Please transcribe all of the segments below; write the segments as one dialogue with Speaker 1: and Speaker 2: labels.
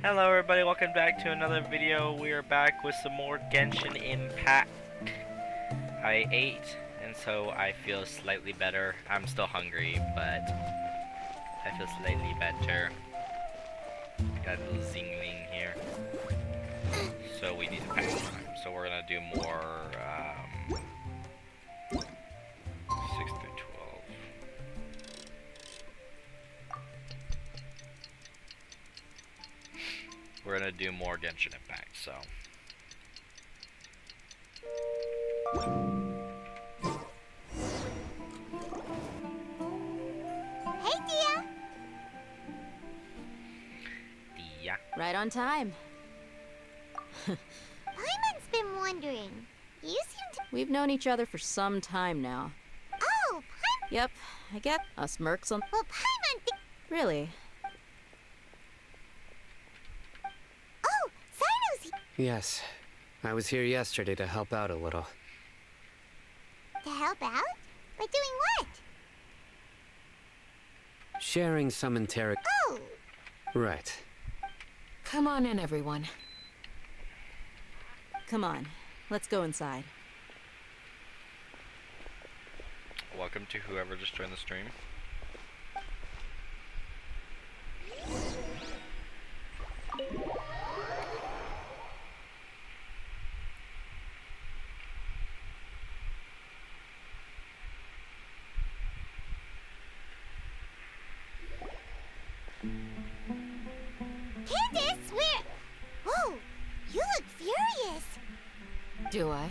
Speaker 1: Hello everybody, welcome back to another video. We are back with some more Genshin Impact. I ate, and so I feel slightly better. I'm still hungry, but I feel slightly better. Got a little zingling here. So we need to pack time. So we're gonna do more, 6 through 12. We're gonna do more Genshin Impact, so.
Speaker 2: Hey, Dia!
Speaker 1: Yeah.
Speaker 3: Right on time.
Speaker 2: Paimon's been wondering. You seem to...
Speaker 3: We've known each other for some time now.
Speaker 2: Oh, Paimon...
Speaker 3: Yep, I get us mercs on.
Speaker 2: Well, Paimon...
Speaker 3: Really?
Speaker 2: Oh, Cyno's...
Speaker 4: Yes. I was here yesterday to help out a little.
Speaker 2: To help out? By doing what?
Speaker 4: Sharing some
Speaker 2: Oh!
Speaker 4: Right.
Speaker 3: Come on in, everyone. Come on, let's go inside.
Speaker 1: Welcome to whoever just joined the stream.
Speaker 2: Candace, where... Whoa, you look furious.
Speaker 3: Do I?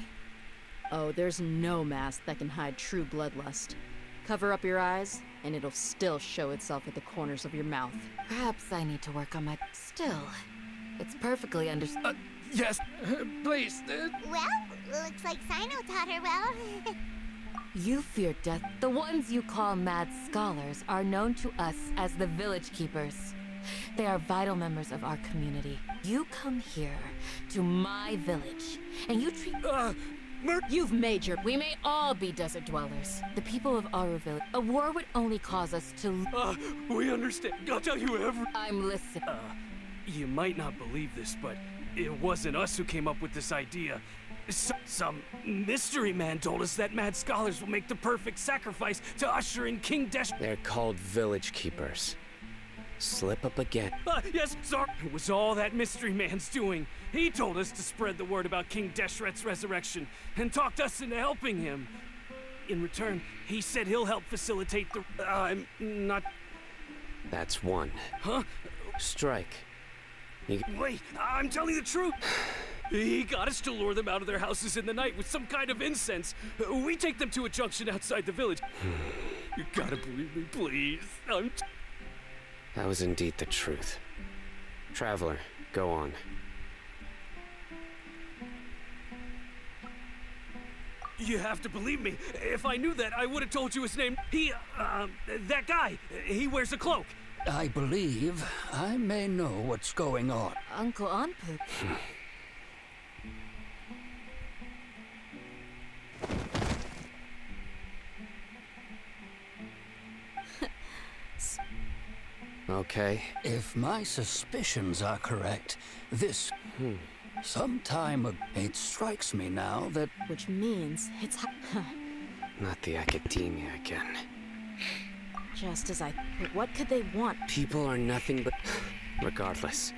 Speaker 3: Oh, there's no mask that can hide true bloodlust. Cover up your eyes, and it'll still show itself at the corners of your mouth.
Speaker 5: Perhaps I need to work on my... Still, it's perfectly
Speaker 6: Yes, please.
Speaker 2: Well, looks like Cyno taught her well.
Speaker 5: You fear death. The ones you call mad scholars are known to us as the Village Keepers. They are vital members of our community. You come here, to my village, and you treat...
Speaker 3: You've made your...
Speaker 5: We may all be desert dwellers. The people of our village. A war would only cause us to...
Speaker 6: We understand. I'll tell you every...
Speaker 5: I'm listening.
Speaker 6: You might not believe this, but it wasn't us who came up with this idea. Some mystery man told us that mad scholars will make the perfect sacrifice to usher in King Desh...
Speaker 4: They're called village keepers. Slip up again.
Speaker 6: Yes, sorry. It was all that mystery man's doing. He told us to spread the word about King Deshret's resurrection and talked us into helping him. In return, he said he'll help facilitate the... I'm not...
Speaker 4: That's one.
Speaker 6: Huh?
Speaker 4: Strike.
Speaker 6: Wait, I'm telling the truth. He got us to lure them out of their houses in the night with some kind of incense. We take them to a junction outside the village. You gotta believe me, please.
Speaker 4: That was indeed the truth. Traveler, go on.
Speaker 6: You have to believe me. If I knew that, I would have told you his name. That guy. He wears a cloak.
Speaker 7: I believe I may know what's going on.
Speaker 5: Uncle Anpoop.
Speaker 4: Okay.
Speaker 7: If my suspicions are correct, this... Some time ago, it strikes me now that...
Speaker 3: Which means it's...
Speaker 4: Not the academia again.
Speaker 3: Just as I... Wait, what could they want?
Speaker 4: People are nothing but... Regardless.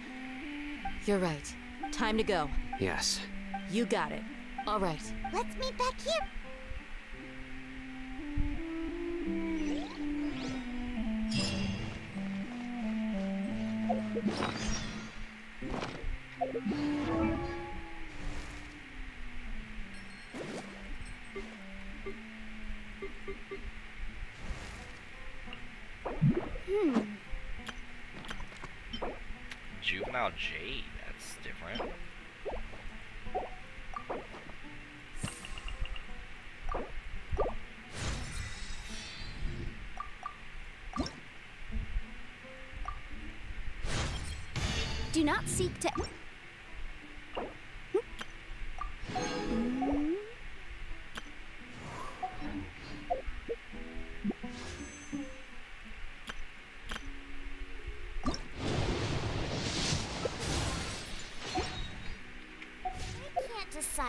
Speaker 3: You're right. Time to go.
Speaker 4: Yes.
Speaker 3: You got it.
Speaker 5: All right.
Speaker 2: Let's meet back here.
Speaker 1: Juvenile Jade, that's different.
Speaker 2: Do not seek to...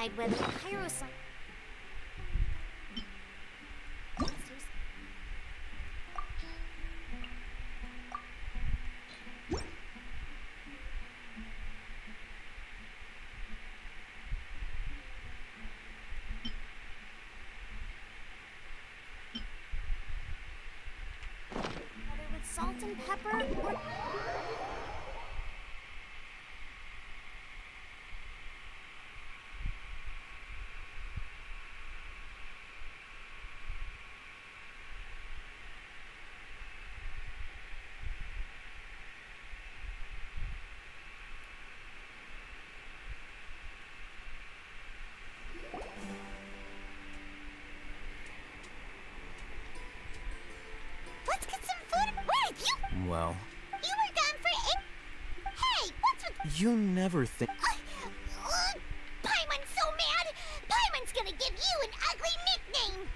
Speaker 2: decide whether Pyro's... Whether with salt and pepper or... Let's get some food. Where did you...
Speaker 8: Well,
Speaker 2: You were gone for 8... Hey, what's with...
Speaker 8: you never think.
Speaker 2: Paimon's so mad! Paimon's gonna give you an ugly nickname!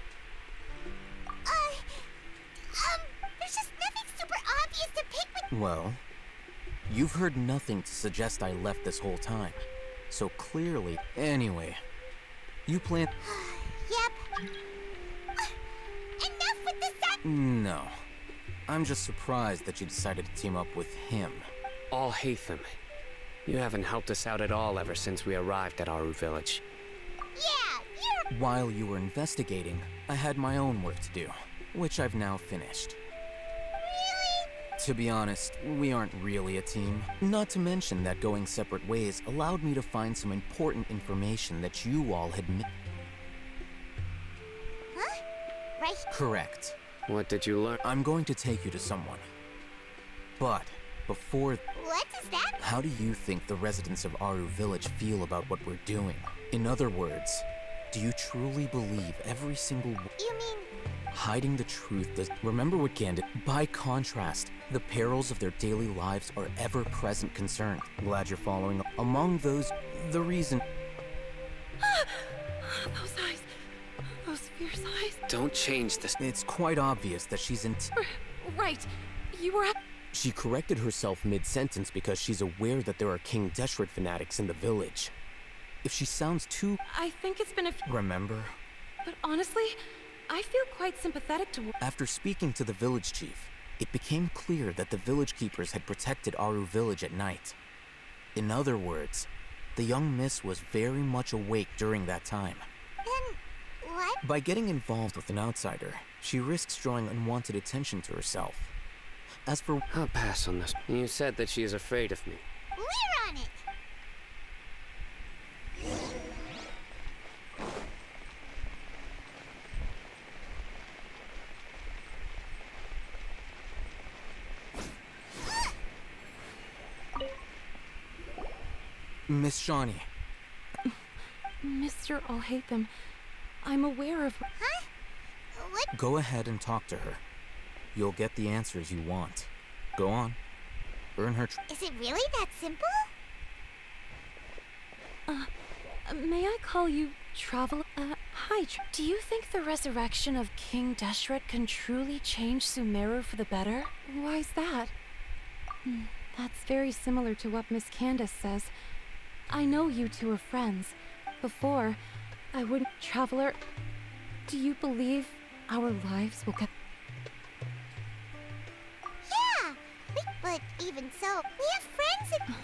Speaker 2: There's just nothing super obvious to pick with...
Speaker 8: Well, you've heard nothing to suggest I left this whole time. So clearly, anyway, you plan.
Speaker 2: Yep. Enough with the sun...
Speaker 8: No. I'm just surprised that you decided to team up with him.
Speaker 4: All Hatham. You haven't helped us out at all ever since we arrived at Aru Village.
Speaker 2: Yeah, you're...
Speaker 8: While you were investigating, I had my own work to do, which I've now finished.
Speaker 2: Really?
Speaker 8: To be honest, we aren't really a team. Not to mention that going separate ways allowed me to find some important information that you all had
Speaker 2: Huh? Right?
Speaker 8: Correct.
Speaker 4: What did you learn?
Speaker 8: I'm going to take you to someone. But, before...
Speaker 2: What is that?
Speaker 8: How do you think the residents of Aru Village feel about what we're doing? In other words, do you truly believe every single...
Speaker 2: You mean...
Speaker 8: Hiding the truth does... Remember what Gandhi... By contrast, the perils of their daily lives are ever-present concern. Glad you're following. Among those, the reason...
Speaker 5: Those eyes. Those fierce eyes.
Speaker 4: Don't change this.
Speaker 8: It's quite obvious that she's in...
Speaker 5: Right. You were...
Speaker 8: She corrected herself mid-sentence because she's aware that there are King Deshret fanatics in the village. If she sounds too...
Speaker 5: I think it's been a few...
Speaker 8: Remember?
Speaker 5: But honestly, I feel quite sympathetic toward...
Speaker 8: After speaking to the village chief, it became clear that the village keepers had protected Aru Village at night. In other words, the young miss was very much awake during that time.
Speaker 2: Then... What?
Speaker 8: By getting involved with an outsider, she risks drawing unwanted attention to herself. As for...
Speaker 4: I'll pass on this. You said that she is afraid of me.
Speaker 2: We're on it!
Speaker 8: Miss Shawnee,
Speaker 5: Mr. Alhaitham, I'm aware of...
Speaker 2: Huh? What?
Speaker 8: go ahead and talk to her. You'll get the answers you want. Go on. Earn her
Speaker 2: Is it really that simple?
Speaker 5: May I call you Travel... hi, do you think the resurrection of King Deshret can truly change Sumeru for the better? Why's that? That's very similar to what Miss Candace says. I know you two are friends. Before, I wouldn't... Traveler, do you believe our lives will get...
Speaker 2: Yeah! But even so, we have friends and...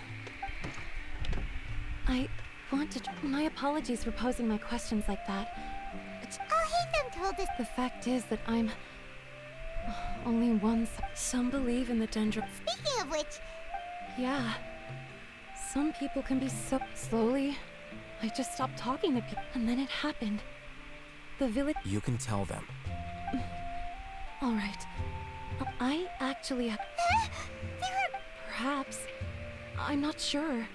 Speaker 5: I want to... My apologies for posing my questions like that.
Speaker 2: Alhaitham told us...
Speaker 5: The fact is that I'm... only one... Some believe in the dendro...
Speaker 2: Speaking of which...
Speaker 5: Yeah. Some people can be so... Slowly, I just stopped talking to people, and then it happened. The village...
Speaker 8: You can tell them.
Speaker 5: Alright. I actually...
Speaker 2: There were...
Speaker 5: Perhaps. I'm not sure.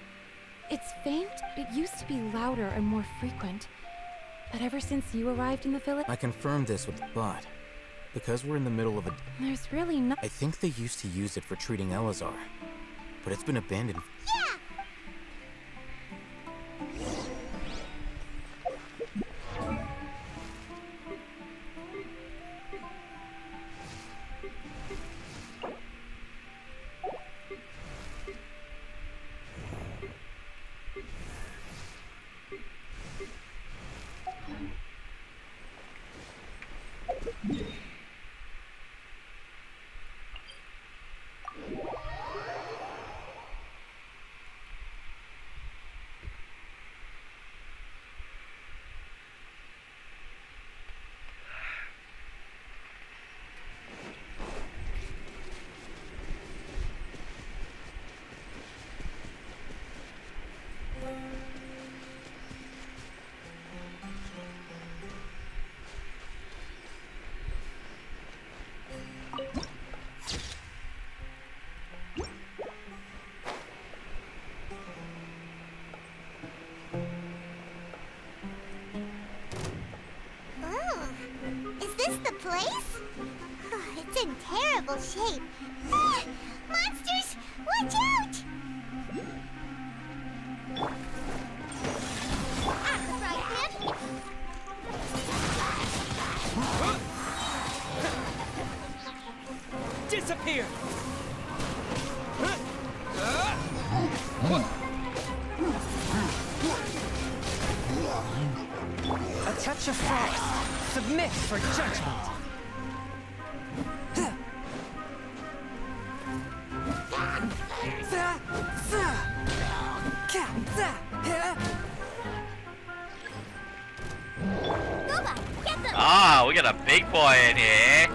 Speaker 5: It's faint. It used to be louder and more frequent. But ever since you arrived in the village...
Speaker 8: I confirmed this with the bot. Because we're in the middle of a...
Speaker 5: There's really no...
Speaker 8: I think they used to use it for treating Elazar. But it's been abandoned.
Speaker 2: Yeah! normal shape. Ah, monsters! Watch out! Right, man.
Speaker 6: Disappear!
Speaker 9: A touch of frost. Submit for judgment.
Speaker 2: Gooba, get them!
Speaker 1: Ah, we got a big boy in here.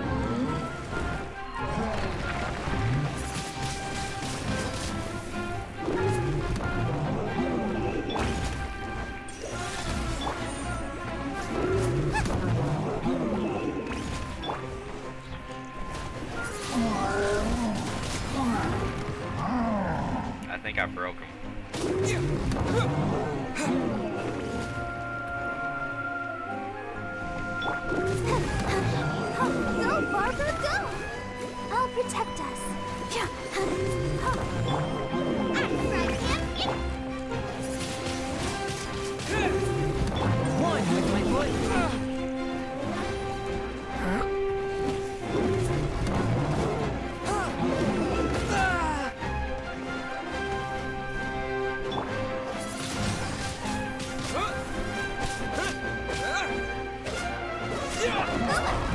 Speaker 1: I think I broke him.
Speaker 2: Go, Barbara, go! I'll protect us. Right, man.
Speaker 9: One with my foot.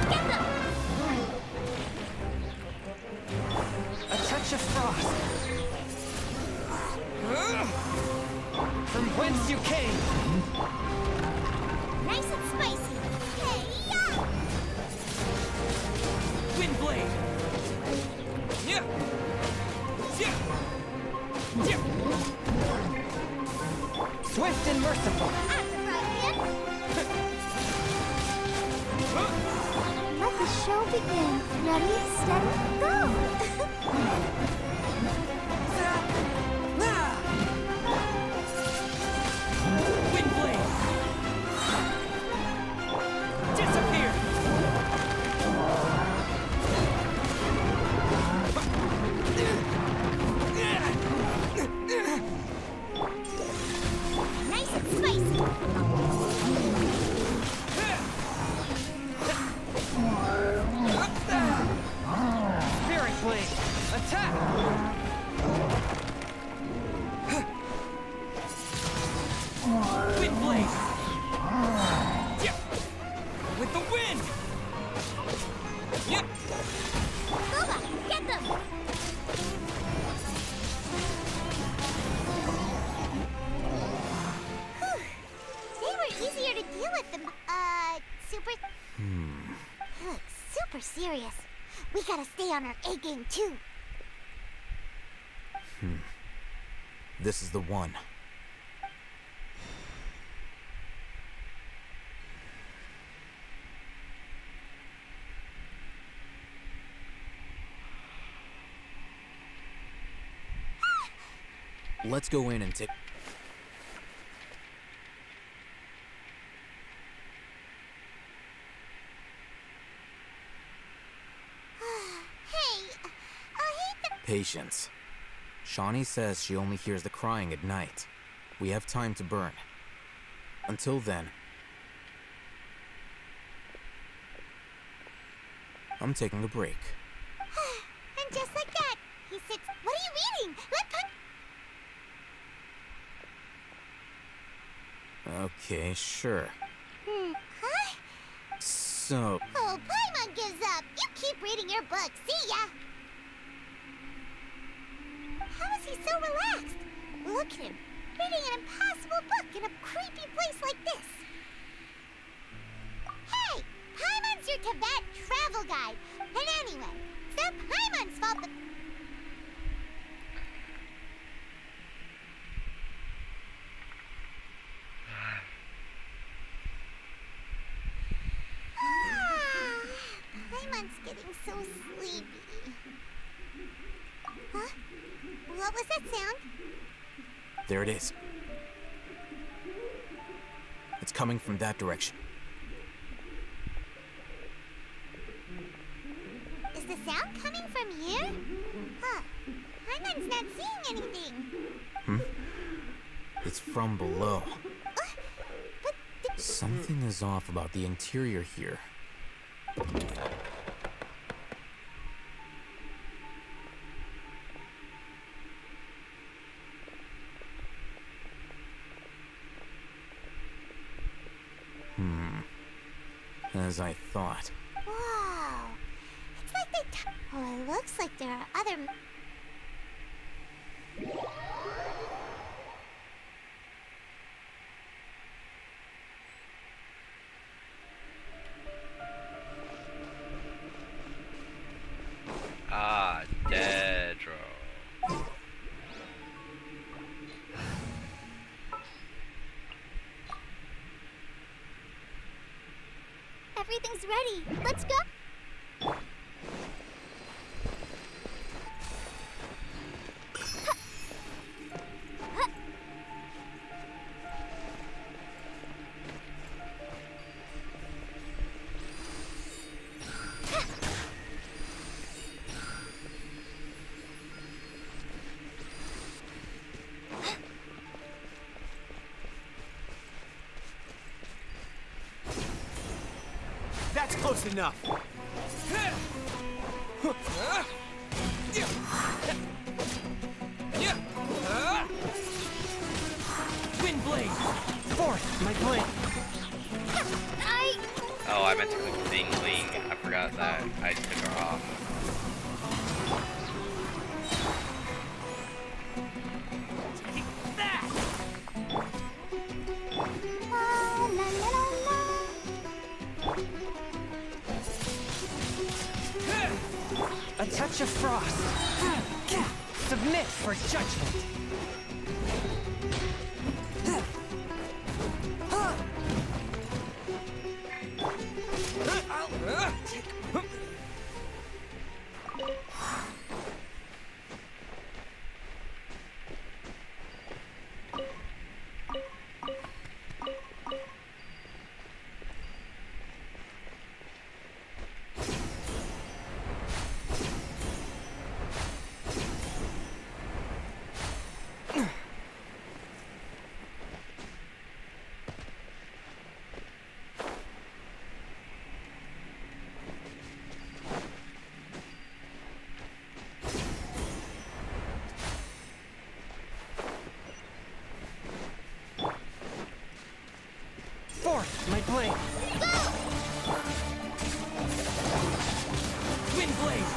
Speaker 2: Get them!
Speaker 9: A touch of frost. From whence you came.
Speaker 2: Nice and spicy. Hey, yeah!
Speaker 6: Wind blade! Yeah! Yeah! Yeah!
Speaker 9: Swift and merciful.
Speaker 2: Let the show begin. Ready, steady, go!
Speaker 6: Wind blade! Disappear!
Speaker 2: Nice and spicy.
Speaker 9: Spirit blade. Attack.
Speaker 6: Wind blade! Yeah! With the wind! Yeah!
Speaker 2: Gooba, get them! Whew. They were easier to deal with than, super... Look, super serious. We gotta stay on our A game, too.
Speaker 8: This is the one. Let's go in and take...
Speaker 2: Hey, I hate the...
Speaker 8: Patience. Shawnee says she only hears the crying at night. We have time to burn. Until then, I'm taking a break.
Speaker 2: And just like that, he sits... What are you reading? Let Pun...
Speaker 8: Okay, sure.
Speaker 2: Huh?
Speaker 8: So,
Speaker 2: Oh, Paimon gives up. You keep reading your book. See ya! How is he so relaxed? Look at him, reading an impossible book in a creepy place like this. Hey! Paimon's your Tibet travel guide. And anyway, it's not Paimon's fault that... Paimon's getting so sleepy. Huh? What was that sound?
Speaker 8: there it is. It's coming from that direction.
Speaker 2: Is the sound coming from Paimon's not seeing anything.
Speaker 8: It's from below.
Speaker 2: But
Speaker 8: Something is off about the interior here. As I thought.
Speaker 2: Wow. It's like they oh, it looks like there are other...
Speaker 1: Ah, Dedro.
Speaker 2: Everything's ready. Let's go.
Speaker 9: That's close enough. Wind blade. Fourth, my blade.
Speaker 1: Oh, I meant to click Zing Ling. I forgot that. I took her off.
Speaker 6: Take that!
Speaker 2: La, la, la, la.
Speaker 9: A touch of frost. Submit for judgment. Fourth, my blade. Wind blade.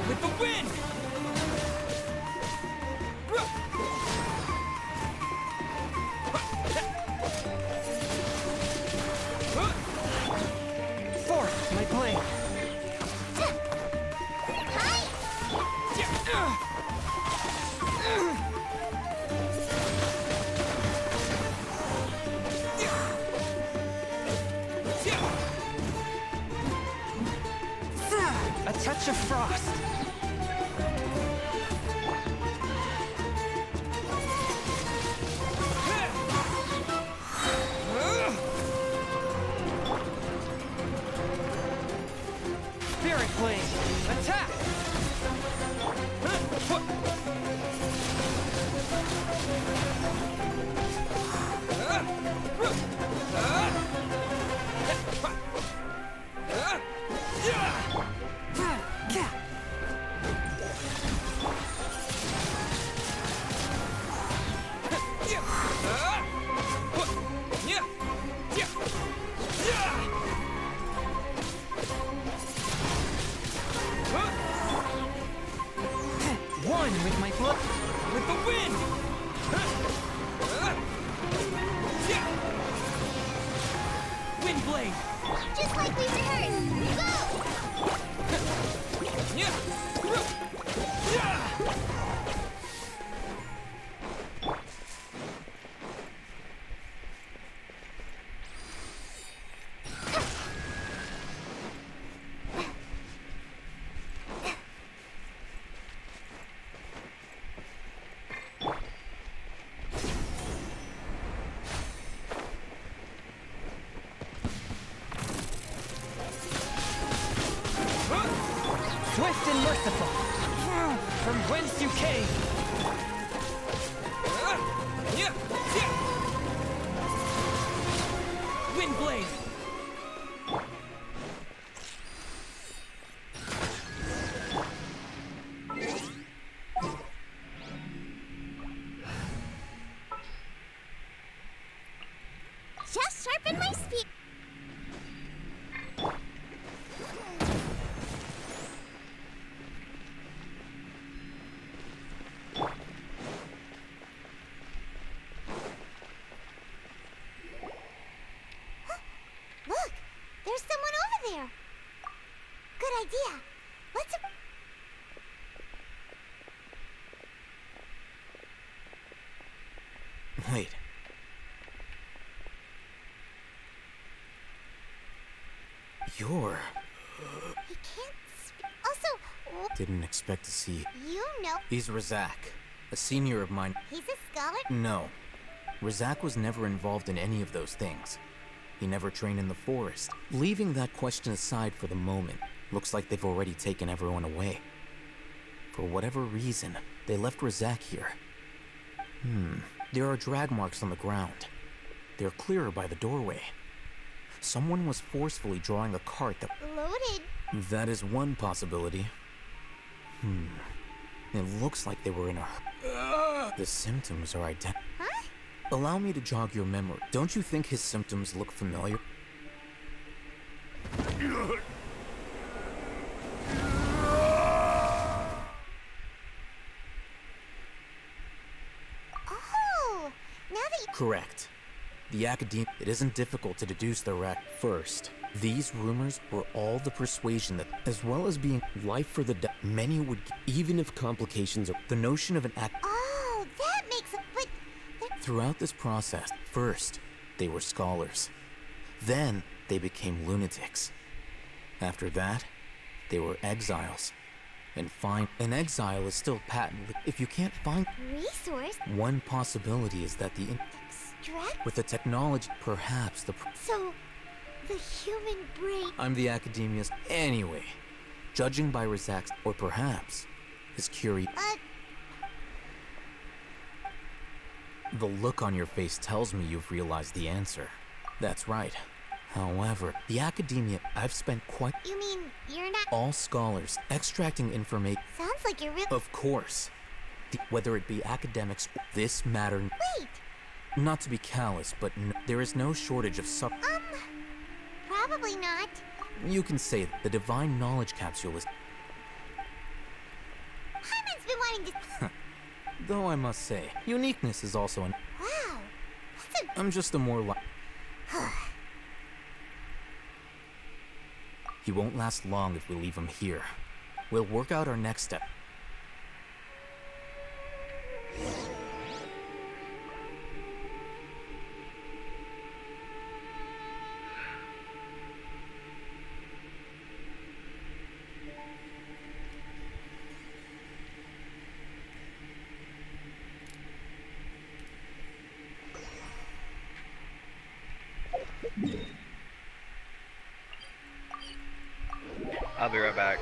Speaker 9: With the wind. Fourth, my blade. A touch of frost. Spirit blade. Attack. One with my blood. With the wind. Wind blade.
Speaker 2: Just like we rehearsed. Go!
Speaker 9: swift and merciful. From whence you came. Windblade.
Speaker 2: Just sharpen my spear. Look, there's someone over there. Good idea. Let's.
Speaker 8: Wait. You're...
Speaker 2: He can't Also,
Speaker 8: Didn't expect to see...
Speaker 2: you know
Speaker 8: He's Razak, a senior of mine.
Speaker 2: he's a scholar.
Speaker 8: No. Razak was never involved in any of those things. He never trained in the forest. Leaving that question aside for the moment, looks like they've already taken everyone away. For whatever reason, they left Razak here. There are drag marks on the ground. They're clearer by the doorway. Someone was forcefully drawing a cart that...
Speaker 2: Loaded.
Speaker 8: That is one possibility. It looks like they were in a... The symptoms are identical.
Speaker 2: Huh?
Speaker 8: Allow me to jog your memory. Don't you think his symptoms look familiar?
Speaker 2: Oh, now that you...
Speaker 8: Correct. The academe... It isn't difficult to deduce the rack. First, these rumors were all the persuasion that, as well as being life for the dead, many would... Even if complications are... The notion of an act...
Speaker 2: Oh, that makes it... But...
Speaker 8: Throughout this process, first, they were scholars. Then, they became lunatics. After that, they were exiles. And an exile is still patently... If you can't find...
Speaker 2: Resource?
Speaker 8: One possibility is that the...
Speaker 2: Extract?
Speaker 8: With the technology, perhaps the...
Speaker 2: So, the human brain...
Speaker 8: I'm the academia's... Anyway, judging by Razak's... Or perhaps, his The look on your face tells me you've realized the answer. That's right. However, the academia... I've spent quite...
Speaker 2: You mean, you're not...
Speaker 8: All scholars, extracting information...
Speaker 2: Sounds like you're really...
Speaker 8: Of course. Whether it be academics... This matter...
Speaker 2: Wait!
Speaker 8: Not to be callous, but there is no shortage of
Speaker 2: Probably not.
Speaker 8: You can say the divine knowledge capsule is...
Speaker 2: Hyman's been wanting to...
Speaker 8: Though I must say, uniqueness is also an...
Speaker 2: Wow. That's a...
Speaker 8: I'm just a more He won't last long if we leave him here. We'll work out our next step.
Speaker 1: I'll be right back.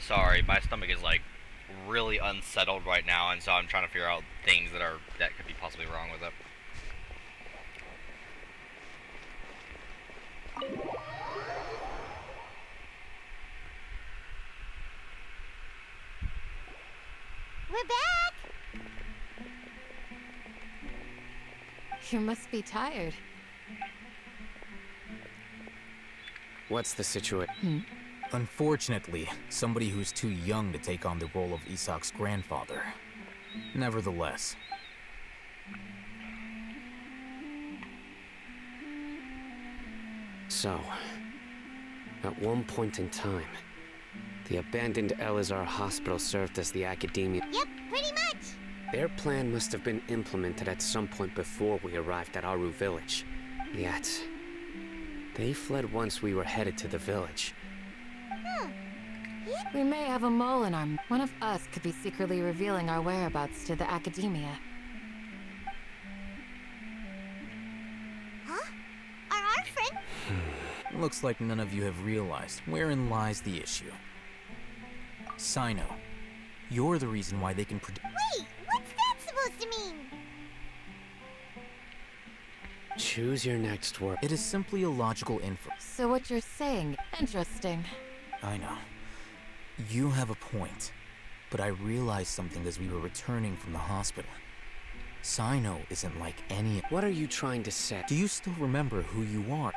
Speaker 1: Sorry, my stomach is like really unsettled right now, and so I'm trying to figure out things that could be possibly wrong with it.
Speaker 2: We're back!
Speaker 5: You must be tired.
Speaker 4: What's the situation?
Speaker 8: Unfortunately, somebody who's too young to take on the role of Isak's grandfather. Nevertheless.
Speaker 4: So, at one point in time, the abandoned Elazar hospital served as the academia.
Speaker 2: Yep, pretty much.
Speaker 4: Their plan must have been implemented at some point before we arrived at Aru village. Yet, they fled once we were headed to the village.
Speaker 5: We may have a mole in our... One of us could be secretly revealing our whereabouts to the academia.
Speaker 2: Huh? Our friend?
Speaker 8: Looks like none of you have realized wherein lies the issue. Sino, you're the reason why they can predict...
Speaker 2: Wait, what's that supposed to mean?
Speaker 4: Choose your next word.
Speaker 8: It is simply a logical inference.
Speaker 5: So what you're saying, interesting.
Speaker 8: I know. You have a point, but I realized something as we were returning from the hospital. Sino isn't like any...
Speaker 4: What are you trying to say?
Speaker 8: Do you still remember who you are?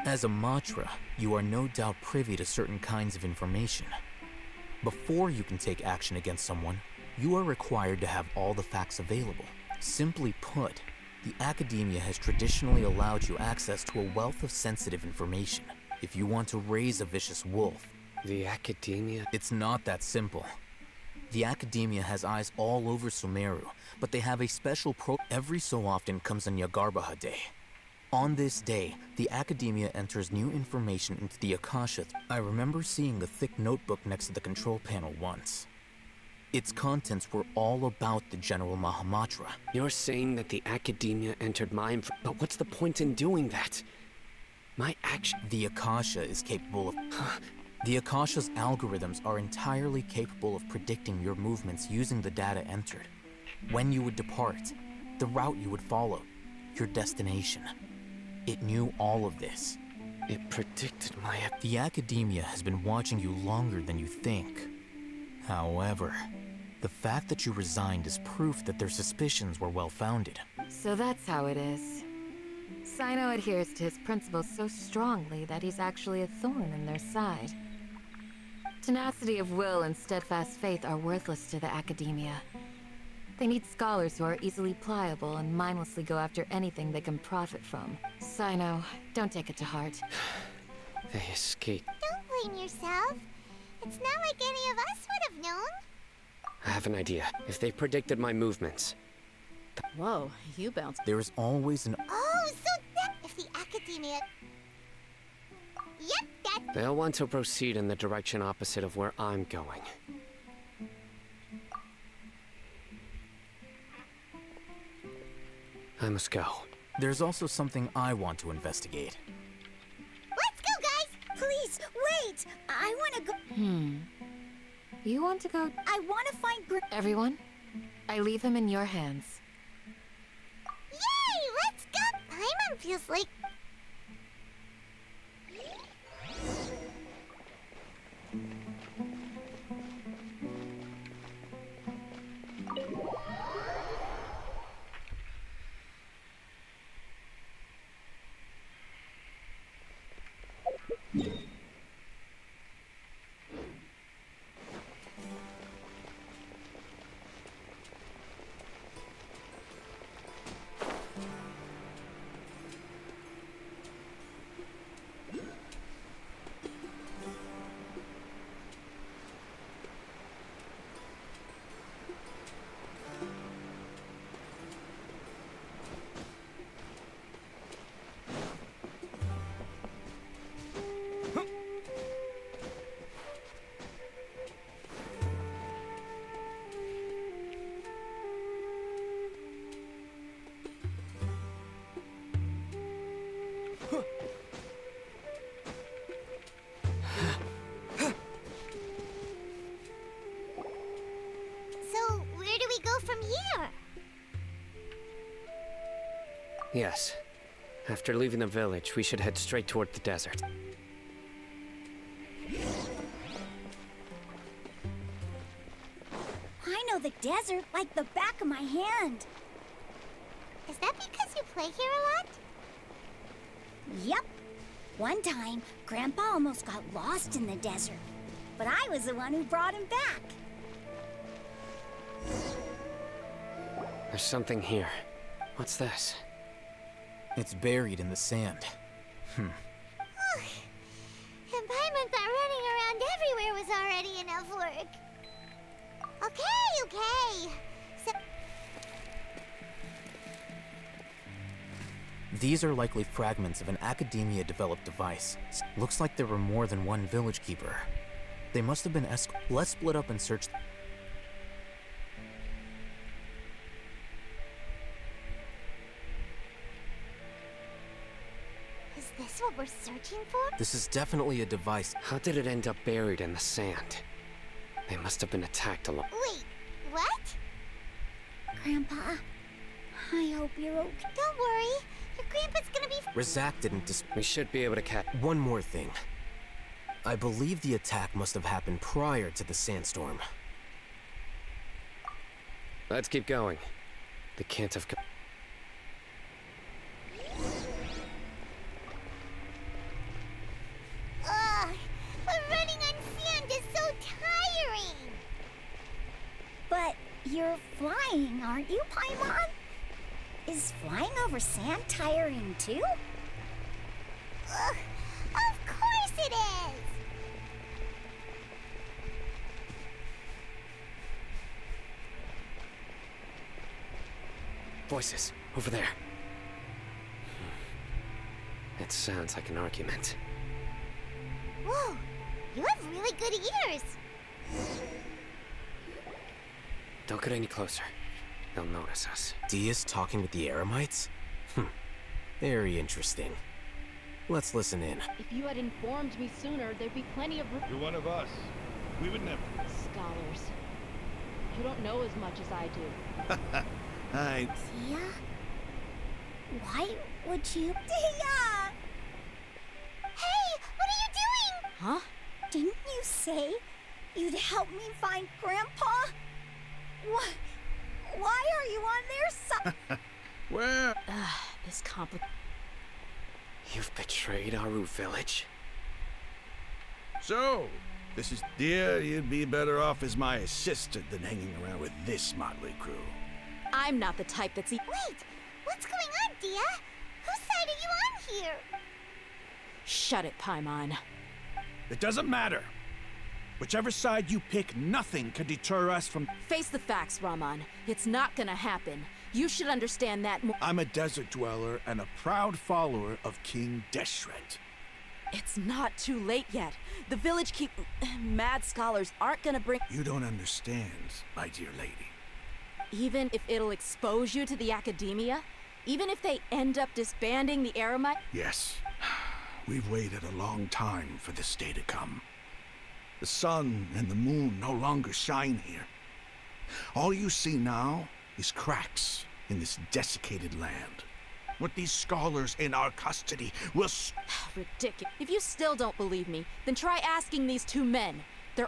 Speaker 8: As a Matra, you are no doubt privy to certain kinds of information. Before you can take action against someone, you are required to have all the facts available. Simply put, the academia has traditionally allowed you access to a wealth of sensitive information. If you want to raise a vicious wolf,
Speaker 4: The academia?
Speaker 8: it's not that simple. The academia has eyes all over Sumeru, but they have a special every so often comes on Yagarbaha Day. On this day, the academia enters new information into the Akasha. I remember seeing a thick notebook next to the control panel once. Its contents were all about the General Mahamatra.
Speaker 4: You're saying that the academia entered my but what's the point in doing that? My action...
Speaker 8: The Akasha is capable of... The Akasha's algorithms are entirely capable of predicting your movements using the data entered. When you would depart, the route you would follow, your destination. It knew all of this.
Speaker 4: It predicted my...
Speaker 8: The Academia has been watching you longer than you think. However, the fact that you resigned is proof that their suspicions were well-founded.
Speaker 5: So that's how it is. Sino adheres to his principles so strongly that he's actually a thorn in their side. Tenacity of will and steadfast faith are worthless to the Academia. They need scholars who are easily pliable and mindlessly go after anything they can profit from. Sino, don't take it to heart.
Speaker 4: They escaped.
Speaker 2: Don't blame yourself. It's not like any of us would have known.
Speaker 4: I have an idea. If they predicted my movements...
Speaker 3: Whoa, you bounced.
Speaker 8: There is always an...
Speaker 2: Oh, so that if the Academia... Yep, that...
Speaker 4: They'll want to proceed in the direction opposite of where I'm going. I must go.
Speaker 8: There's also something I want to investigate.
Speaker 2: Let's go, guys! Please, wait! I want to go...
Speaker 5: You want to go?
Speaker 2: I want to find
Speaker 5: Everyone, I leave him in your hands.
Speaker 2: Yay! Let's go! Paimon feels like... So, where do we go from here?
Speaker 4: Yes. After leaving the village, we should head straight toward the desert.
Speaker 2: I know the desert like the back of my hand. Is that because you play here a lot? Yep. One time, Grandpa almost got lost in the desert. But I was the one who brought him back.
Speaker 4: There's something here. What's this?
Speaker 8: It's buried in the sand.
Speaker 2: And Paimon thought running around everywhere was already enough work. Okay. So...
Speaker 8: These are likely fragments of an Academia-developed device. Looks like there were more than one village keeper. They must have been Let's split up and search...
Speaker 2: Is this what we're searching for?
Speaker 8: This is definitely a device.
Speaker 4: How did it end up buried in the sand? They must have been attacked along...
Speaker 2: Wait, what? Grandpa, I hope you're okay. Don't worry, your grandpa's gonna be...
Speaker 8: Razak didn't
Speaker 4: We should be able to catch...
Speaker 8: One more thing. I believe the attack must have happened prior to the sandstorm.
Speaker 4: Let's keep going. They can't have...
Speaker 2: Ugh, but running on sand is so tiring. But you're flying, aren't you, Paimon? Is flying over sand tiring too? Ugh, of course it is!
Speaker 4: Voices, over there. It sounds like an argument.
Speaker 2: Whoa, you have really good ears.
Speaker 4: Don't get any closer. They'll notice us.
Speaker 8: Dia's talking with the Eremites? Very interesting. Let's listen in.
Speaker 10: If you had informed me sooner, there'd be plenty of
Speaker 11: You're one of us. We would never...
Speaker 10: scholars. You don't know as much as I do.
Speaker 11: Hi.
Speaker 2: Tia? Why would you... Dia! Hey, what are you doing?
Speaker 3: Huh?
Speaker 2: Didn't you say you'd help me find Grandpa? What? Why are you on their side?
Speaker 11: Well,
Speaker 3: This complicated.
Speaker 4: You've betrayed Aru Village?
Speaker 11: so, this is... Dear, you'd be better off as my assistant than hanging around with this motley crew.
Speaker 3: I'm not the type that's
Speaker 2: Wait, what's going on, Dia? Whose side are you on here?
Speaker 3: Shut it, Paimon.
Speaker 11: It doesn't matter. Whichever side you pick, nothing can deter us from...
Speaker 3: Face the facts, Raman. It's not gonna happen. You should understand that more.
Speaker 11: I'm a desert dweller and a proud follower of King Deshret.
Speaker 3: It's not too late yet. The village mad scholars aren't gonna bring.
Speaker 11: You don't understand, my dear lady.
Speaker 3: Even if it'll expose you to the academia? Even if they end up disbanding the Eremite?
Speaker 11: Yes, we've waited a long time for this day to come. The sun and the moon no longer shine here. All you see now is cracks in this desiccated land. With these scholars in our custody, we'll...
Speaker 3: Ridiculous. If you still don't believe me, then try asking these two men. They're...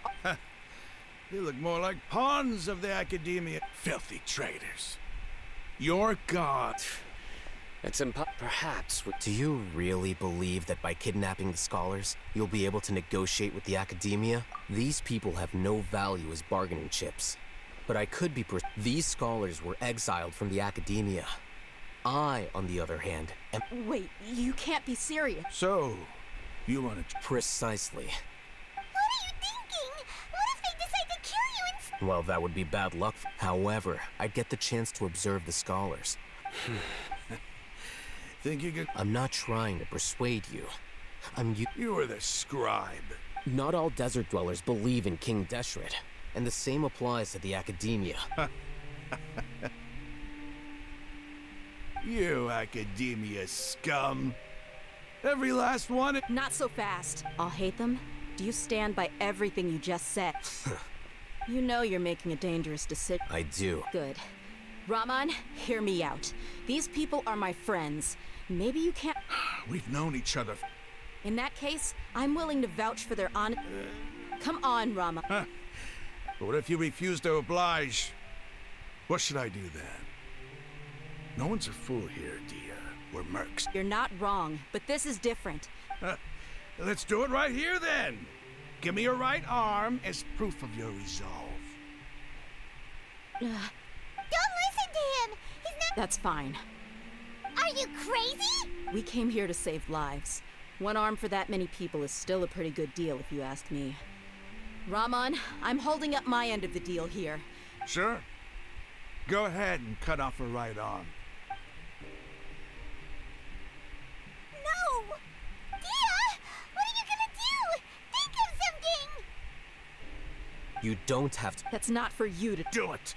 Speaker 11: They look more like pawns of the academia. Filthy traitors. Your god...
Speaker 4: It's perhaps we...
Speaker 8: Do you really believe that by kidnapping the scholars, you'll be able to negotiate with the academia? These people have no value as bargaining chips. But I could be these scholars were exiled from the academia. I, on the other hand, am...
Speaker 3: Wait, you can't be serious.
Speaker 11: So, you want to...
Speaker 8: Precisely.
Speaker 2: What are you thinking? What if they decide to kill you instead?
Speaker 8: Well, that would be bad luck. However, I'd get the chance to observe the scholars.
Speaker 11: Think you could...
Speaker 8: I'm not trying to persuade you.
Speaker 11: You were the scribe.
Speaker 8: Not all desert dwellers believe in King Deshret, and the same applies to the academia.
Speaker 11: You academia scum. Every last one...
Speaker 3: Not so fast. I'll hate them. Do you stand by everything you just said? You know you're making a dangerous decision.
Speaker 8: I do.
Speaker 3: Good. Raman, hear me out. These people are my friends. Maybe you can't...
Speaker 11: We've known each other...
Speaker 3: In that case, I'm willing to vouch for their honor. Come on, Raman.
Speaker 11: But what if you refuse to oblige? What should I do then? No one's a fool here, Dia. We're mercs.
Speaker 3: You're not wrong, but this is different.
Speaker 11: Let's do it right here then. Give me your right arm as proof of your resolve.
Speaker 2: Don't listen to him! He's not...
Speaker 3: That's fine.
Speaker 2: Are you crazy?
Speaker 3: We came here to save lives. One arm for that many people is still a pretty good deal, if you ask me. Raman, I'm holding up my end of the deal here.
Speaker 11: Sure. Go ahead and cut off her right arm.
Speaker 2: No! Dia! What are you gonna do? Think of something!
Speaker 8: You don't have to...
Speaker 3: That's not for you to...
Speaker 11: Do it!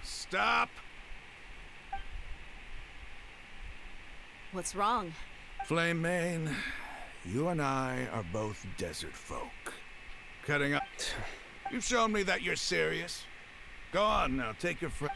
Speaker 11: Stop!
Speaker 3: What's wrong?
Speaker 11: Flame Mane, you and I are both desert folk. Cutting up. You've shown me that you're serious. Go on now, take your friend.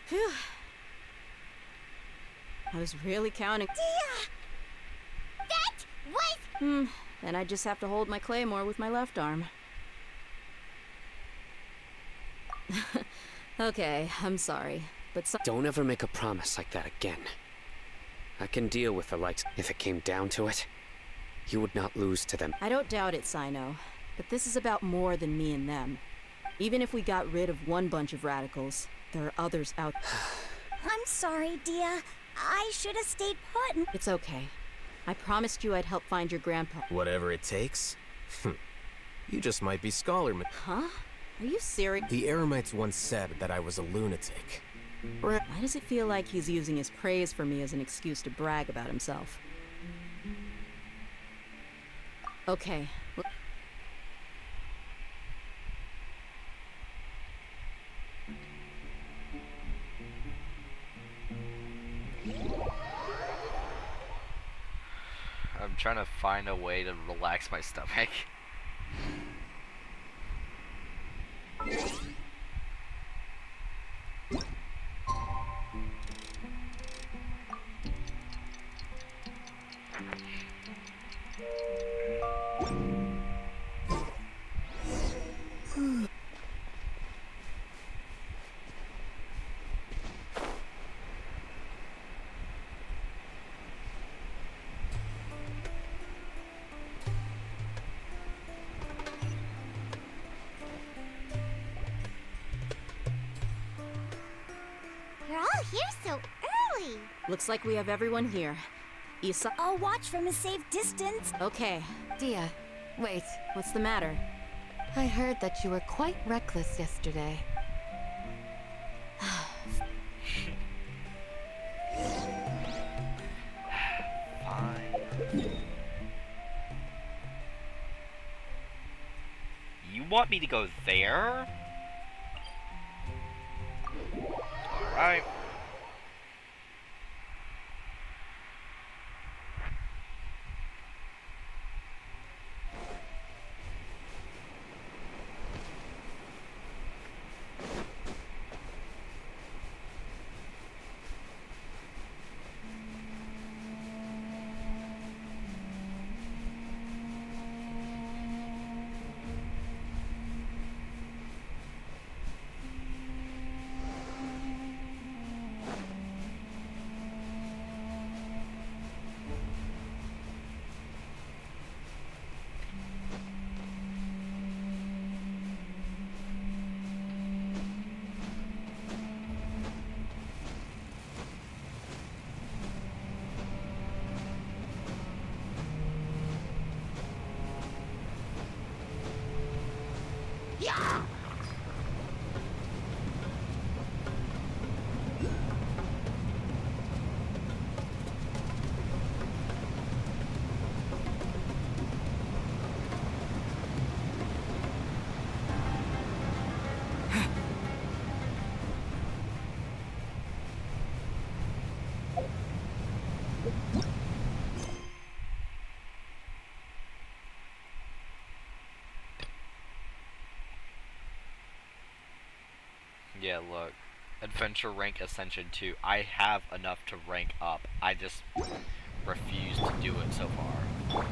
Speaker 3: Phew. I was really counting.
Speaker 2: Dia! That was...
Speaker 3: Then I just have to hold my claymore with my left arm. Okay, I'm sorry, but
Speaker 4: Don't ever make a promise like that again. I can deal with the likes if it came down to it. You would not lose to them.
Speaker 3: I don't doubt it, Sino. But this is about more than me and them. Even if we got rid of one bunch of radicals, there are others out.
Speaker 2: I'm sorry, Dia. I should have stayed put.
Speaker 3: It's okay. I promised you I'd help find your grandpa.
Speaker 8: Whatever it takes?
Speaker 12: You just might be scholar.
Speaker 3: Huh? Are you serious?
Speaker 12: The Eremites once said that I was a lunatic.
Speaker 3: Why does it feel like he's using his praise for me as an excuse to brag about himself? Okay.
Speaker 1: I'm trying to find a way to relax my stomach.
Speaker 2: You're all here so early.
Speaker 3: Looks like we have everyone here. Isa.
Speaker 2: I'll watch from a safe distance.
Speaker 3: Okay.
Speaker 5: Dia, wait.
Speaker 3: What's the matter?
Speaker 5: I heard that you were quite reckless yesterday.
Speaker 1: Fine. You want me to go there? Alright. Yeah, look. Adventure rank Ascension 2. I have enough to rank up. I just refuse to do it so far.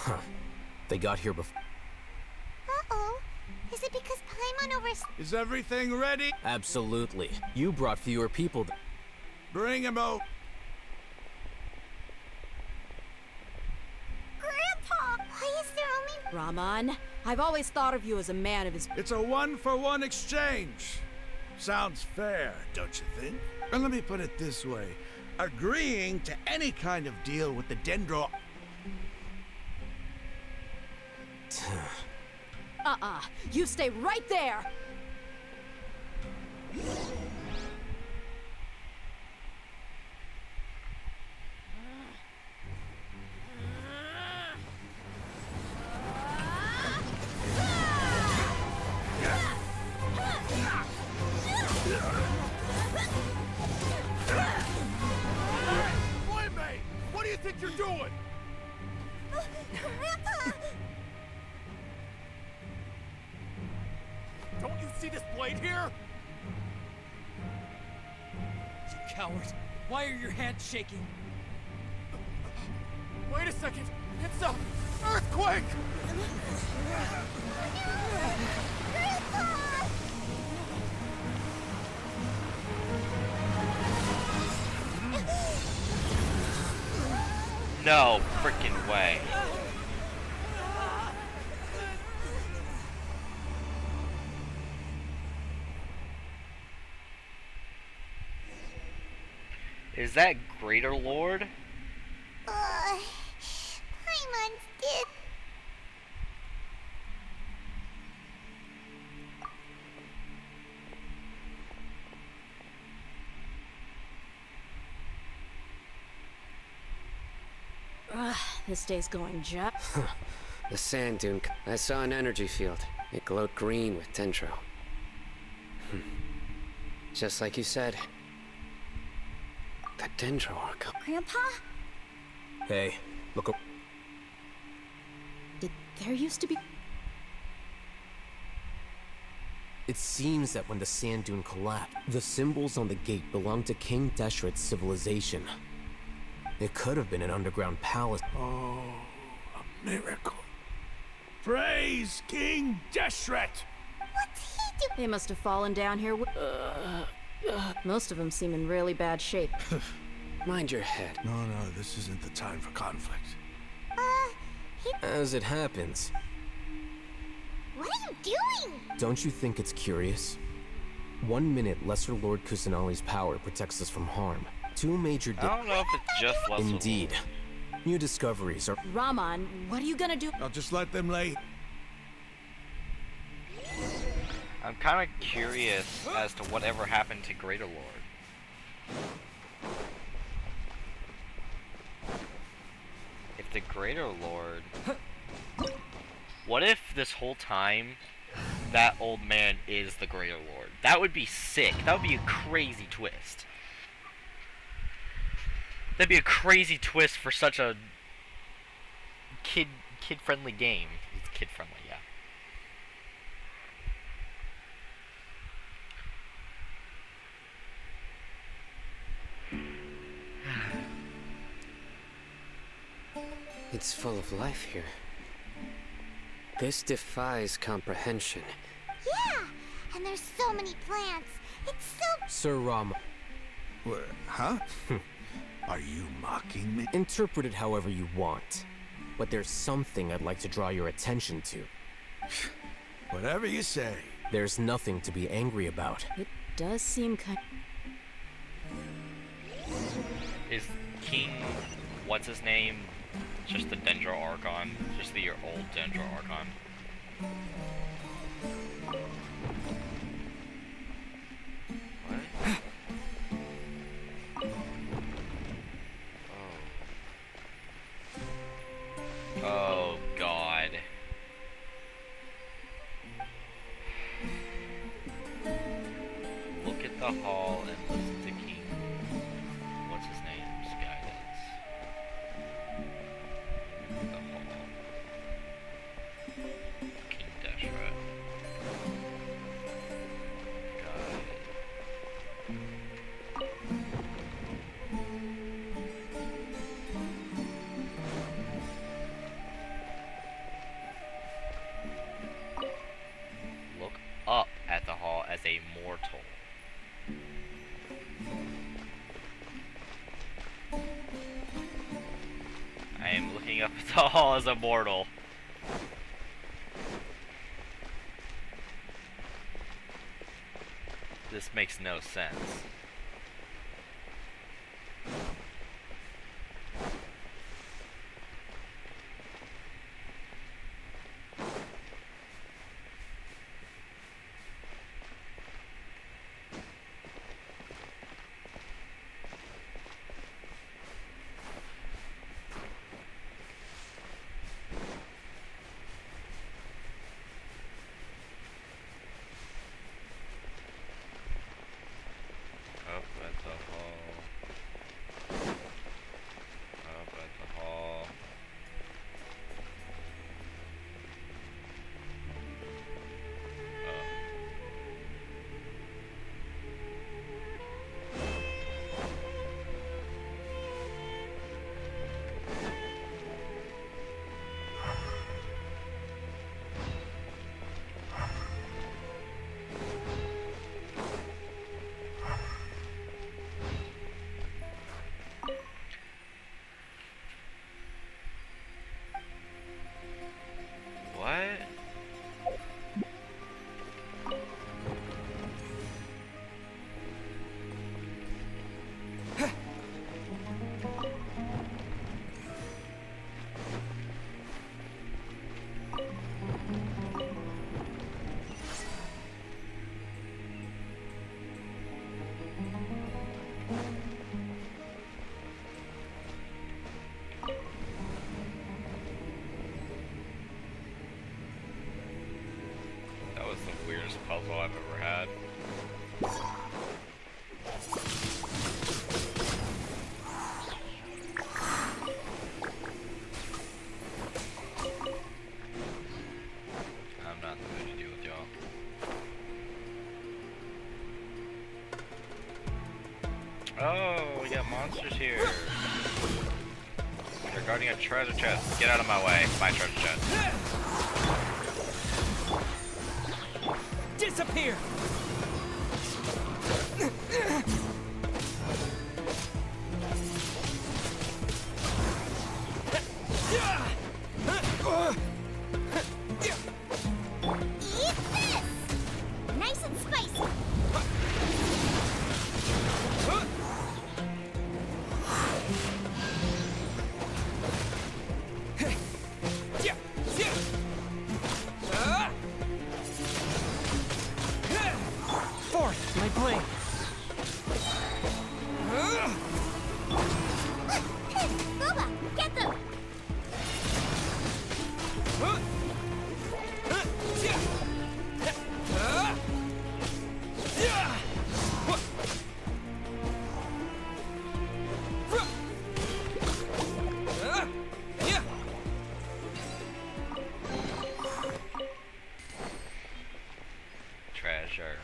Speaker 12: Huh. They got here before.
Speaker 2: Uh-oh. Is it because Paimon
Speaker 11: Is everything ready?
Speaker 12: Absolutely. You brought fewer people.
Speaker 11: Bring him out.
Speaker 2: Grandpa! Why is there
Speaker 3: Rahman, I've always thought of you as a man of his...
Speaker 11: It's a one-for-one exchange. Sounds fair, don't you think? And let me put it this way. Agreeing to any kind of deal with the Dendro...
Speaker 3: You stay right there!
Speaker 13: Mate, what do you think you're doing?
Speaker 2: Grandpa!
Speaker 13: Don't you see this blade here?
Speaker 9: You coward. Why are your hands shaking?
Speaker 13: Wait a second. It's a earthquake!
Speaker 1: No freaking way. Is that Greater Lord?
Speaker 2: Paimon's dead.
Speaker 3: This day's going just...
Speaker 4: The sand dune. I saw an energy field. It glowed green with dendro. Just like you said. The dendro arc.
Speaker 2: Grandpa?
Speaker 12: Hey, look up.
Speaker 3: Did there used to be...
Speaker 12: It seems that when the sand dune collapsed, the symbols on the gate belonged to King Deshret's civilization. It could have been an underground palace.
Speaker 11: Oh, a miracle. Praise King Deshret!
Speaker 2: What's he doing?
Speaker 3: They must have fallen down here with... Most of them seem in really bad shape.
Speaker 4: Mind your head.
Speaker 11: No, this isn't the time for conflict.
Speaker 12: As it happens,
Speaker 2: What are you doing?
Speaker 12: don't you think it's curious? 1 minute, Lesser Lord Kusanali's power protects us from harm. Two major...
Speaker 1: I don't know if it's just Lesser Lord.
Speaker 12: Indeed. New discoveries are...
Speaker 3: Rahman, what are you gonna do?
Speaker 11: I'll just let them lay.
Speaker 1: I'm kind of curious as to whatever happened to Greater Lord. If the Greater Lord... What if this whole time that old man is the Greater Lord? That would be sick. That would be a crazy twist. That'd be a crazy twist for such a kid-friendly game. It's kid-friendly, yeah.
Speaker 4: It's full of life here. This defies comprehension.
Speaker 2: Yeah, and there's so many plants. It's so...
Speaker 12: Sir Ram,
Speaker 11: Huh? Are you mocking me?
Speaker 12: interpret it however you want. But there's something I'd like to draw your attention to.
Speaker 11: Whatever you say.
Speaker 12: There's nothing to be angry about.
Speaker 3: It does seem kind...
Speaker 1: Is King... what's his name? Just the Dendro Archon? Just the old Dendro Archon? What? Oh, God. Look at the hall and listen to King. What's his name's guidance? The hall. King Deshret. Look up at the hall as a mortal. I am looking up at the hall as a mortal. This makes no sense. Up at the hall. Up at the hall. What? That was the weirdest puzzle I've ever had. I'm not in the mood to deal with y'all. Oh, we got monsters here. They're guarding a treasure chest. Get out of my way. My treasure chest.
Speaker 9: Disappear!
Speaker 2: Eat this! Nice and spicy.
Speaker 9: Fourth, my blade.
Speaker 2: Booba, get them!
Speaker 1: Treasure.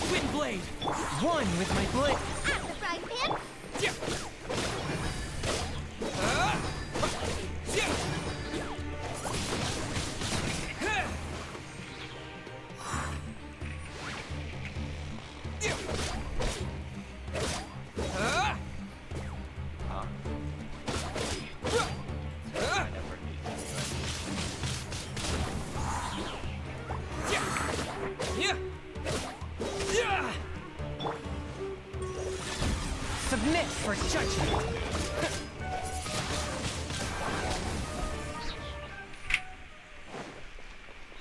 Speaker 9: Twin blade! One with my blade.
Speaker 2: At the frying pan!
Speaker 9: Submit for judgment.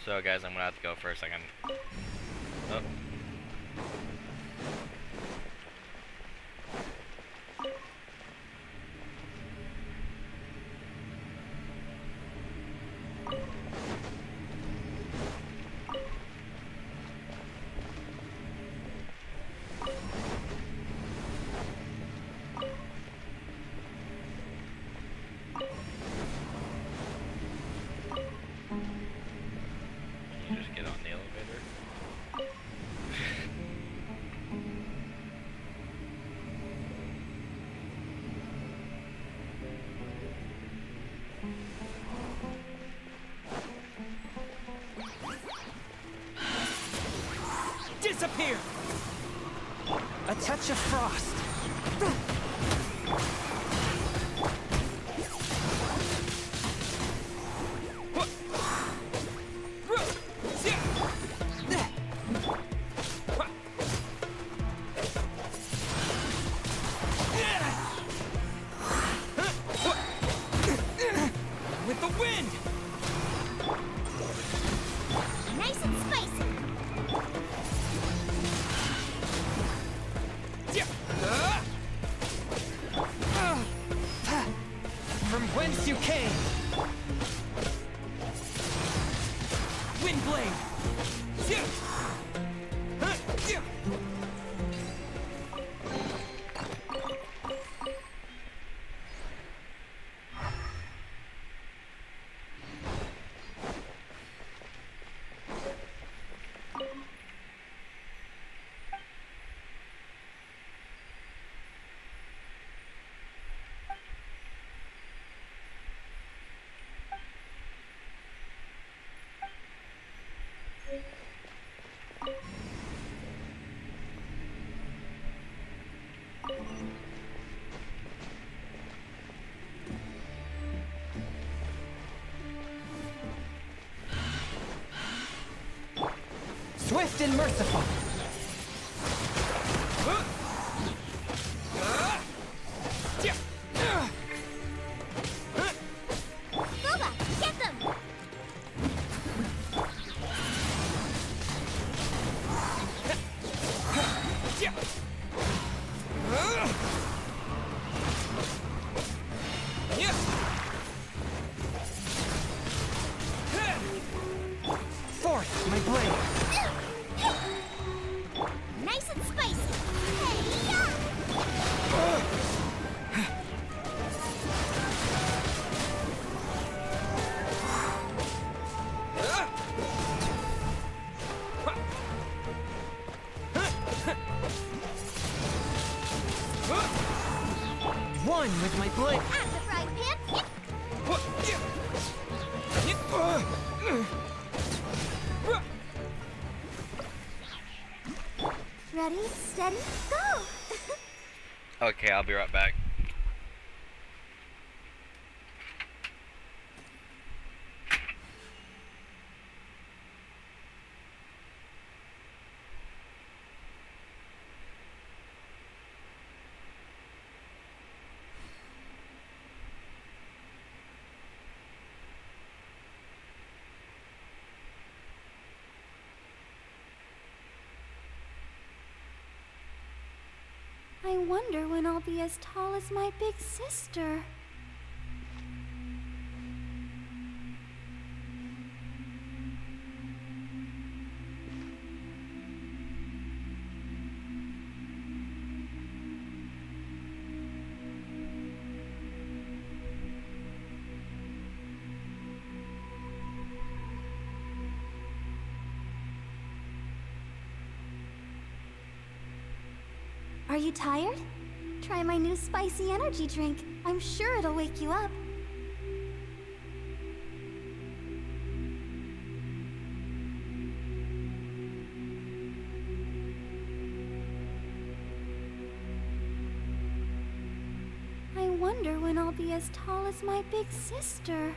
Speaker 1: So guys, I'm gonna have to go for a second. Oh. Can you just get on the elevator?
Speaker 9: Disappear! A touch of frost. With the wind!
Speaker 2: Nice and spicy.
Speaker 9: From whence you came. Windblade. Swift and merciful.
Speaker 2: Boba, get them!
Speaker 9: Forth, my blade.
Speaker 2: Nice and spicy. Hey-ya!
Speaker 9: One with my blade.
Speaker 2: At the frying pan. Ready, steady, go!
Speaker 1: Okay, I'll be right back.
Speaker 2: I wonder when I'll be as tall as my big sister. Are you tired? Try my new spicy energy drink. I'm sure it'll wake you up. I wonder when I'll be as tall as my big sister.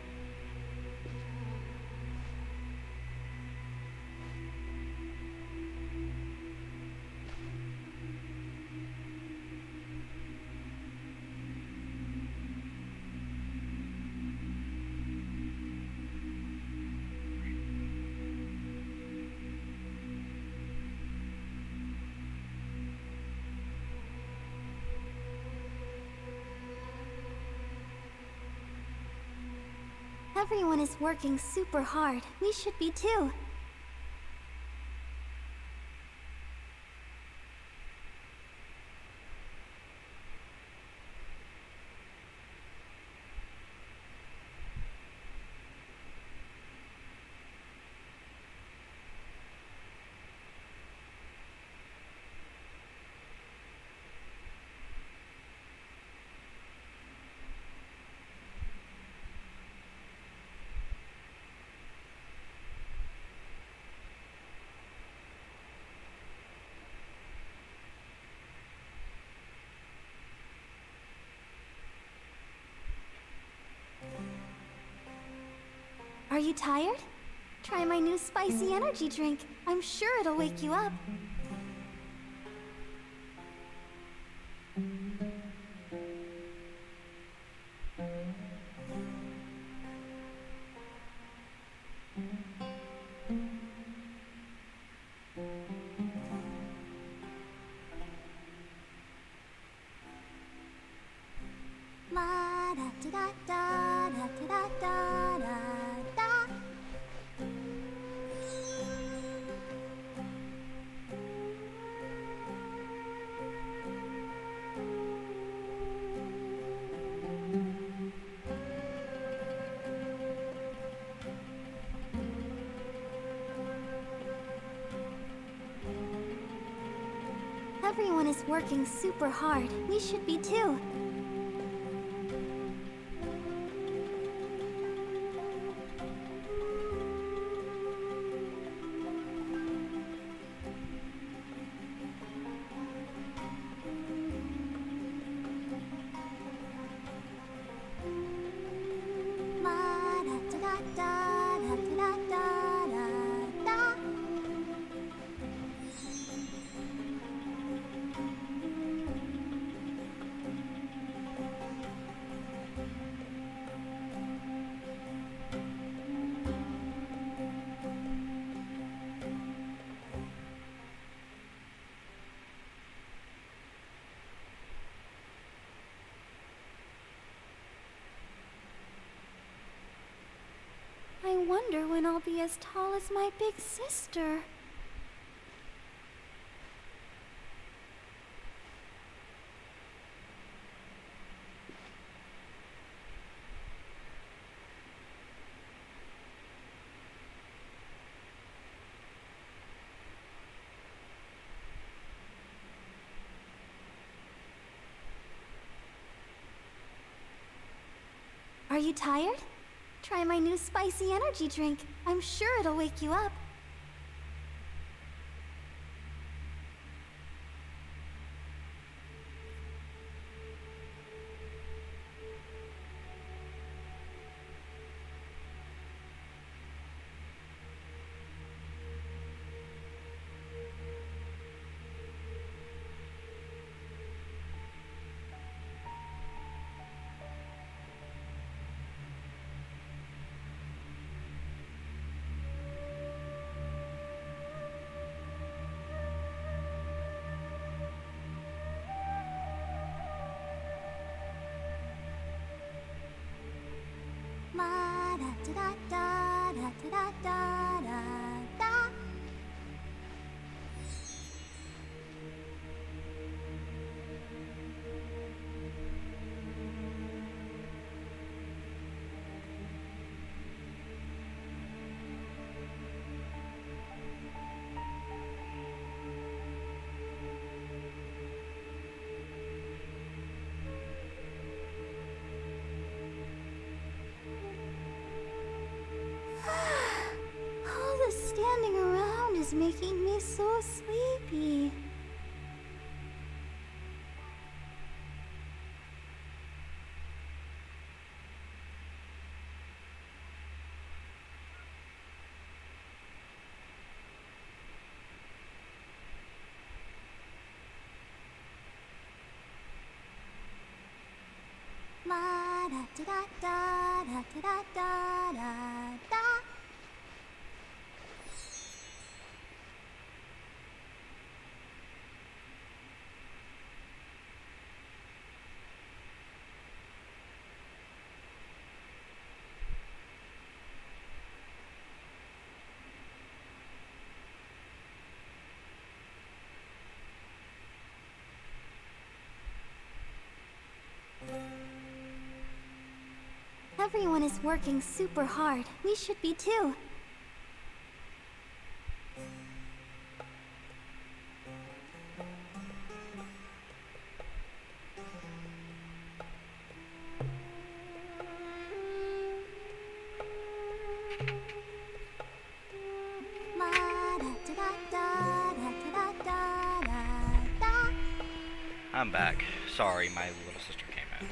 Speaker 2: Everyone is working super hard. We should be too. Are you tired? Try my new spicy energy drink. I'm sure it'll wake you up. La da da da da da da da da. Everyone is working super hard. We should be too. La da da da da da da da da. I wonder when I'll be as tall as my big sister. Are you tired? Try my new spicy energy drink. I'm sure it'll wake you up. La da da da da da da da da. All the standing around is making me so sleepy. La da da da da da da da da. Everyone is working super hard. We should be too.
Speaker 1: I'm back. Sorry, my little sister came in.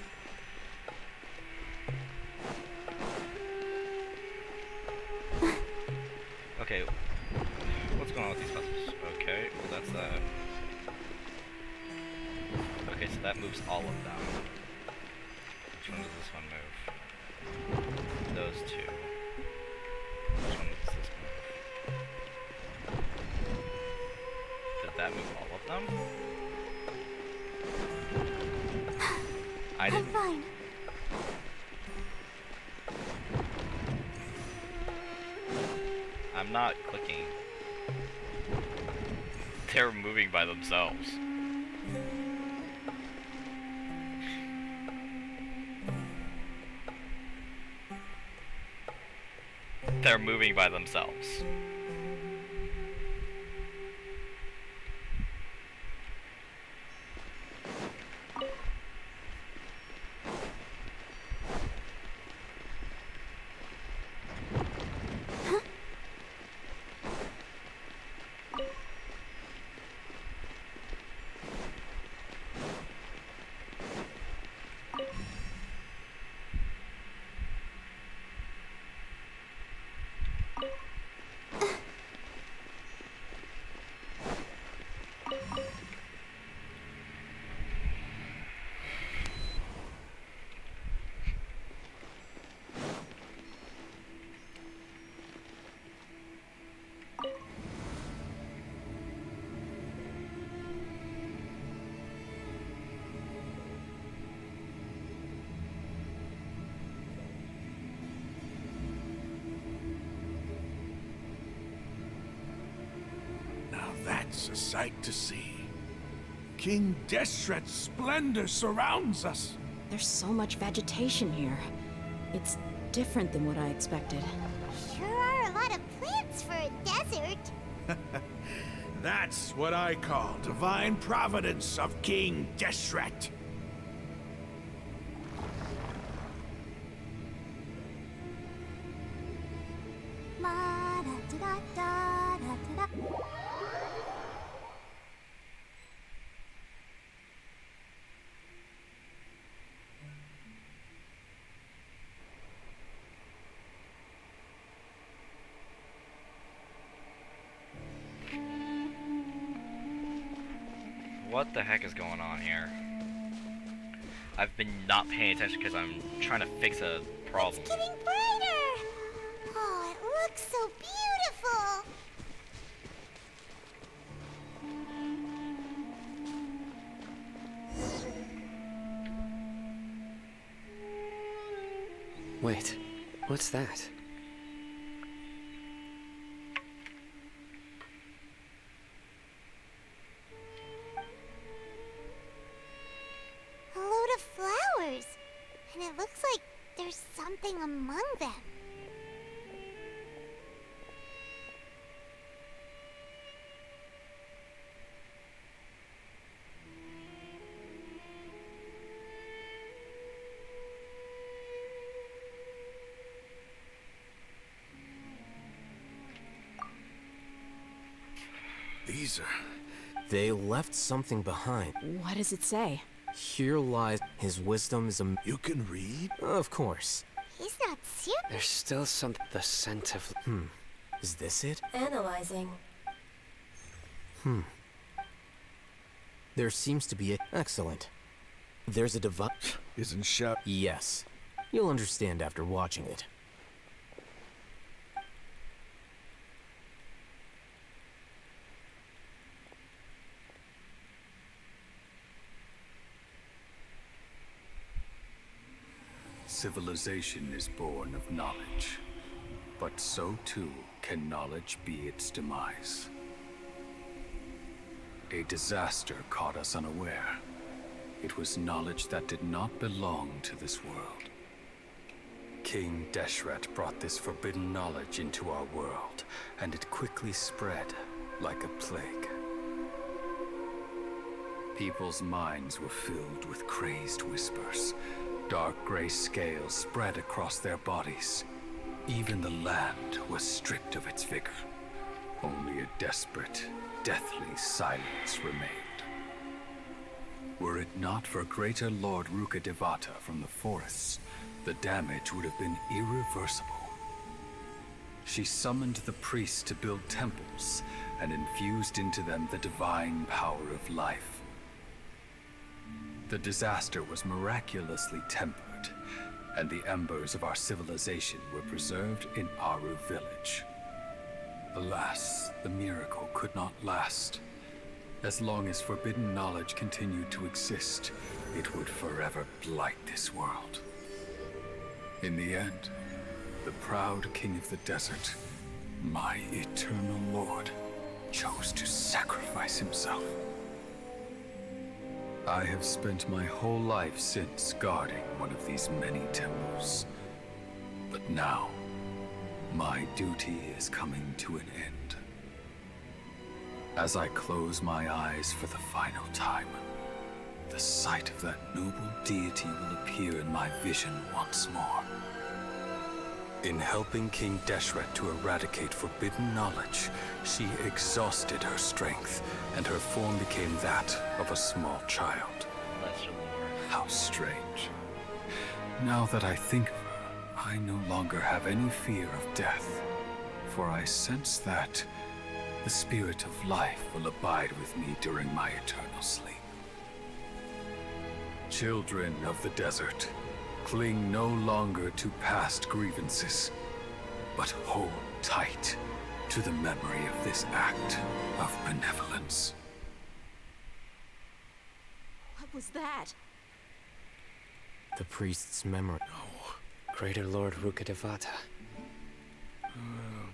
Speaker 1: Okay, what's going on with these puzzles? Okay, well that's that. Okay, so that moves all of them. Which one does this one move? Those two. Which one does this move? Did that move all of them? I didn't.
Speaker 2: I'm fine.
Speaker 1: I'm not clicking. They're moving by themselves. They're moving by themselves.
Speaker 11: That's a sight to see. King Deshret's splendor surrounds us.
Speaker 3: There's so much vegetation here. It's different than what I expected.
Speaker 2: Sure are a lot of plants for a desert.
Speaker 11: That's what I call divine providence of King Deshret.
Speaker 1: What the heck is going on here? I've been not paying attention because I'm trying to fix a problem.
Speaker 2: It's getting brighter! Oh, it looks so beautiful!
Speaker 4: Wait, what's that?
Speaker 2: A load of flowers. And it looks like there's something among them.
Speaker 11: These are...
Speaker 12: They left something behind.
Speaker 3: What does it say?
Speaker 12: Here lies his wisdom is a...
Speaker 11: You can read?
Speaker 12: Of course.
Speaker 2: He's not serious.
Speaker 4: There's still some... the scent of...
Speaker 12: Is this it?
Speaker 2: Analyzing.
Speaker 12: There seems to be a... Excellent. There's a device...
Speaker 11: Isn't shut.
Speaker 12: Yes. You'll understand after watching it.
Speaker 14: Civilization is born of knowledge, but so too can knowledge be its demise. A disaster caught us unaware. It was knowledge that did not belong to this world. King Deshret brought this forbidden knowledge into our world, and it quickly spread like a plague. People's minds were filled with crazed whispers. Dark gray scales spread across their bodies. Even the land was stripped of its vigor. Only a desperate, deathly silence remained. Were it not for Greater Lord Ruka Devata from the forests, the damage would have been irreversible. She summoned the priests to build temples and infused into them the divine power of life. The disaster was miraculously tempered, and the embers of our civilization were preserved in Aru village. Alas, the miracle could not last. As long as forbidden knowledge continued to exist, it would forever blight this world. In the end, the proud king of the desert, my eternal lord, chose to sacrifice himself. I have spent my whole life since guarding one of these many temples. But now, my duty is coming to an end. As I close my eyes for the final time, the sight of that noble deity will appear in my vision once more. In helping King Deshret to eradicate forbidden knowledge, she exhausted her strength, and her form became that of a small child. How strange. Now that I think of her, I no longer have any fear of death, for I sense that the spirit of life will abide with me during my eternal sleep. Children of the desert, cling no longer to past grievances, but hold tight to the memory of this act of benevolence.
Speaker 3: What was that?
Speaker 8: The priest's memory.
Speaker 4: Oh, Greater Lord Ruka Devata.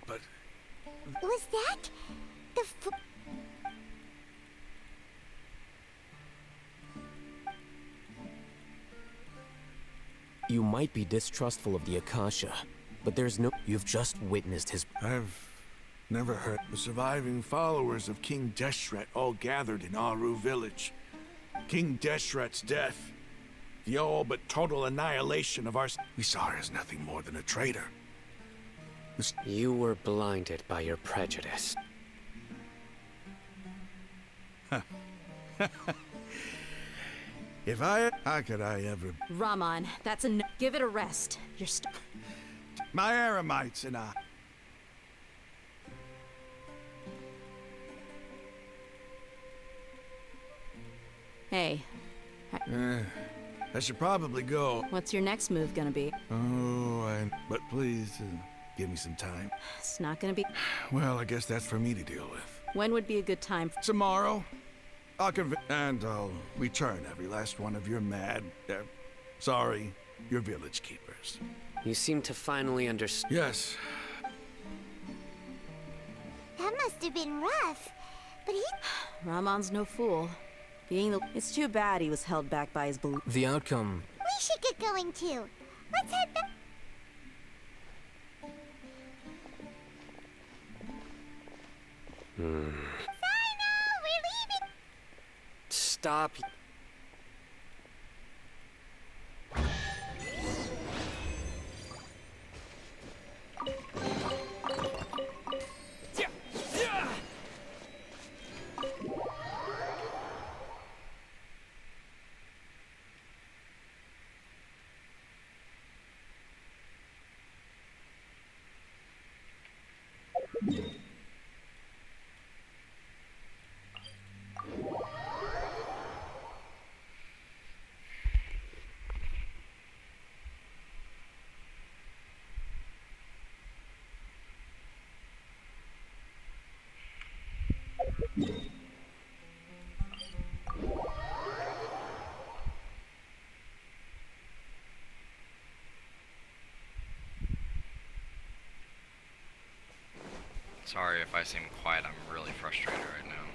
Speaker 11: But...
Speaker 2: Was that the
Speaker 8: You might be distrustful of the Akasha, but there's no... You've just witnessed his...
Speaker 11: I've never heard. The surviving followers of King Deshret all gathered in Aru village. King Deshret's death, the all but total annihilation of our... We saw her as nothing more than a traitor.
Speaker 4: You were blinded by your prejudice.
Speaker 11: How could I ever...
Speaker 3: Raman, that's a give it a rest. You're
Speaker 11: My Aramites and I...
Speaker 3: Hey.
Speaker 11: I should probably go.
Speaker 3: What's your next move gonna be?
Speaker 11: But please, give me some time.
Speaker 3: It's not gonna be...
Speaker 11: Well, I guess that's for me to deal with.
Speaker 3: When would be a good time?
Speaker 11: Tomorrow. And I'll return every last one of your your village keepers.
Speaker 4: You seem to finally understand.
Speaker 11: Yes.
Speaker 2: That must have been rough. But he...
Speaker 3: Ramon's no fool. It's too bad he was held back by his belief.
Speaker 12: The outcome...
Speaker 2: We should get going too. Let's head back. We're leaving.
Speaker 4: Stop.
Speaker 1: Sorry if I seem quiet, I'm really frustrated right now.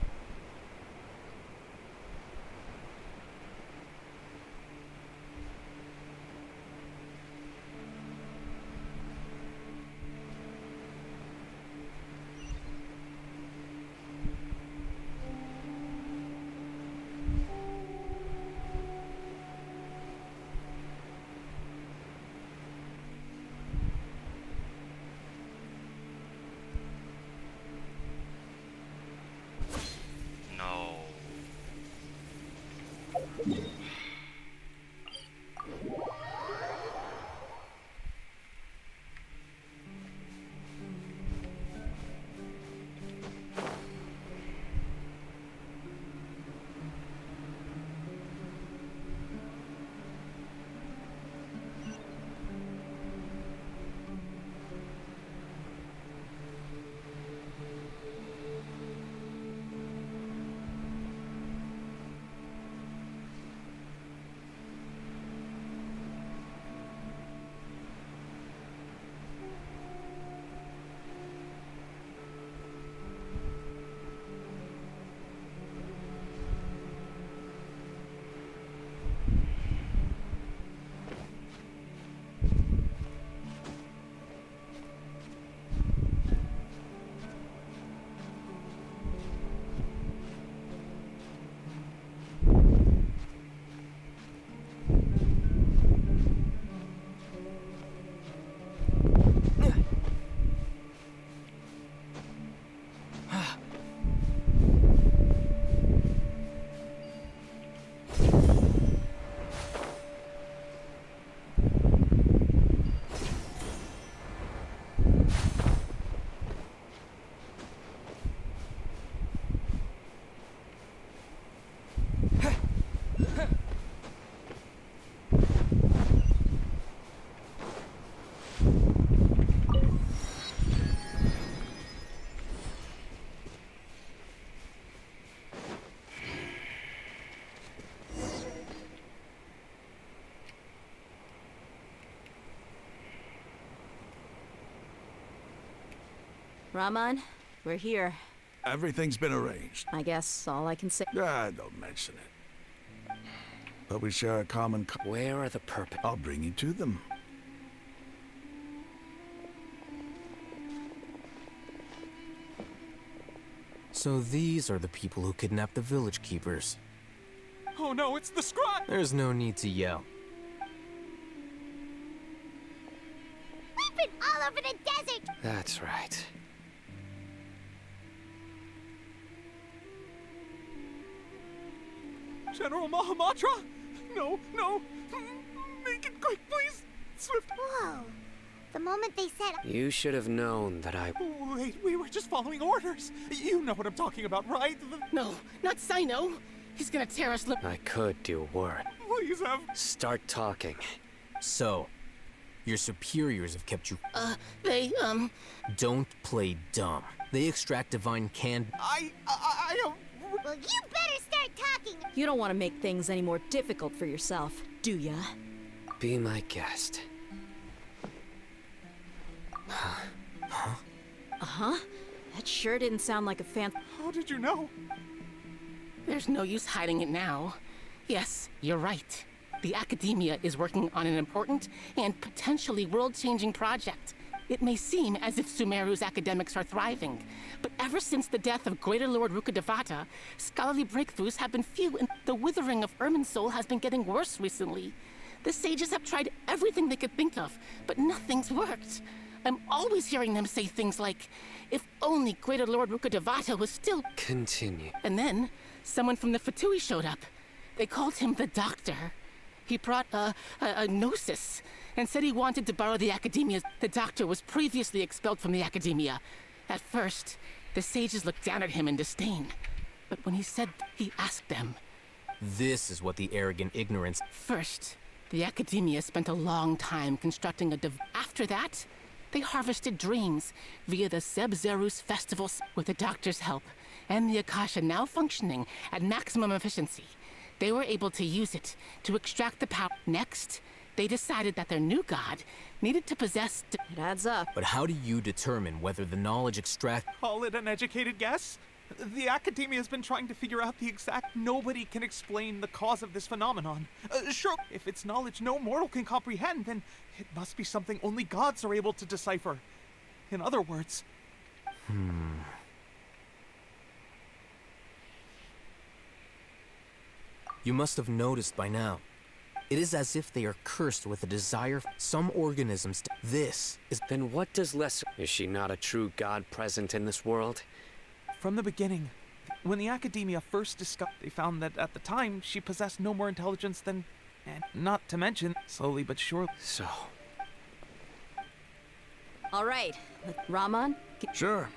Speaker 3: Raman, we're here.
Speaker 11: Everything's been arranged.
Speaker 3: I guess all I can say.
Speaker 11: Don't mention it. But we share a common...
Speaker 4: Where are the purpose?
Speaker 11: I'll bring you to them.
Speaker 8: So these are the people who kidnapped the village keepers.
Speaker 13: Oh no, it's the scribe!
Speaker 8: There's no need to yell.
Speaker 2: We've been all over the desert!
Speaker 4: That's right.
Speaker 13: General Mahamatra? No, no! Make it quick, please! Swift!
Speaker 2: Whoa. The moment they said...
Speaker 4: You should have known that I...
Speaker 13: Wait, we were just following orders. You know what I'm talking about, right?
Speaker 9: No, not Sino. He's gonna tear us lip.
Speaker 4: I could do a word.
Speaker 13: Please have...
Speaker 4: Start talking.
Speaker 8: So, your superiors have kept you...
Speaker 9: They,
Speaker 8: Don't play dumb. They extract divine can...
Speaker 13: I
Speaker 2: Well, you better start talking!
Speaker 3: You don't want to make things any more difficult for yourself, do ya?
Speaker 4: Be my guest.
Speaker 3: Uh-huh. That sure didn't sound like a fan...
Speaker 13: How did you know?
Speaker 9: There's no use hiding it now. Yes, you're right. The Academia is working on an important and potentially world-changing project. It may seem as if Sumeru's academics are thriving, but ever since the death of Greater Lord Rukkhadevata, scholarly breakthroughs have been few and the withering of Irminsul has been getting worse recently. The sages have tried everything they could think of, but nothing's worked. I'm always hearing them say things like, if only Greater Lord Rukkhadevata was still...
Speaker 4: Continue.
Speaker 9: And then, someone from the Fatui showed up. They called him the Doctor. He brought a gnosis and said he wanted to borrow the Academia. The Doctor was previously expelled from the Academia. At first, the sages looked down at him in disdain. But when he said, he asked them.
Speaker 8: This is what the arrogant ignorance...
Speaker 9: First, the Academia spent a long time constructing a After that, they harvested dreams via the Seb-Zerus festivals with the Doctor's help, and the Akasha now functioning at maximum efficiency. They were able to use it to extract the power. Next, they decided that their new god needed to possess...
Speaker 3: It adds up.
Speaker 8: But how do you determine whether the knowledge extract...
Speaker 13: Call it an educated guess? The Academia has been trying to figure out the exact... Nobody can explain the cause of this phenomenon. Sure, if it's knowledge no mortal can comprehend, then it must be something only gods are able to decipher. In other words...
Speaker 8: You must have noticed by now. It is as if they are cursed with a desire. Some organisms... This is...
Speaker 4: Then what does Lesser... Is she not a true god present in this world?
Speaker 13: From the beginning, when the Academia first discovered, they found that at the time she possessed no more intelligence than... And not to mention, slowly but surely...
Speaker 4: So...
Speaker 3: All right. Raman?
Speaker 11: Sure.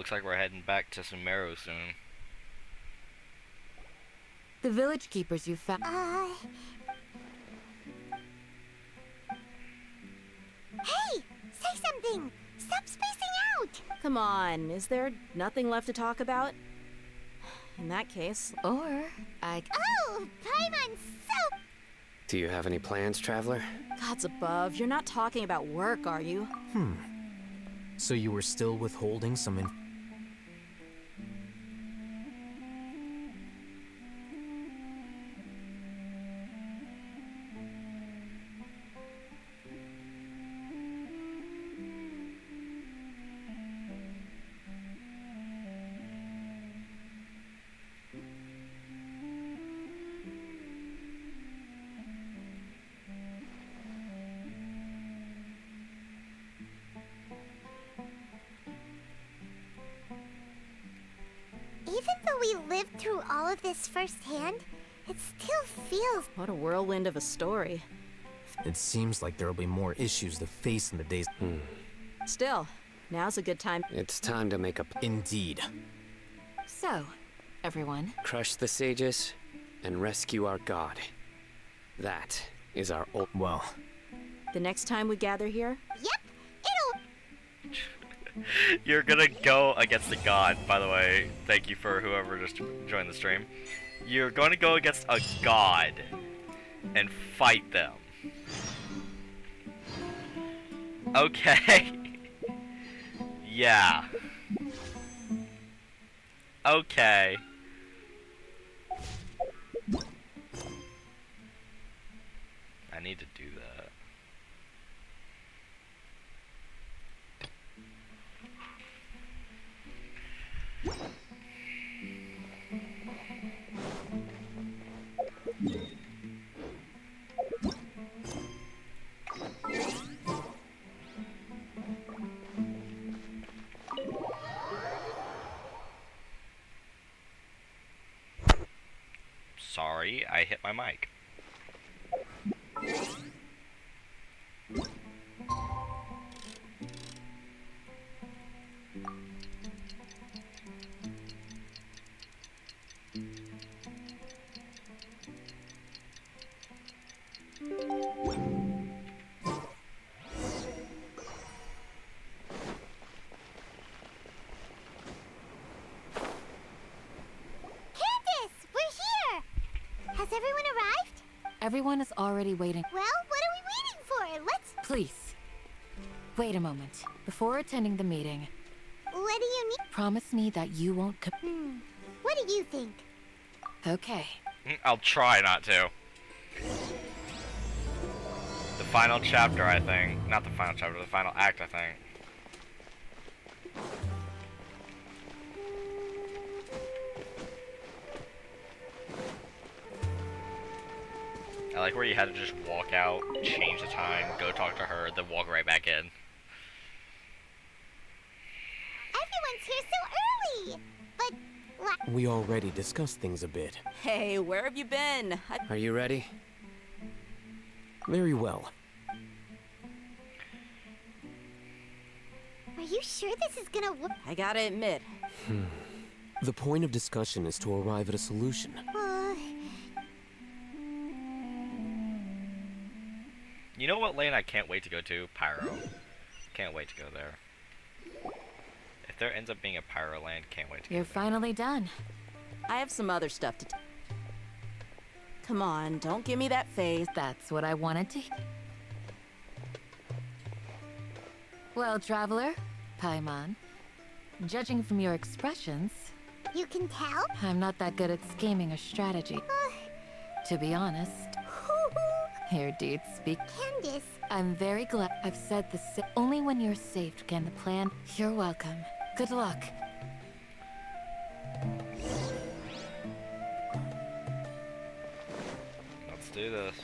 Speaker 1: Looks like we're heading back to Sumeru soon.
Speaker 5: The village keepers you found.
Speaker 2: Hey! Say something! Stop spacing out!
Speaker 3: Come on, is there nothing left to talk about? In that case...
Speaker 5: Or I...
Speaker 2: Oh! Paimon's so...
Speaker 4: Do you have any plans, traveler?
Speaker 3: Gods above, you're not talking about work, are you?
Speaker 8: So you were still withholding some
Speaker 2: Even though we lived through all of this firsthand, it still feels...
Speaker 3: What a whirlwind of a story.
Speaker 8: It seems like there'll be more issues to face in the days...
Speaker 3: Still, Now's a good time.
Speaker 4: It's time to make a...
Speaker 8: Indeed.
Speaker 5: So, everyone.
Speaker 4: Crush the sages and rescue our god. That is our old...
Speaker 8: Well...
Speaker 3: The next time we gather here?
Speaker 2: Yep,
Speaker 1: You're gonna go against the god, by the way. Thank you for whoever just joined the stream. You're going to go against a god and fight them. Okay. Yeah. Okay. I need to do that. Sorry, I hit my mic.
Speaker 2: Has everyone arrived?
Speaker 5: Everyone is already waiting.
Speaker 2: Well, what are we waiting for? Let's...
Speaker 5: Please. Wait a moment. Before attending the meeting,
Speaker 2: What do you need?
Speaker 5: promise me that you won't
Speaker 2: What do you think?
Speaker 5: Okay.
Speaker 1: I'll try not to. The final chapter, I think. Not the final chapter, the final act, I think. I like where you had to just walk out, change the time, go talk to her, then walk right back in.
Speaker 2: Everyone's here so early! But what?
Speaker 12: We already discussed things a bit.
Speaker 3: Hey, where have you been?
Speaker 4: Are you ready?
Speaker 12: Very well.
Speaker 2: Are you sure this is gonna work?
Speaker 3: I gotta admit.
Speaker 12: The point of discussion is to arrive at a solution.
Speaker 1: You know what lane I can't wait to go to? Pyro. Can't wait to go there. If there ends up being a Pyro land, can't wait to
Speaker 5: You're
Speaker 1: go there.
Speaker 5: finally done.
Speaker 3: I have some other stuff to Come on, don't give me that face.
Speaker 5: That's what I wanted to. Well, traveler, Paimon, judging from your expressions,
Speaker 2: You can tell?
Speaker 5: I'm not that good at scheming or strategy. To be honest, here, dude, speak.
Speaker 2: Candace.
Speaker 5: I'm very glad I've said the only when you're safe can the plan. You're welcome. Good luck.
Speaker 1: Let's do this.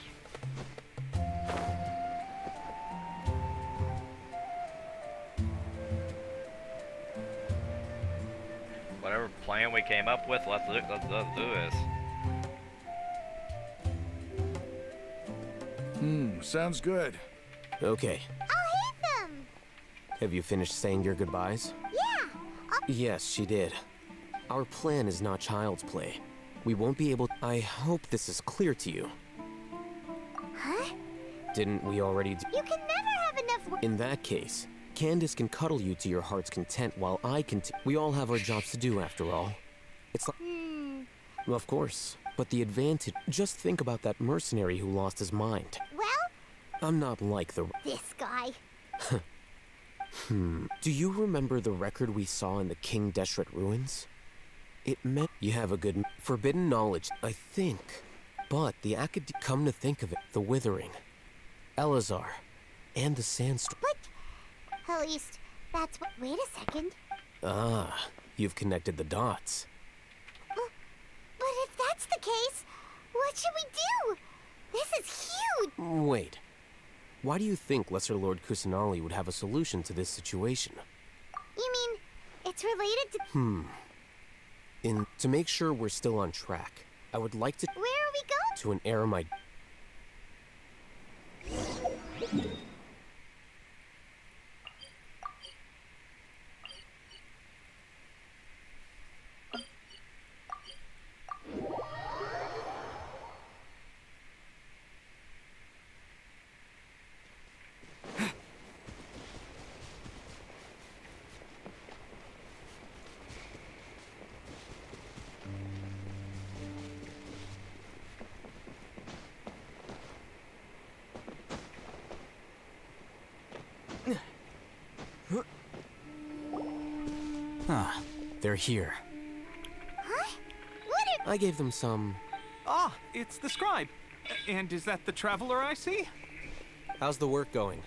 Speaker 1: Whatever plan we came up with, let's do this.
Speaker 11: Sounds good.
Speaker 12: Okay.
Speaker 2: I'll hit them!
Speaker 12: Have you finished saying your goodbyes?
Speaker 2: Yeah!
Speaker 12: Yes, she did. Our plan is not child's play. We won't be able. I hope this is clear to you.
Speaker 2: Huh?
Speaker 12: Didn't we already
Speaker 2: You can never have enough work.
Speaker 12: In that case, Candace can cuddle you to your heart's content while I can. We all have our jobs to do after all. It's like. Well, of course. But the advantage. Just think about that mercenary who lost his mind.
Speaker 2: Well?
Speaker 12: I'm not like the.
Speaker 2: This guy.
Speaker 12: Do you remember the record we saw in the King Deshret ruins? It meant you have a good forbidden knowledge, I think. But the come to think of it, the Withering, Elazar, and the Sandstorm.
Speaker 2: But at least that's what. Wait a second.
Speaker 12: Ah, you've connected the dots.
Speaker 2: But if that's the case, what should we do? This is huge.
Speaker 12: Wait. Why do you think Lesser Lord Kusanali would have a solution to this situation?
Speaker 2: You mean it's related to?
Speaker 12: To make sure we're still on track, I would like to.
Speaker 2: Where are we going?
Speaker 12: To an Aramite.
Speaker 8: Ah, they're here.
Speaker 2: Huh? What
Speaker 8: I gave them some...
Speaker 13: Ah, it's the scribe. And is that the traveler I see?
Speaker 12: How's the work going?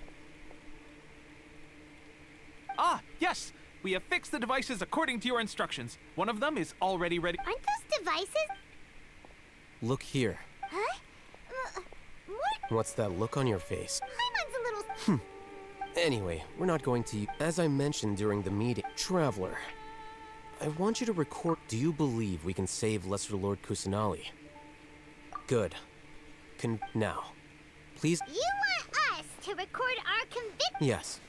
Speaker 13: Ah, yes! We have fixed the devices according to your instructions. One of them is already ready.
Speaker 2: Aren't those devices?
Speaker 8: Look here.
Speaker 2: Huh? What?
Speaker 8: What's that look on your face?
Speaker 2: Paimon's a little...
Speaker 8: Anyway, we're not going to... As I mentioned during the meeting, Traveler, I want you to record... Do you believe we can save Lesser Lord Kusanali? Good. Now, please...
Speaker 2: You want us to record our conviction?
Speaker 8: Yes.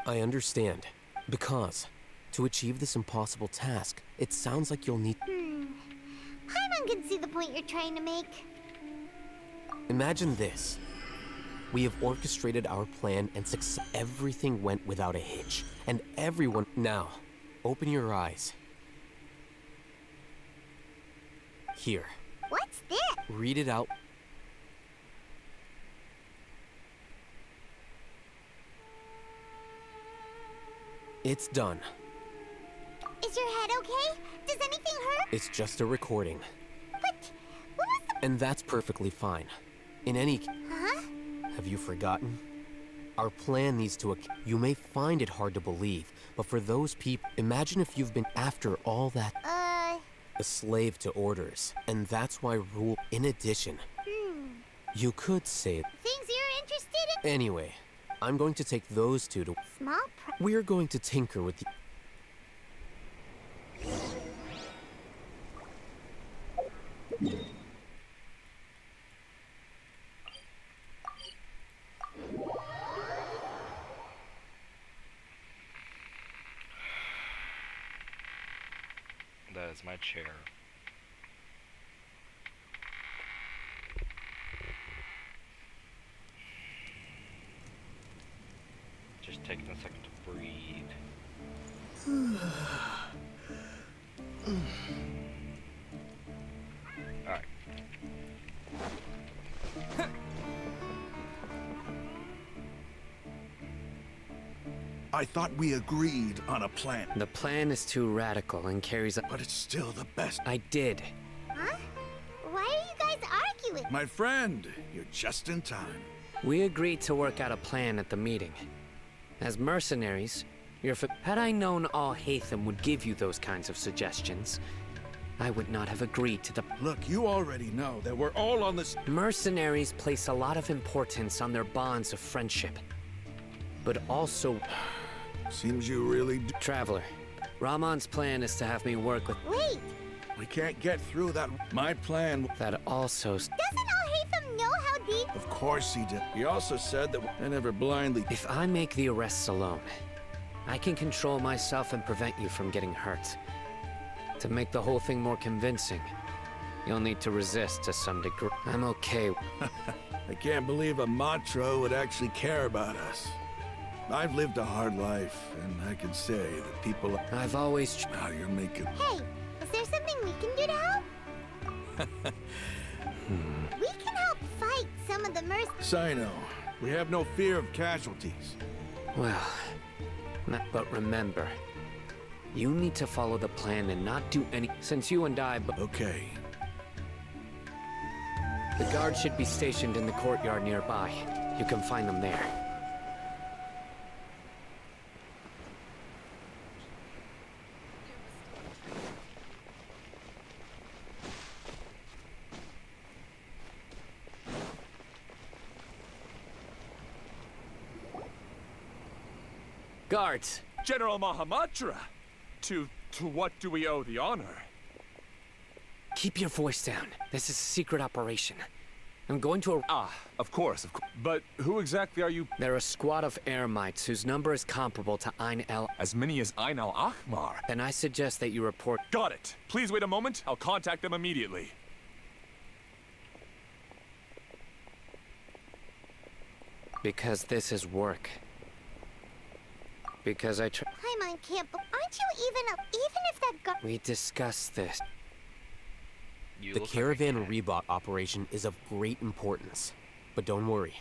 Speaker 8: I understand. Because, to achieve this impossible task, it sounds like you'll need...
Speaker 2: Paimon can see the point you're trying to make.
Speaker 8: Imagine this. We have orchestrated our plan and success. Everything went without a hitch. And everyone... Now, open your eyes. Here.
Speaker 2: What's this?
Speaker 8: Read it out. It's done.
Speaker 2: Is your head okay? Does anything hurt?
Speaker 8: It's just a recording.
Speaker 2: But what was the...
Speaker 8: And that's perfectly fine. In any...
Speaker 2: Huh?
Speaker 8: Have you forgotten? Our plan needs to... You may find it hard to believe, but for those people... Imagine if you've been after all that... A slave to orders. And that's why rule... In addition... You could say...
Speaker 2: Things you're interested in?
Speaker 8: Anyway, I'm going to take those two to...
Speaker 2: Small
Speaker 8: We're going to tinker with the...
Speaker 1: That is my chair. Just taking a second to breathe. Alright.
Speaker 11: I thought we agreed on a plan.
Speaker 4: The plan is too radical and carries a...
Speaker 11: But it's still the best.
Speaker 4: I did.
Speaker 2: Huh? Why are you guys arguing?
Speaker 11: My friend, you're just in time.
Speaker 4: We agreed to work out a plan at the meeting. As mercenaries, had I known all Hatham would give you those kinds of suggestions, I would not have agreed to the...
Speaker 11: Look, you already know that we're all on this...
Speaker 4: Mercenaries place a lot of importance on their bonds of friendship. But also...
Speaker 11: Seems you really do...
Speaker 4: Traveler, Rahman's plan is to have me work with...
Speaker 2: Wait!
Speaker 11: We can't get through that. My plan...
Speaker 4: That also...
Speaker 2: Doesn't Al-Haytham know how deep...
Speaker 11: Of course he did. He also said that I never blindly...
Speaker 4: If I make the arrests alone, I can control myself and prevent you from getting hurt. To make the whole thing more convincing, you'll need to resist to some degree. I'm okay.
Speaker 11: I can't believe a Matra would actually care about us. I've lived a hard life, and I can say that people...
Speaker 4: I've always...
Speaker 11: Now you're making...
Speaker 2: Hey, is there something we can do to help? We can help fight some of the
Speaker 11: Sino, we have no fear of casualties.
Speaker 4: Well, but remember, you need to follow the plan and not do any... Since you and I...
Speaker 11: Okay.
Speaker 4: The guards should be stationed in the courtyard nearby. You can find them there. Guards!
Speaker 15: General Mahamatra! To what do we owe the honor?
Speaker 4: Keep your voice down. This is a secret operation. I'm going to...
Speaker 15: Of course. But who exactly are you?
Speaker 4: They're a squad of Eremites whose number is comparable to Ain el...
Speaker 15: As many as Ain al-Ahmar?
Speaker 4: Then I suggest that you report...
Speaker 15: Got it. Please wait a moment. I'll contact them immediately.
Speaker 4: Because this is work. Because I
Speaker 2: Paimon can't... Aren't you even if that guard...
Speaker 4: We discussed this.
Speaker 8: The caravan rebot operation is of great importance. But don't worry.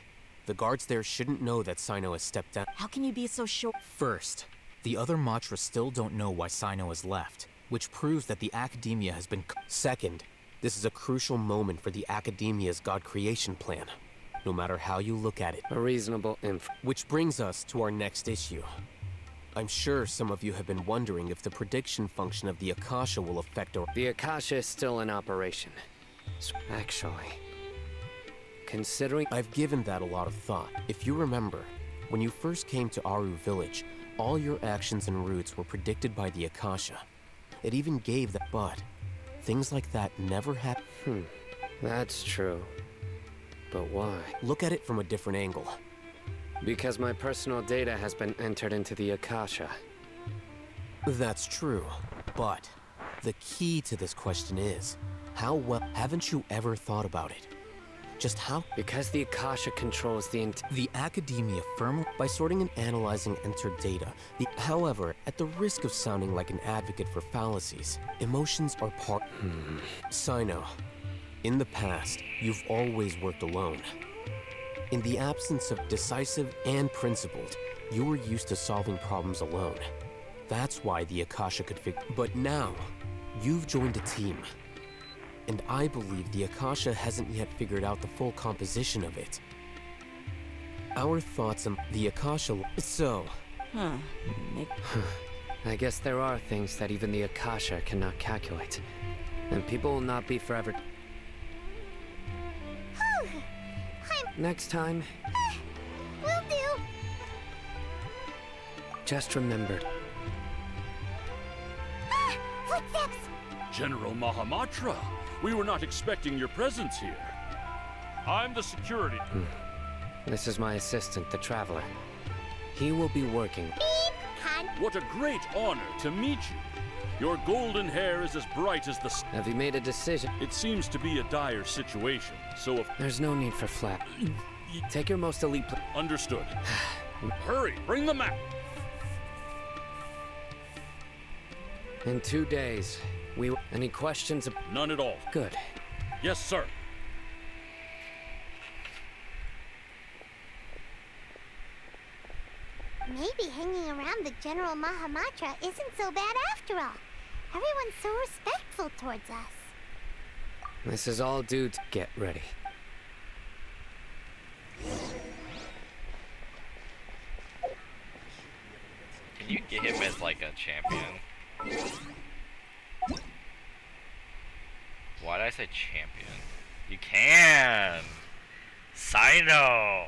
Speaker 8: The guards there shouldn't know that Sino has stepped down.
Speaker 3: How can you be so sure?
Speaker 8: First, The other Matra still don't know why Sino has left, which proves that the Academia has been. Second, this is a crucial moment for the Academia's God creation plan, no matter how you look at it.
Speaker 4: A reasonable
Speaker 8: Which brings us to our next issue. I'm sure some of you have been wondering if the prediction function of the Akasha will affect our.
Speaker 4: The Akasha is still in operation. Actually, considering
Speaker 8: I've given that a lot of thought. If you remember, when you first came to Aru Village, all your actions and routes were predicted by the Akasha. It even gave that, but things like that never happen.
Speaker 4: That's true. But why?
Speaker 8: Look at it from a different angle.
Speaker 4: Because my personal data has been entered into the Akasha.
Speaker 8: That's true, but the key to this question is, how well haven't you ever thought about it? Just how?
Speaker 4: Because the Akasha controls the
Speaker 8: Academia firmly by sorting and analyzing entered data. However, at the risk of sounding like an advocate for fallacies, emotions are part. Sino, in the past, you've always worked alone. In the absence of decisive and principled, you were used to solving problems alone. That's why the Akasha could figure. But now, you've joined a team. And I believe the Akasha hasn't yet figured out the full composition of it. Our thoughts on the Akasha. So.
Speaker 4: I guess there are things that even the Akasha cannot calculate. And people will not be forever. Next time.
Speaker 2: Will do.
Speaker 4: Just remember.
Speaker 2: Footsteps!
Speaker 16: General Mahamatra, we were not expecting your presence here. I'm the security.
Speaker 4: This is my assistant, the Traveler. He will be working.
Speaker 16: What a great honor to meet you. Your golden hair is as bright as the sun.
Speaker 4: Have you made a decision?
Speaker 16: It seems to be a dire situation, so if...
Speaker 4: There's no need for flap. Take your most elite...
Speaker 16: Understood. Hurry, bring the map.
Speaker 4: In 2 days, we... Any questions?
Speaker 16: None at all.
Speaker 4: Good.
Speaker 16: Yes, sir.
Speaker 2: Maybe hanging around the General Mahamatra isn't so bad after all. Everyone's so respectful towards us.
Speaker 4: This is all due to... Get ready.
Speaker 1: Can you get him as like a champion? Why did I say champion? You can! Sino!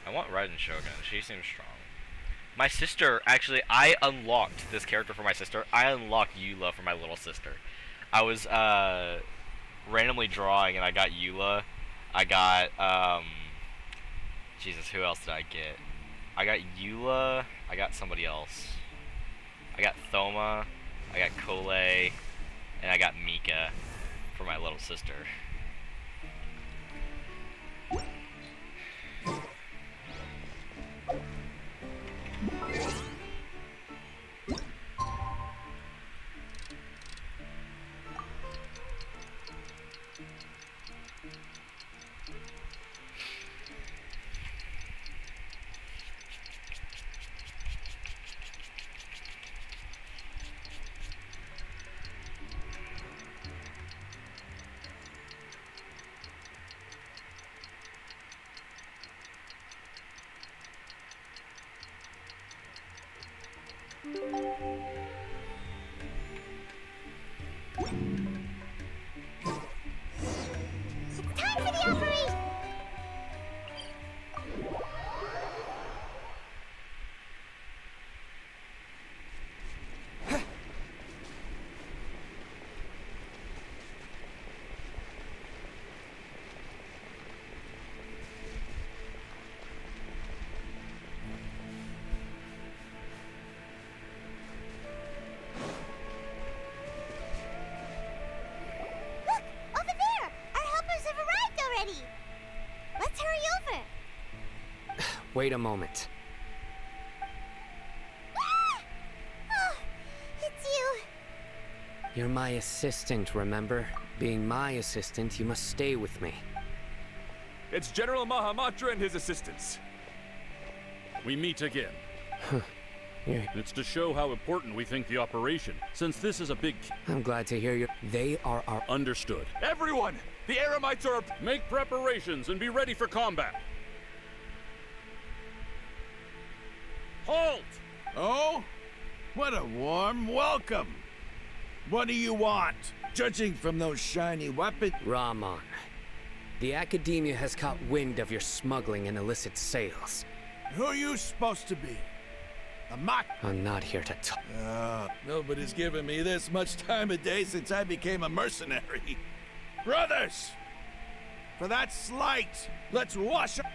Speaker 1: I want Raiden Shogun. She seems strong. My sister, actually, I unlocked this character for my sister. I unlocked Eula for my little sister. I was randomly drawing and I got Eula. I got Jesus, who else did I get? I got Eula. I got somebody else. I got Thoma. I got Kole, and I got Mika for my little sister.
Speaker 2: Time for the operation!
Speaker 4: Wait a moment.
Speaker 2: Oh, it's you.
Speaker 4: You're my assistant, remember? Being my assistant, you must stay with me.
Speaker 15: It's General Mahamatra and his assistants.
Speaker 16: We meet again.
Speaker 4: Yeah.
Speaker 16: It's to show how important we think the operation, since this is a big...
Speaker 4: I'm glad to hear you. They are our...
Speaker 16: Understood.
Speaker 15: Everyone! The Eremites are...
Speaker 16: Make preparations and be ready for combat. Halt!
Speaker 11: Oh? What a warm welcome! What do you want? Judging from those shiny weapons...
Speaker 4: Rahman. The Academia has caught wind of your smuggling and illicit sales.
Speaker 11: Who are you supposed to be? A mock...
Speaker 4: I'm not here to talk.
Speaker 11: Nobody's given me this much time of day since I became a mercenary. Brothers! For that slight, let's wash up...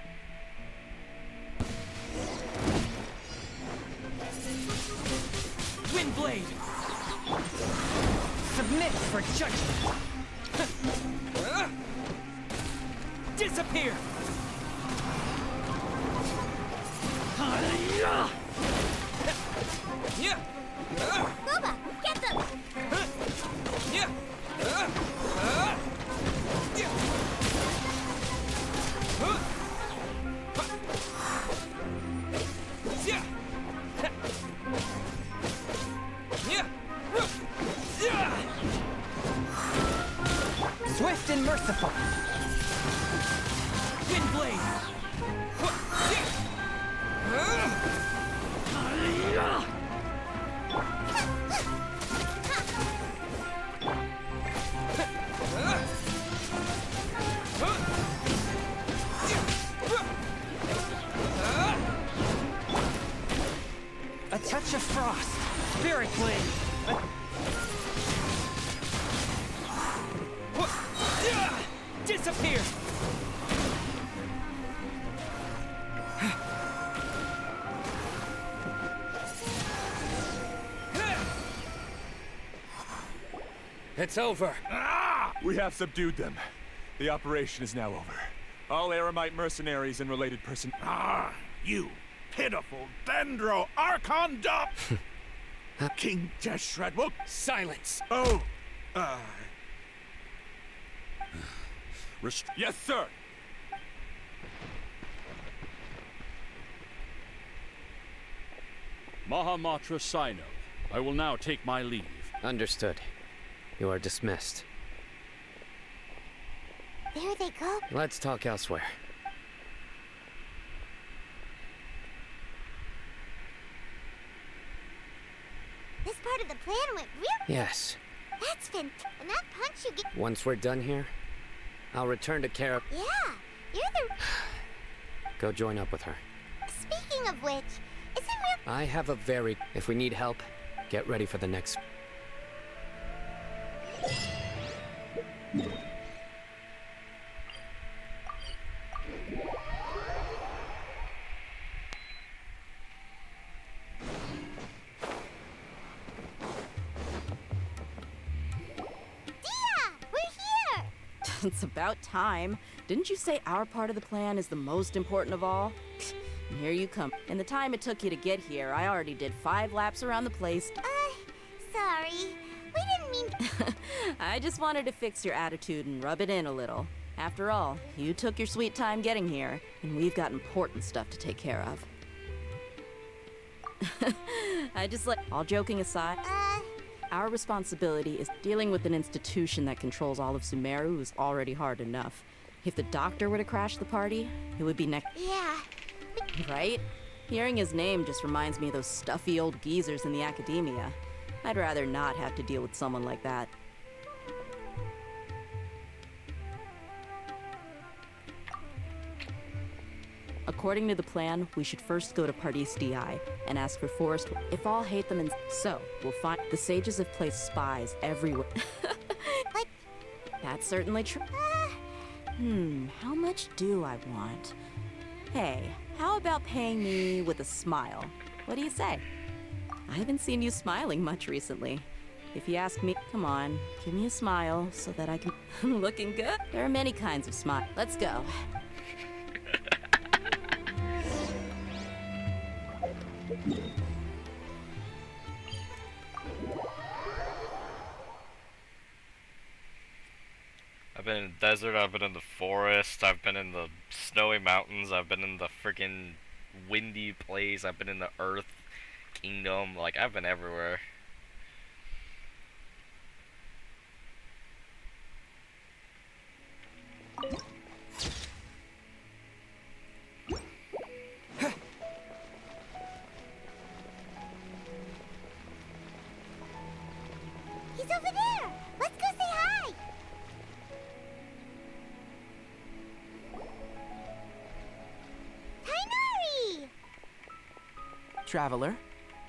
Speaker 6: Windblade! Submit for judgment! Disappear!
Speaker 2: Boba, get them!
Speaker 6: Swift and merciful! Windblade! A touch of frost! Spirit blade! Disappear!
Speaker 4: It's over.
Speaker 15: We have subdued them. The operation is now over. All Eremite mercenaries and related person...
Speaker 11: You pitiful Dendro Archon Dup! King Deshret will...
Speaker 4: Silence!
Speaker 11: Oh!
Speaker 15: Yes, sir!
Speaker 16: Mahamatra Sino. I will now take my leave.
Speaker 4: Understood. You are dismissed.
Speaker 2: There they go.
Speaker 4: Let's talk elsewhere.
Speaker 2: This part of the plan went real...
Speaker 4: Yes.
Speaker 2: That's fantastic. And that punch you get...
Speaker 4: Once we're done here, I'll return to Kara.
Speaker 2: Yeah, you're the...
Speaker 4: Go join up with her.
Speaker 2: Speaking of which, isn't real...
Speaker 4: I have a very... If we need help, get ready for the next...
Speaker 3: It's about time. Didn't you say our part of the plan is the most important of all? And here you come. In the time it took you to get here, I already did 5 laps around the place.
Speaker 2: Sorry. We didn't mean...
Speaker 3: I just wanted to fix your attitude and rub it in a little. After all, you took your sweet time getting here, and we've got important stuff to take care of. All joking aside, our responsibility is dealing with an institution that controls all of Sumeru is already hard enough. If the doctor were to crash the party, it would be next.
Speaker 2: Yeah.
Speaker 3: Right? Hearing his name just reminds me of those stuffy old geezers in the Academia. I'd rather not have to deal with someone like that. According to the plan, we should first go to Pardis DI and ask for Forest. If all hate them, and so we'll find the sages have placed spies everywhere.
Speaker 2: Like,
Speaker 3: that's certainly true. How much do I want? Hey, how about paying me with a smile? What do you say? I haven't seen you smiling much recently. If you ask me, come on, give me a smile so that I can. Looking good? There are many kinds of smile. Let's go.
Speaker 1: I've been in the desert, I've been in the forest, I've been in the snowy mountains, I've been in the freaking windy place, I've been in the Earth Kingdom, like, I've been everywhere.
Speaker 2: He's over there! Let's go say hi! Tainari!
Speaker 17: Traveler,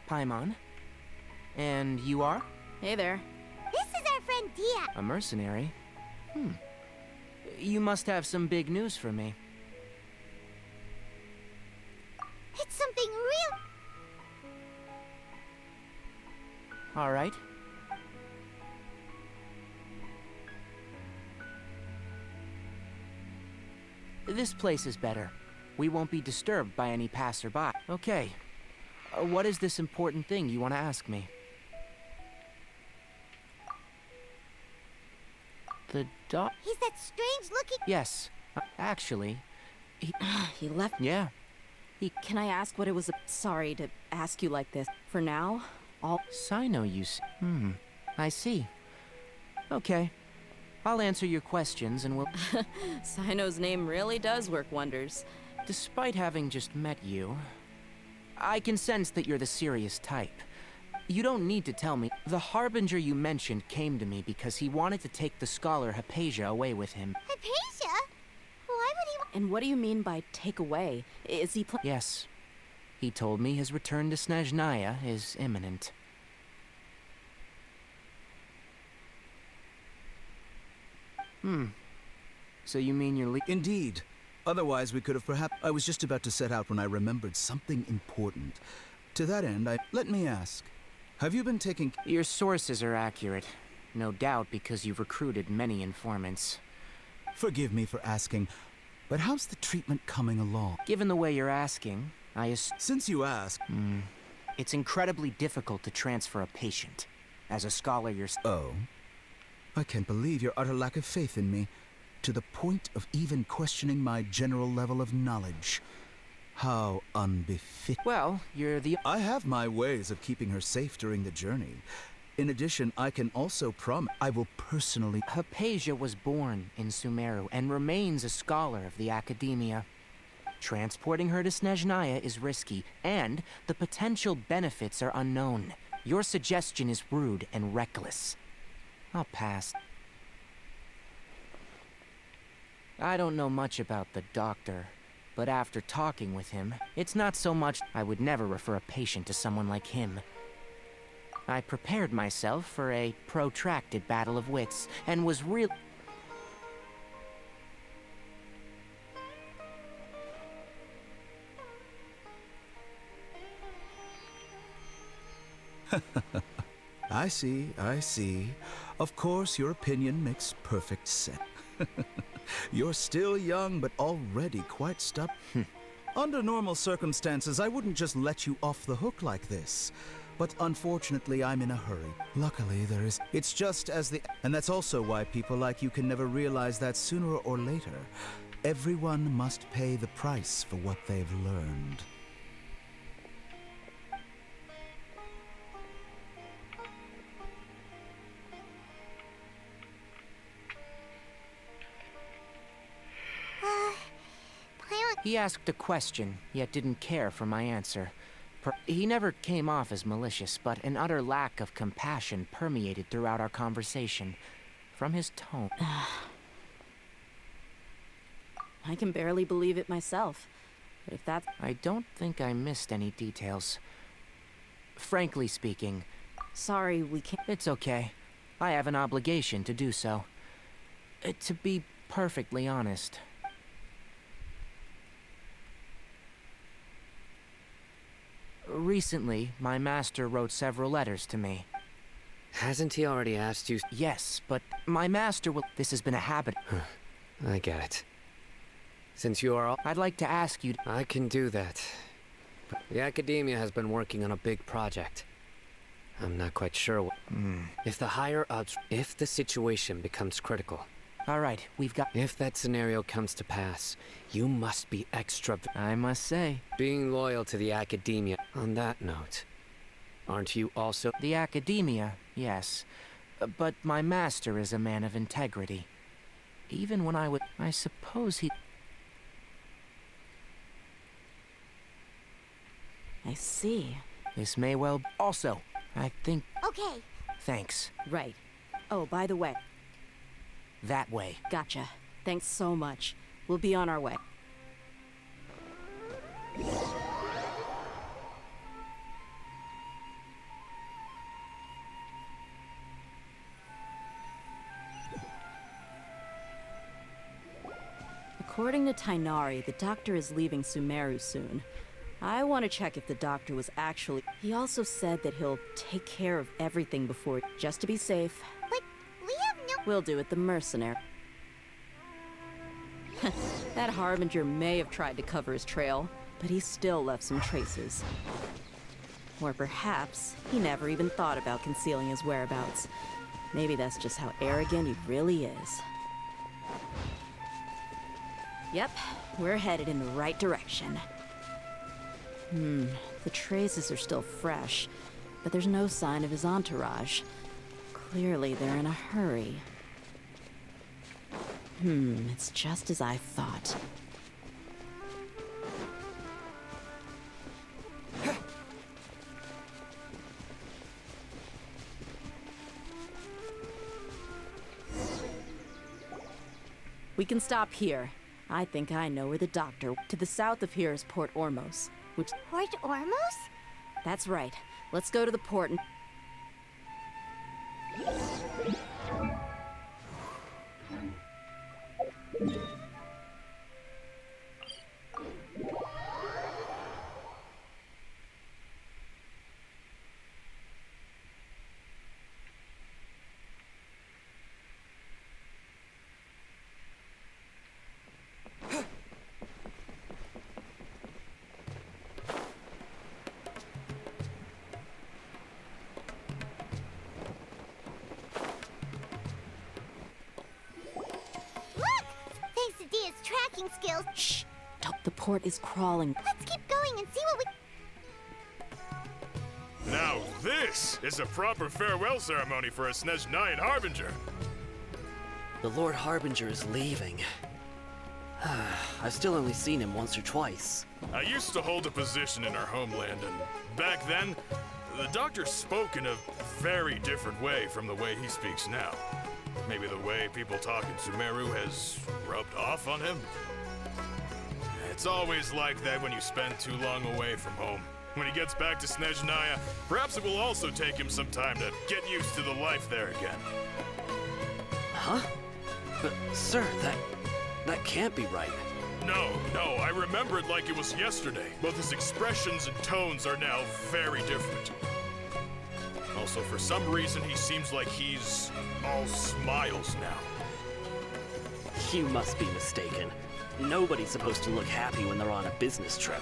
Speaker 17: Paimon. And you are?
Speaker 3: Hey there.
Speaker 2: This is our friend Dia.
Speaker 17: A mercenary? You must have some big news for me.
Speaker 2: It's something real.
Speaker 17: All right. This place is better. We won't be disturbed by any passerby. Okay. What is this important thing you want to ask me? The dog.
Speaker 2: He's that strange looking.
Speaker 17: Yes. Actually,
Speaker 3: He left.
Speaker 17: yeah.
Speaker 3: Can I ask what it was? Sorry to ask you like this. For now, all.
Speaker 17: Sino, you see. I see. Okay. I'll answer your questions and we'll.
Speaker 3: Sino's name really does work wonders.
Speaker 17: Despite having just met you, I can sense that you're the serious type. You don't need to tell me. The Harbinger you mentioned came to me because he wanted to take the scholar Hypatia away with him.
Speaker 2: Hypatia? Why would he?
Speaker 3: And what do you mean by take away? Is he
Speaker 17: Yes. He told me his return to Snezhnaya is imminent. So you mean you're
Speaker 18: Indeed. Otherwise, we could have perhaps... I was just about to set out when I remembered something important. To that end, Let me ask. Have you been taking...
Speaker 17: Your sources are accurate. No doubt because you've recruited many informants.
Speaker 18: Forgive me for asking, but how's the treatment coming along?
Speaker 17: Given the way you're asking,
Speaker 18: Since you ask...
Speaker 17: It's incredibly difficult to transfer a patient. As a scholar yourself.
Speaker 18: Oh? I can't believe your utter lack of faith in me, to the point of even questioning my general level of knowledge. How unbefitting.
Speaker 17: Well, you're the...
Speaker 18: I have my ways of keeping her safe during the journey. In addition, I can also promise I will personally...
Speaker 17: Hypatia was born in Sumeru and remains a scholar of the Academia. Transporting her to Snezhnaya is risky, and the potential benefits are unknown. Your suggestion is rude and reckless. I'll pass. I don't know much about the doctor, but after talking with him, it's not so much. I would never refer a patient to someone like him. I prepared myself for a protracted battle of wits, and was real.
Speaker 18: I see. Of course, your opinion makes perfect sense. You're still young, but already quite stubborn. Under normal circumstances, I wouldn't just let you off the hook like this. But unfortunately, I'm in a hurry. Luckily, there is... It's just as the... And that's also why people like you can never realize that sooner or later, everyone must pay the price for what they've learned.
Speaker 17: He asked a question, yet didn't care for my answer. He never came off as malicious, but an utter lack of compassion permeated throughout our conversation. From his tone...
Speaker 3: I can barely believe it myself. But if that's...
Speaker 17: I don't think I missed any details. Frankly speaking...
Speaker 3: Sorry, we can't...
Speaker 17: It's okay. I have an obligation to do so. To be perfectly honest... Recently, my master wrote several letters to me.
Speaker 4: Hasn't he already asked you?
Speaker 17: Yes, but my master will... This has been a habit.
Speaker 4: I get it. Since you are all...
Speaker 17: I'd like to ask you...
Speaker 4: I can do that. The Academia has been working on a big project. I'm not quite sure what... If the higher-ups... If the situation becomes critical...
Speaker 17: All right, we've got...
Speaker 4: If that scenario comes to pass, you must be extra...
Speaker 17: I must say...
Speaker 4: Being loyal to the Academia. On that note, aren't you also...
Speaker 17: The Academia, yes. But my master is a man of integrity. Even when I would... I suppose he... I see. This may well... Also, I think...
Speaker 2: Okay.
Speaker 17: Thanks.
Speaker 3: Right. Oh, by the way.
Speaker 17: That way.
Speaker 3: Gotcha. Thanks so much. We'll be on our way. According to Tainari, the doctor is leaving Sumeru soon. I want to check if the doctor was actually... He also said that he'll take care of everything before... Just to be safe.
Speaker 2: But we have no...
Speaker 3: We'll do it the mercenary. That Harbinger may have tried to cover his trail, but he still left some traces. Or perhaps he never even thought about concealing his whereabouts. Maybe that's just how arrogant he really is. Yep, we're headed in the right direction. The traces are still fresh, but there's no sign of his entourage. Clearly they're in a hurry. It's just as I thought. We can stop here. I think I know where the doctor... To the south of here is Port Ormos, which...
Speaker 2: Port Ormos?
Speaker 3: That's right. Let's go to the port and...
Speaker 2: Tracking skills.
Speaker 3: Shh! The port is crawling.
Speaker 2: Let's keep going and see what we...
Speaker 15: Now this is a proper farewell ceremony for a Snezhnayan Harbinger.
Speaker 19: The Lord Harbinger is leaving. I've still only seen him once or twice.
Speaker 15: I used to hold a position in our homeland, and back then, the doctor spoke in a very different way from the way he speaks now. Maybe the way people talk in Sumeru has rubbed off on him? It's always like that when you spend too long away from home. When he gets back to Snezhnaya, perhaps it will also take him some time to get used to the life there again.
Speaker 19: Huh? But, sir, that can't be right.
Speaker 15: No, I remember it like it was yesterday. Both his expressions and tones are now very different. Also, for some reason, he seems like he's all smiles now.
Speaker 19: You must be mistaken. Nobody's supposed to look happy when they're on a business trip.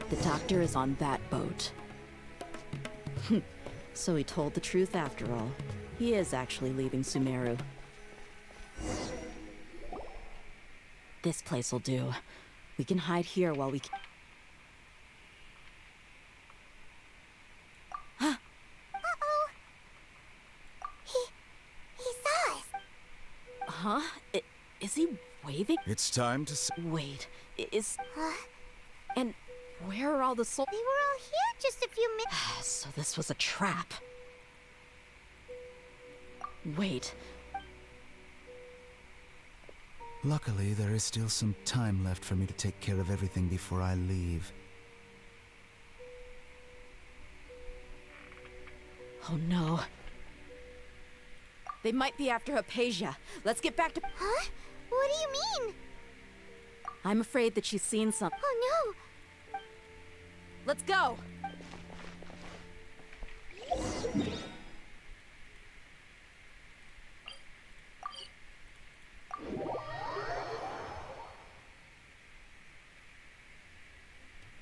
Speaker 3: The doctor is on that boat. So he told the truth after all. He is actually leaving Sumeru. This place will do. We can hide here while we...
Speaker 2: Uh-oh! He saw us!
Speaker 3: Huh? Is he waving?
Speaker 18: It's time to...
Speaker 3: Wait, is... And where are all the souls?
Speaker 2: They were all here just a few minutes...
Speaker 3: So this was a trap. Wait.
Speaker 18: Luckily, there is still some time left for me to take care of everything before I leave.
Speaker 3: Oh no. They might be after Hypatia. Let's get back to...
Speaker 2: Huh? What do you mean?
Speaker 3: I'm afraid that she's seen some.
Speaker 2: Oh
Speaker 3: Let's go!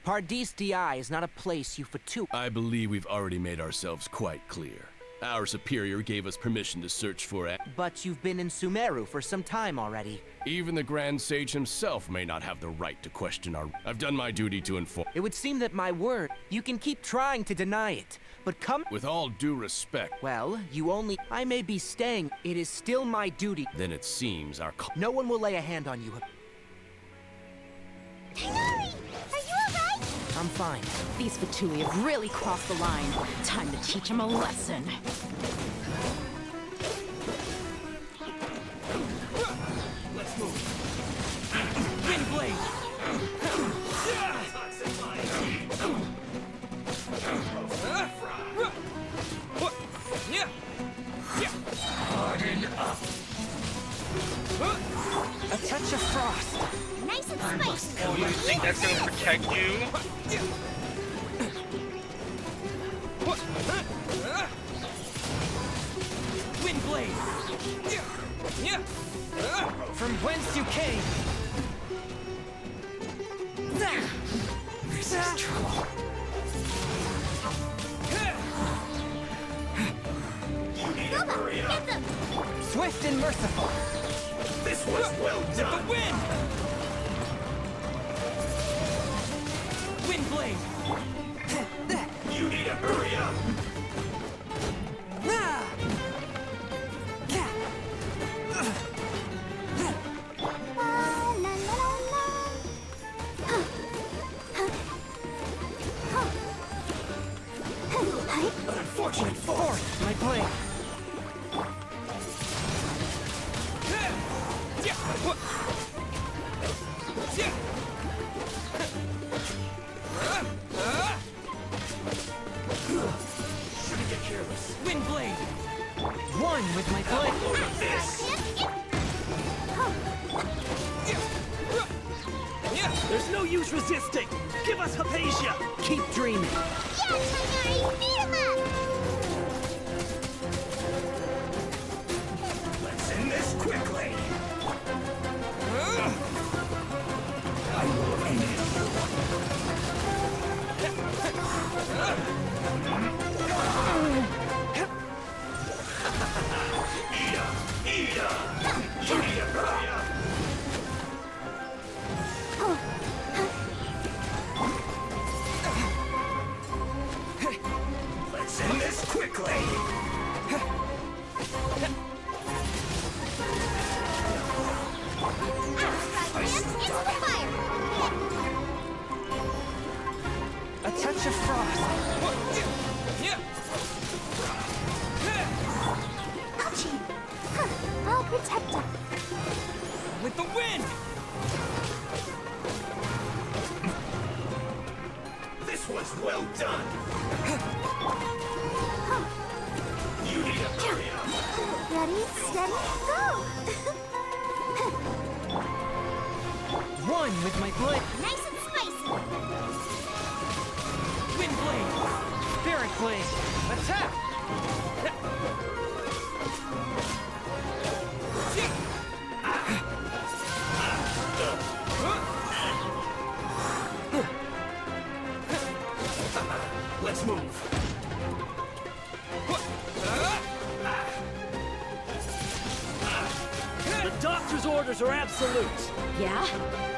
Speaker 17: Paradis DI is not a place you fatu.
Speaker 20: I believe we've already made ourselves quite clear. Our superior gave us permission to search for it.
Speaker 17: But you've been in Sumeru for some time already.
Speaker 20: Even the Grand Sage himself may not have the right to question our... I've done my duty to inform...
Speaker 17: It would seem that my word, you can keep trying to deny it, but come...
Speaker 20: With all due respect...
Speaker 17: Well, you only... I may be staying. It is still my duty.
Speaker 20: Then it seems our...
Speaker 17: No one will lay a hand on you.
Speaker 2: Tigari! Are you alright?
Speaker 3: I'm fine. These Fatui have really crossed the line. Time to teach them a lesson.
Speaker 6: Let's move. Wind blade!
Speaker 7: Harden up.
Speaker 17: A touch of frost.
Speaker 2: Nice and spicy.
Speaker 1: Oh, you think that's gonna protect you?
Speaker 6: Wind blade!
Speaker 17: From whence you came.
Speaker 7: This is trouble. You need to hurry up.
Speaker 2: Get them!
Speaker 17: Swift and merciful.
Speaker 7: This was well done.
Speaker 6: The wind! Wind blade!
Speaker 7: You need to hurry up. Unfortunate force.
Speaker 17: My blade.
Speaker 7: Shouldn't get careless.
Speaker 6: Wind blade!
Speaker 17: One with my blade.
Speaker 6: There's no use resisting! Give us Hypatia!
Speaker 17: Keep dreaming.
Speaker 2: Yeah, Tigari! Beat him up!
Speaker 7: Let's end this quickly. I will end Let's end this quickly.
Speaker 17: A touch of frost.
Speaker 2: Ouchie! Huh, I'll protect him.
Speaker 6: With the wind!
Speaker 7: This was well done. You need to hurry up.
Speaker 2: Ready, steady, go!
Speaker 17: One with my blade.
Speaker 2: Nice and spicy.
Speaker 6: Wind blade!
Speaker 17: Spirit blade. Attack!
Speaker 7: Let's move.
Speaker 6: The doctor's orders are absolute!
Speaker 3: Yeah?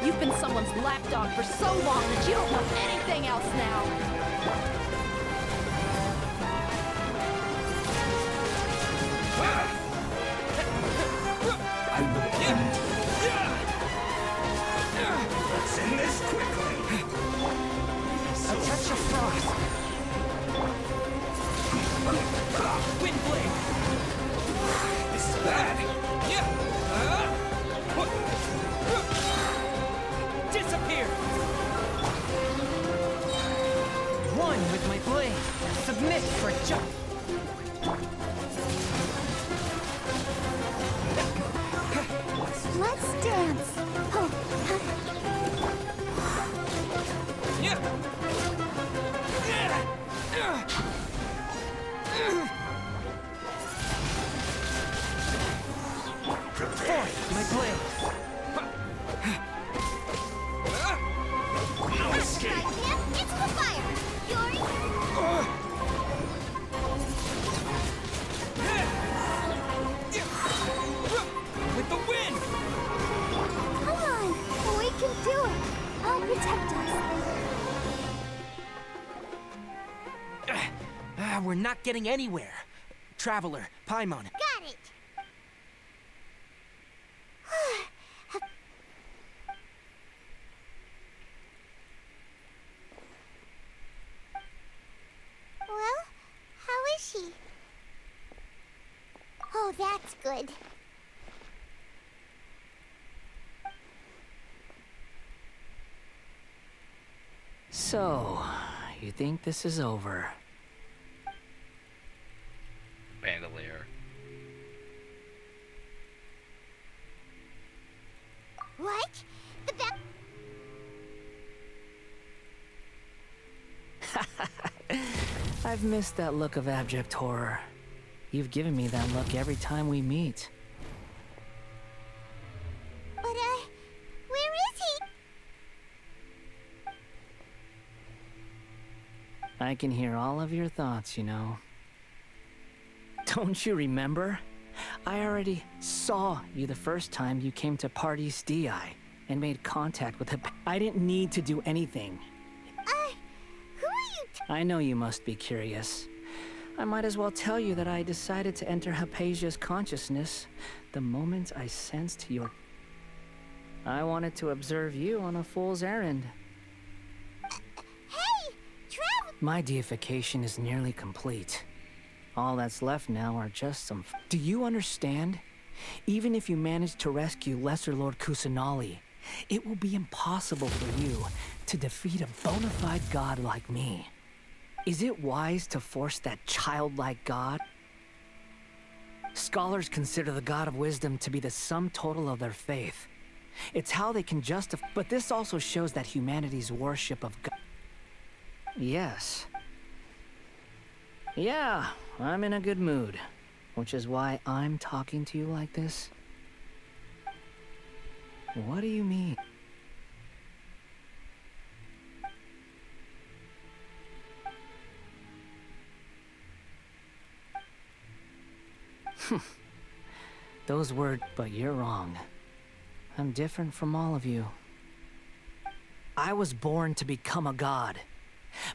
Speaker 3: You've been someone's lapdog for so long that you don't know anything else now.
Speaker 7: I will end. Let's end this quickly.
Speaker 17: A touch of frost.
Speaker 6: Wind blade!
Speaker 7: This is bad.
Speaker 6: Disappear!
Speaker 17: One with my blade. Submit for jump.
Speaker 2: Let's dance. Oh, huh.
Speaker 17: My blade!
Speaker 2: No escape! Into the fire! Yuri!
Speaker 17: With the wind!
Speaker 2: Come on! We can do it! I'll protect us!
Speaker 17: We're not getting anywhere. Traveler, Paimon.
Speaker 2: Got it! Well, how is she? Oh, that's good.
Speaker 17: So, you think this is over?
Speaker 1: Bandolier.
Speaker 2: What? The back...
Speaker 17: I've missed that look of abject horror. You've given me that look every time we meet.
Speaker 2: But, where is he?
Speaker 17: I can hear all of your thoughts, you know. Don't you remember? I already saw you the first time you came to Party's DI and made contact with him. I didn't need to do anything.
Speaker 2: Who are you
Speaker 17: I know you must be curious. I might as well tell you that I decided to enter Hypatia's consciousness the moment I sensed your... I wanted to observe you on a fool's errand.
Speaker 2: Hey! Travel...
Speaker 17: My deification is nearly complete. All that's left now are just some... Do you understand? Even if you manage to rescue Lesser Lord Kusanali, it will be impossible for you to defeat a bona fide god like me. Is it wise to force that childlike god? Scholars consider the god of wisdom to be the sum total of their faith. It's how they can justify... But this also shows that humanity's worship of God... Yes. Yeah, I'm in a good mood, which is why I'm talking to you like this. What do you mean? Those words, but you're wrong. I'm different from all of you. I was born to become a god.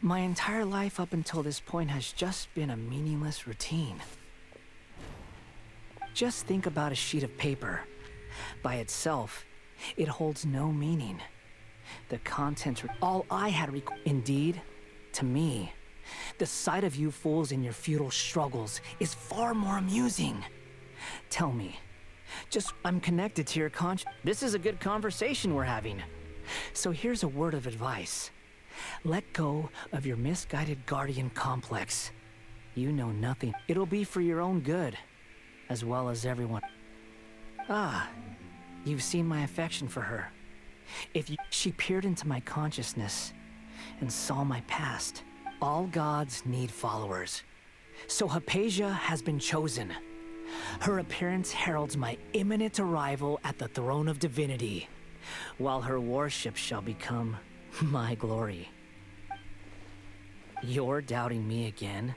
Speaker 17: My entire life up until this point has just been a meaningless routine. Just think about a sheet of paper. By itself, it holds no meaning. The contents are all I had. Indeed, to me, the sight of you fools in your futile struggles is far more amusing. Tell me, I'm connected to your conscience. This is a good conversation we're having. So here's a word of advice. Let go of your misguided guardian complex. You know nothing. It'll be for your own good, as well as everyone. Ah, you've seen my affection for her. She peered into my consciousness and saw my past. All gods need followers. So Hypatia has been chosen. Her appearance heralds my imminent arrival at the throne of divinity, while her worship shall become my glory. You're doubting me again?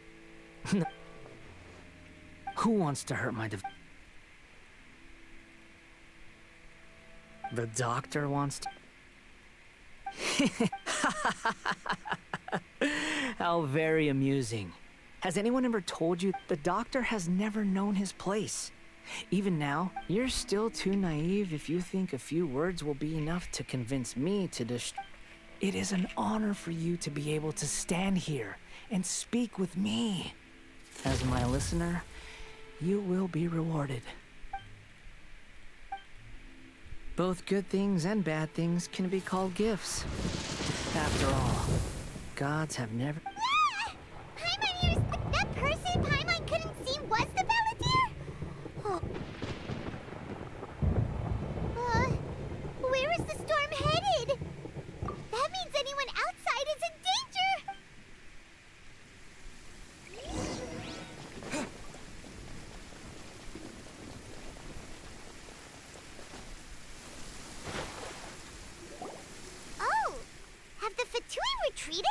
Speaker 17: Who wants to hurt my The doctor wants to... How very amusing. Has anyone ever told you the doctor has never known his place? Even now, you're still too naive if you think a few words will be enough to convince me to It is an honor for you to be able to stand here and speak with me. As my listener, you will be rewarded. Both good things and bad things can be called gifts. After all, gods have never...
Speaker 2: Paimon, that person Paimon couldn't see was the Palantir? Oh. Where is the storm headed? That means anyone outside is in danger! retreated?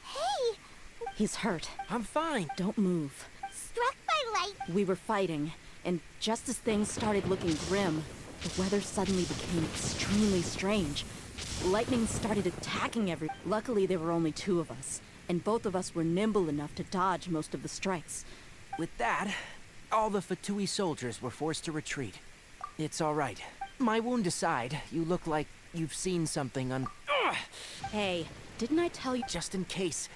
Speaker 2: Hey!
Speaker 17: He's hurt. I'm fine. Don't move.
Speaker 2: Struck by light?
Speaker 17: We were fighting, and just as things started looking grim, the weather suddenly became extremely strange. Lightning started attacking Luckily, there were only two of us, and both of us were nimble enough to dodge most of the strikes. With that, all the Fatui soldiers were forced to retreat. It's all right. My wound aside, you look like you've seen something on... Ugh! Hey, didn't I tell you just in case?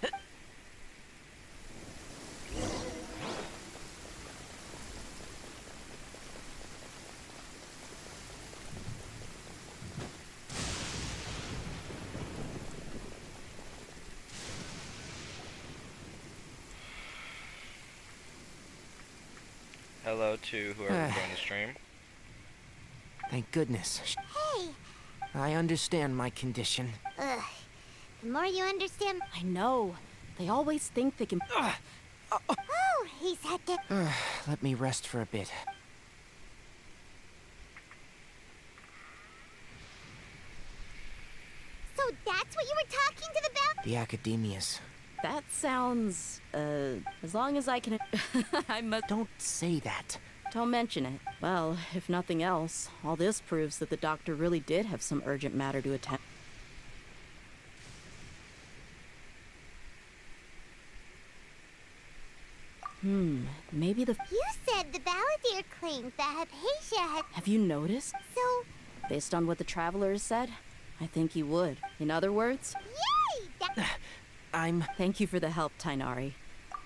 Speaker 1: Hello to whoever joined the stream.
Speaker 17: Thank goodness.
Speaker 2: Hey!
Speaker 17: I understand my condition.
Speaker 2: Ugh. The more you understand...
Speaker 17: I know. They always think they can...
Speaker 2: Oh, he's had to...
Speaker 17: Let me rest for a bit.
Speaker 2: So that's what you were talking to the bell?
Speaker 17: The academias. That sounds, as long as I can... I must... Don't say that. Don't mention it. Well, if nothing else, all this proves that the doctor really did have some urgent matter to attend. Maybe the...
Speaker 2: You said the Balladeer claimed that Hypatia had...
Speaker 17: Have you noticed?
Speaker 2: So...
Speaker 17: Based on what the Travelers said, I think he would. In other words...
Speaker 2: Yay!
Speaker 17: Thank you for the help, Tainari.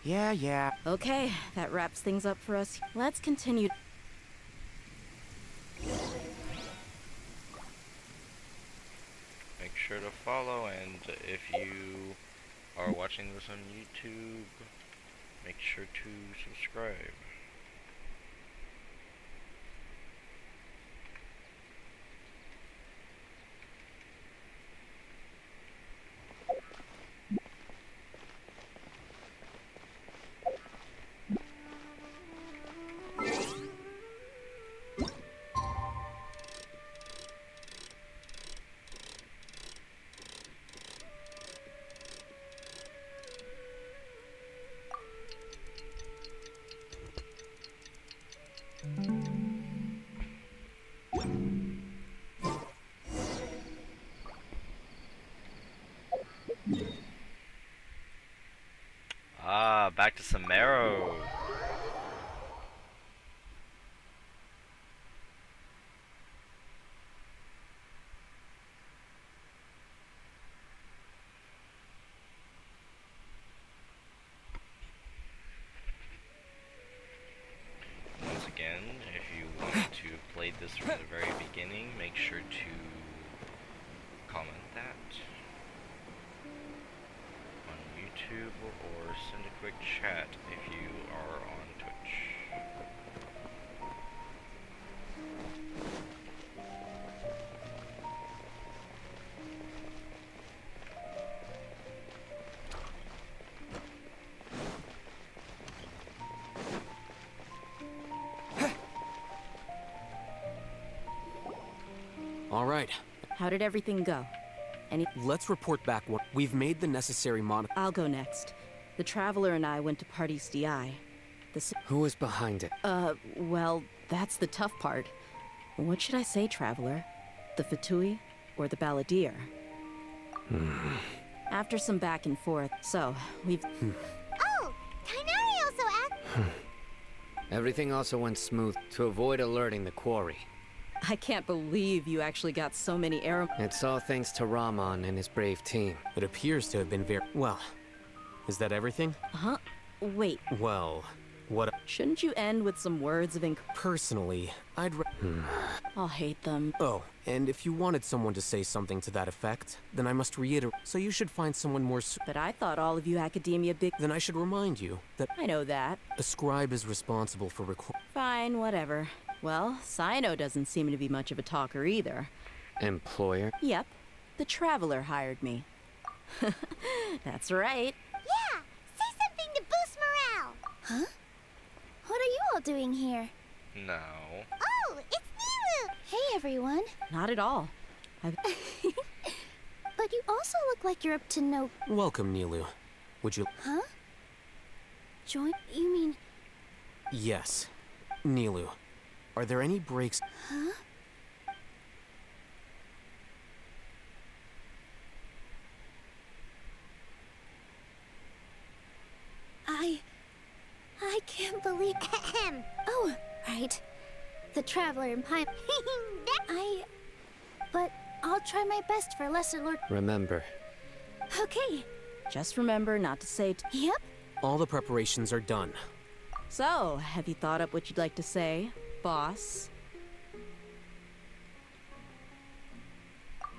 Speaker 17: Yeah. Okay, that wraps things up for us. Let's continue.
Speaker 1: Make sure to follow, and if you are watching this on YouTube, make sure to subscribe. Back to Sumeru. Once again, if you want to play this from the very beginning, make sure to comment that on YouTube or send a quick chat if you are on Twitch.
Speaker 12: All right.
Speaker 17: How did everything go?
Speaker 12: Let's report back what we've made the necessary
Speaker 17: I'll go next. The Traveler and I went to Party's DI.
Speaker 12: Who is behind it?
Speaker 17: Well, that's the tough part. What should I say, Traveler? The Fatui or the Balladeer? After some back and forth, so we've...
Speaker 2: Oh! Tainari also asked...
Speaker 12: Everything also went smooth to avoid alerting the quarry.
Speaker 17: I can't believe you actually got so many arrows.
Speaker 12: It's all thanks to Rahman and his brave team.
Speaker 8: It appears to have been very... Well, is that everything?
Speaker 17: Huh? Wait.
Speaker 8: Well, what...
Speaker 17: Shouldn't you end with some words of
Speaker 8: Personally, I'd...
Speaker 17: I'll hate them.
Speaker 8: Oh, and if you wanted someone to say something to that effect, then I must reiterate. So you should find someone more...
Speaker 17: But I thought all of you academia big...
Speaker 8: Then I should remind you that...
Speaker 17: I know that.
Speaker 8: A scribe is responsible for
Speaker 17: Fine, whatever. Well, Sino doesn't seem to be much of a talker either.
Speaker 12: Employer?
Speaker 17: Yep. The Traveler hired me. That's right.
Speaker 2: Yeah! Say something to boost morale! Huh? What are you all doing here?
Speaker 1: No.
Speaker 2: Oh, it's Nilu! Hey, everyone.
Speaker 17: Not at all.
Speaker 2: But you also look like you're up to no...
Speaker 12: Welcome, Nilu. Would you...
Speaker 2: Huh? Join? You mean...
Speaker 12: Yes. Nilu, are there any breaks...
Speaker 2: Huh? I can't believe... Oh, right. The Traveler in Pine... But I'll try my best for Lesser Lord...
Speaker 4: Remember.
Speaker 2: Okay.
Speaker 3: Just remember not to say...
Speaker 2: Yep.
Speaker 12: All the preparations are done.
Speaker 3: So, have you thought up what you'd like to say, boss?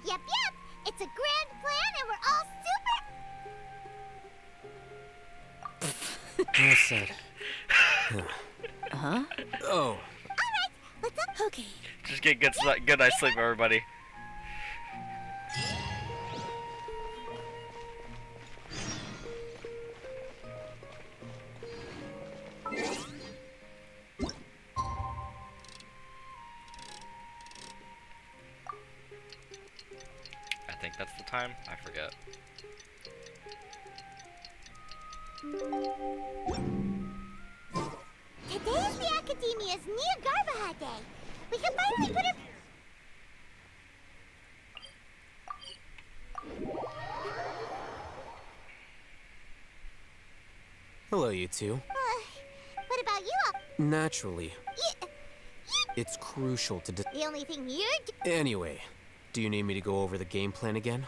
Speaker 2: Yep. It's a grand plan and we're all super...
Speaker 12: Well said.
Speaker 3: Huh?
Speaker 12: Oh.
Speaker 2: Alright, let's up... Okay.
Speaker 1: Just get good night's sleep, everybody. I think that's the time. I forget.
Speaker 2: Today is the Academia's Garbaha Day. We can finally put it...
Speaker 12: Hello, you two.
Speaker 2: What about you all?
Speaker 12: Naturally. It's crucial to
Speaker 2: The only thing you're...
Speaker 12: Anyway, do you need me to go over the game plan again?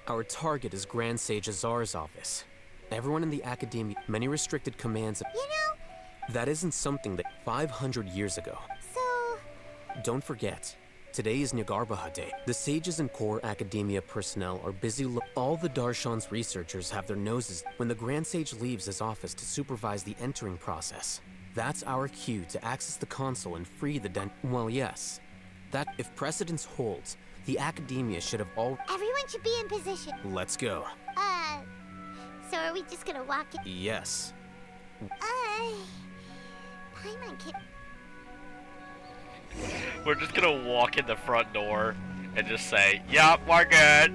Speaker 12: Our target is Grand Sage Azar's office. Everyone in the Academia, many restricted commands...
Speaker 2: You know...
Speaker 12: That isn't something that 500 years ago.
Speaker 2: So...
Speaker 12: Don't forget, today is Nyargarbaha Day. The sages and core Academia personnel are busy all the Darshan's researchers have their noses when the Grand Sage leaves his office to supervise the entering process. That's our cue to access the console and free the Well, yes. That, if precedence holds, the Academia should have all...
Speaker 2: Everyone should be in position.
Speaker 12: Let's go.
Speaker 2: So are we just gonna walk in?
Speaker 12: Yes.
Speaker 2: Paimon can...
Speaker 1: We're just gonna walk in the front door and just say, "Yup, we're good."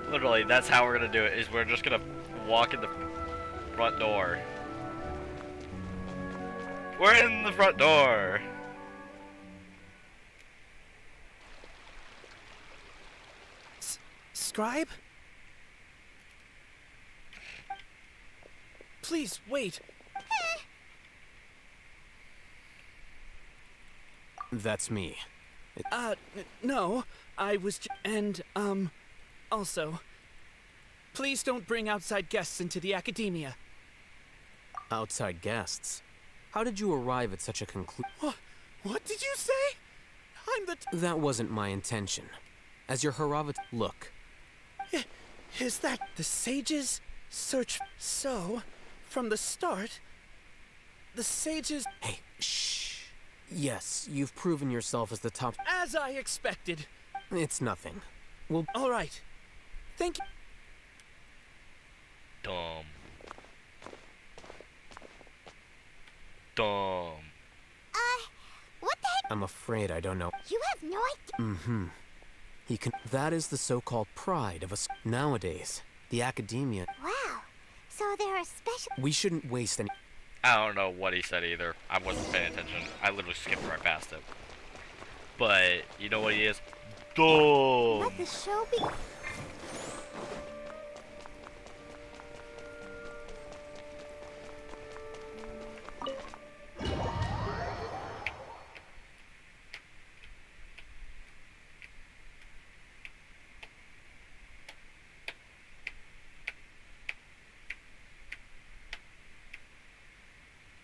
Speaker 1: Literally, that's how we're gonna do it. Is we're just gonna walk in the front door. We're in the front door.
Speaker 6: Scribe? Please, wait.
Speaker 12: That's me.
Speaker 6: No, I was also, please don't bring outside guests into the Academia.
Speaker 12: Outside guests? How did you arrive at such a conclusion?
Speaker 6: What did you say? I'm the...
Speaker 12: That wasn't my intention. As your Haravat... Look.
Speaker 6: Is that the sages' search? So, from the start, the sages...
Speaker 12: Hey, shh. Yes, you've proven yourself as the top...
Speaker 6: As I expected.
Speaker 12: It's nothing. Well...
Speaker 6: All right. Thank you.
Speaker 1: Dumb.
Speaker 2: What the heck?
Speaker 12: I'm afraid I don't know.
Speaker 2: You have no idea.
Speaker 12: Mm-hmm. That is the so-called pride of us. Nowadays, the Academia...
Speaker 2: Wow. So there are special...
Speaker 12: We shouldn't waste any...
Speaker 1: I don't know what he said either. I wasn't paying attention. I literally skipped right past it. But, you know what he is? Dumb.
Speaker 2: Let the show be...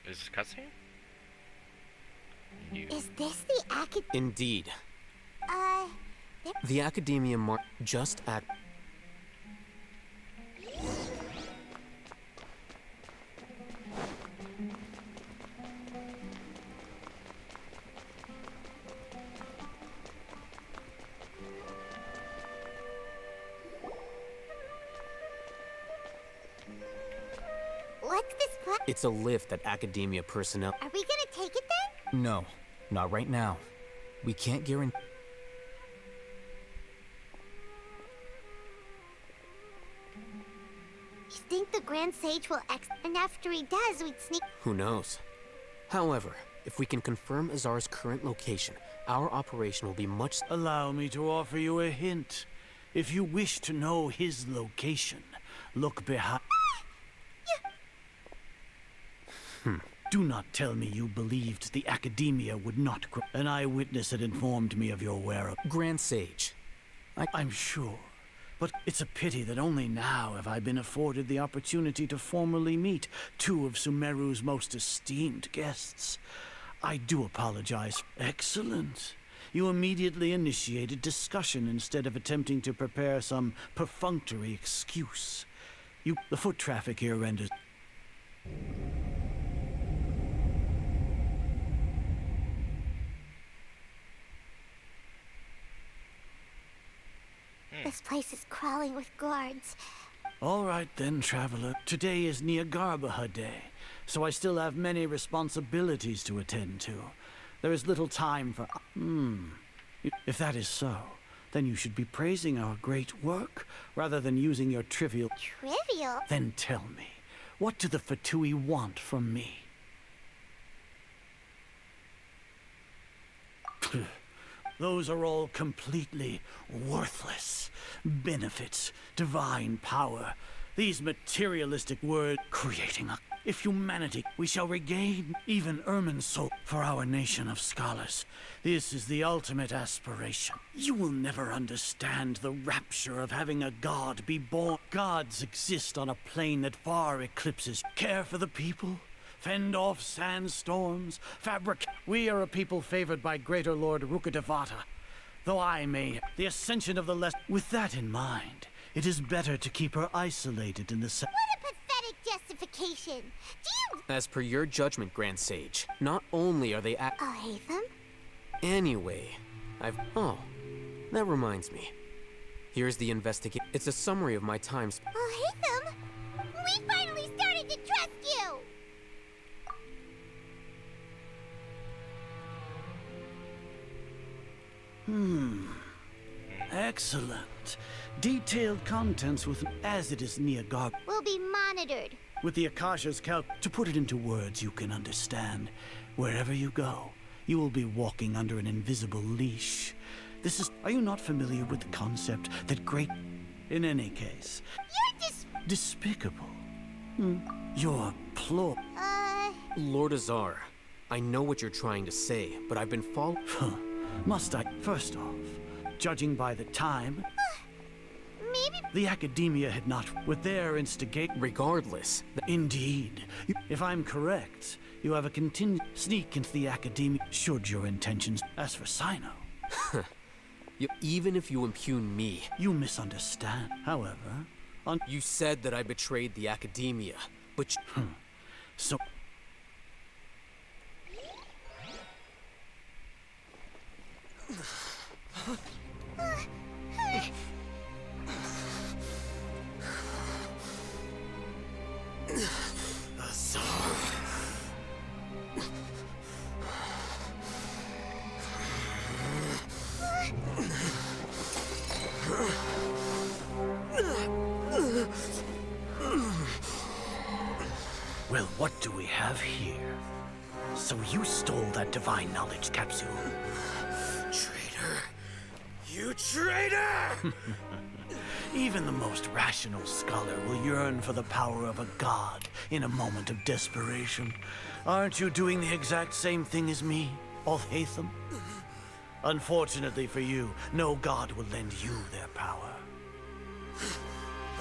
Speaker 1: Is this cutscene?
Speaker 2: Is this the
Speaker 12: Indeed. The Academia just act...
Speaker 2: What's this
Speaker 12: It's a lift that Academia personnel...
Speaker 2: Are we gonna take it then?
Speaker 8: No, not right now. We can't guarantee.
Speaker 2: You think the Grand Sage will and after he does, we'd sneak.
Speaker 12: Who knows? However, if we can confirm Azar's current location, our operation will be much...
Speaker 21: Allow me to offer you a hint. If you wish to know his location, look behind... Do not tell me you believed the Academia would not grow. An eyewitness had informed me of your whereabouts.
Speaker 8: Grand Sage.
Speaker 21: I'm sure. But it's a pity that only now have I been afforded the opportunity to formally meet two of Sumeru's most esteemed guests. I do apologize. Excellent. You immediately initiated discussion instead of attempting to prepare some perfunctory excuse. The foot traffic here renders...
Speaker 2: This place is crawling with guards.
Speaker 21: All right then, traveler. Today is Niagarbaha Day, so I still have many responsibilities to attend to. There is little time for... If that is so, then you should be praising our great work, rather than using your trivial...
Speaker 2: Trivial?
Speaker 21: Then tell me, what do the Fatui want from me? Those are all completely worthless. Benefits, divine power, these materialistic words creating a... If humanity, we shall regain even Ermin's soul for our nation of scholars. This is the ultimate aspiration. You will never understand the rapture of having a god be born. Gods exist on a plane that far eclipses care for the people. Fend off sandstorms, We are a people favored by Greater Lord Rukadevata. Though I may... The ascension of the With that in mind, it is better to keep her isolated in the...
Speaker 2: What a pathetic justification! Do you...
Speaker 12: As per your judgment, Grand Sage, not only are they
Speaker 2: I'll hate them?
Speaker 12: Anyway, Oh, that reminds me. Here's the investigation. It's a summary of my time...
Speaker 2: I'll hate them? We finally started to trust you!
Speaker 21: Excellent. Detailed contents with... As it is Niagarbaha.
Speaker 2: Will be monitored.
Speaker 21: With the Akasha's to put it into words you can understand, wherever you go, you will be walking under an invisible leash. This is... Are you not familiar with the concept that great... In any case...
Speaker 2: You're
Speaker 21: despicable. You're
Speaker 12: Lord Azar, I know what you're trying to say, but I've been
Speaker 21: Must I? First off, judging by the time...
Speaker 2: Maybe...
Speaker 21: The Academia had not... With their instigate...
Speaker 12: Regardless...
Speaker 21: Indeed. If I'm correct, you have a sneak into the Academia should your intentions... As for Sino...
Speaker 12: Even if you impugn me...
Speaker 21: You misunderstand. However...
Speaker 12: You said that I betrayed the Academia, but...
Speaker 21: So... Well, what do we have here? So you stole that divine knowledge capsule.
Speaker 12: Traitor! You traitor!
Speaker 21: Even the most rational scholar will yearn for the power of a god in a moment of desperation. Aren't you doing the exact same thing as me, Alhaitham? Unfortunately for you, no god will lend you their power.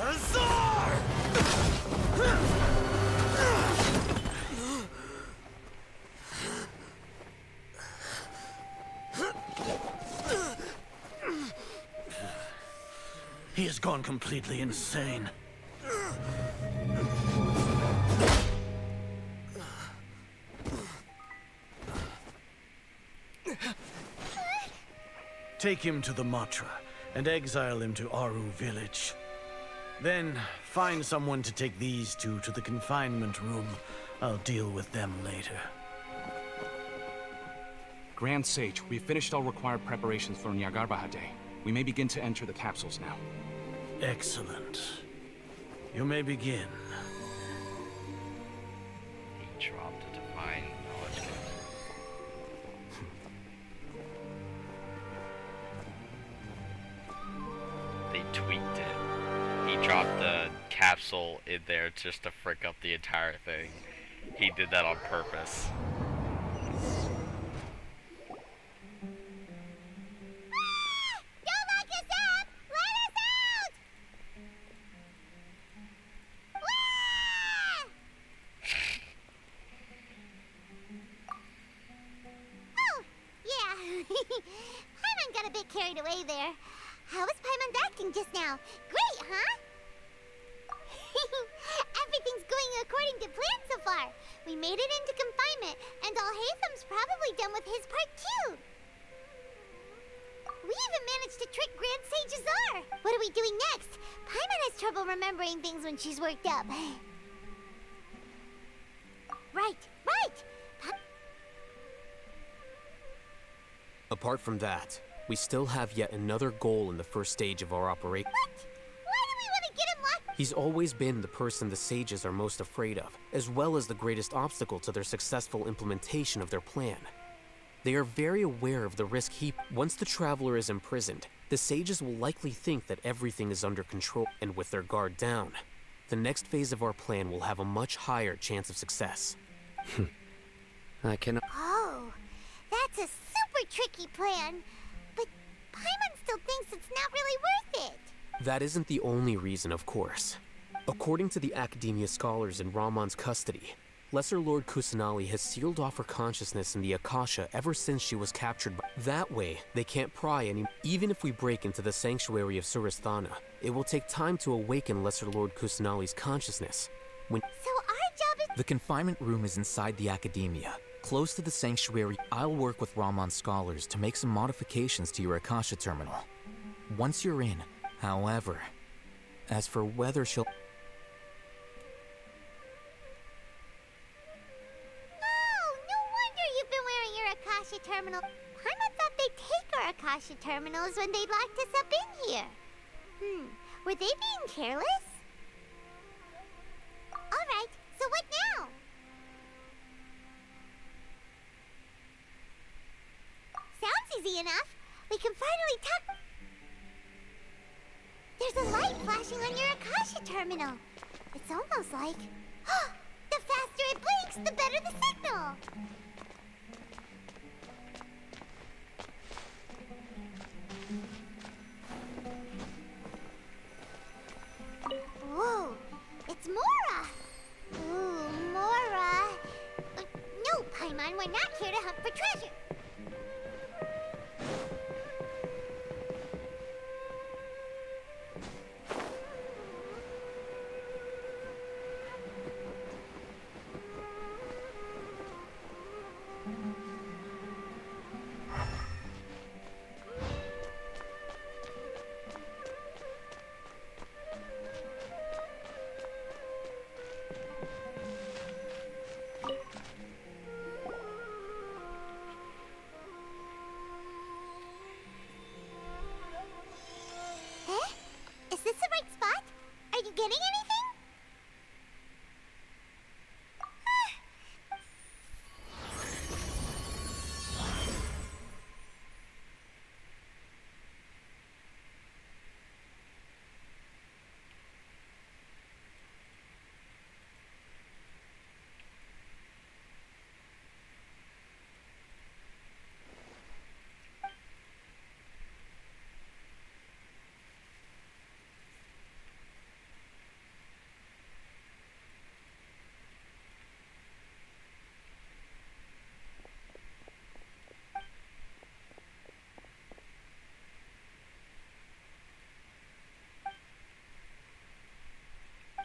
Speaker 12: Azar!
Speaker 21: He has gone completely insane. Take him to the Matra and exile him to Aru village. Then find someone to take these two to the confinement room. I'll deal with them later.
Speaker 10: Grand Sage, we've finished all required preparations for Nyagarbahade. We may begin to enter the capsules now.
Speaker 21: Excellent. You may begin.
Speaker 1: He dropped a divine knowledge. They tweaked it. He dropped the capsule in there just to frick up the entire thing. He did that on purpose.
Speaker 2: Don't lock us up! Let us out! Oh, yeah. Paimon got a bit carried away there. How was Paimon acting just now? Great, huh? Everything's going according to plan so far. We made it into confinement, and Alhaitham's probably done with his part too. We even managed to trick Grand Sage Azar. What are we doing next? Paimon has trouble remembering things when she's worked up. Right.
Speaker 12: Apart from that, we still have yet another goal in the first stage of our operation.
Speaker 2: What? Why do we want to get him locked?
Speaker 12: He's always been the person the sages are most afraid of, as well as the greatest obstacle to their successful implementation of their plan. They are very aware of the risk once the traveler is imprisoned, the sages will likely think that everything is under control, and with their guard down, the next phase of our plan will have a much higher chance of success.
Speaker 4: I cannot.
Speaker 2: Oh, that's a super tricky plan. But Paimon still thinks it's not really worth it.
Speaker 12: That isn't the only reason, of course. According to the Academia scholars in Ramon's custody, Lesser Lord Kusanali has sealed off her consciousness in the Akasha ever since she was captured. That way, they can't pry any. Even if we break into the sanctuary of Suristhana, it will take time to awaken Lesser Lord Kusanali's consciousness.
Speaker 2: So our job is...
Speaker 8: The confinement room is inside the Academia. Close to the sanctuary, I'll work with Ramon's scholars to make some modifications to your Akasha terminal. Once you're in, however, as for whether she'll...
Speaker 2: Akasha terminal. Paimon thought they'd take our Akasha terminals when they locked us up in here. Were they being careless? Alright, so what now? Sounds easy enough. We can finally talk. There's a light flashing on your Akasha terminal. It's almost like... the faster it blinks, the better the signal. Whoa, it's Mora! Ooh, Mora! No, Paimon, we're not here to hunt for treasure. Is this the right spot? Are you getting anything?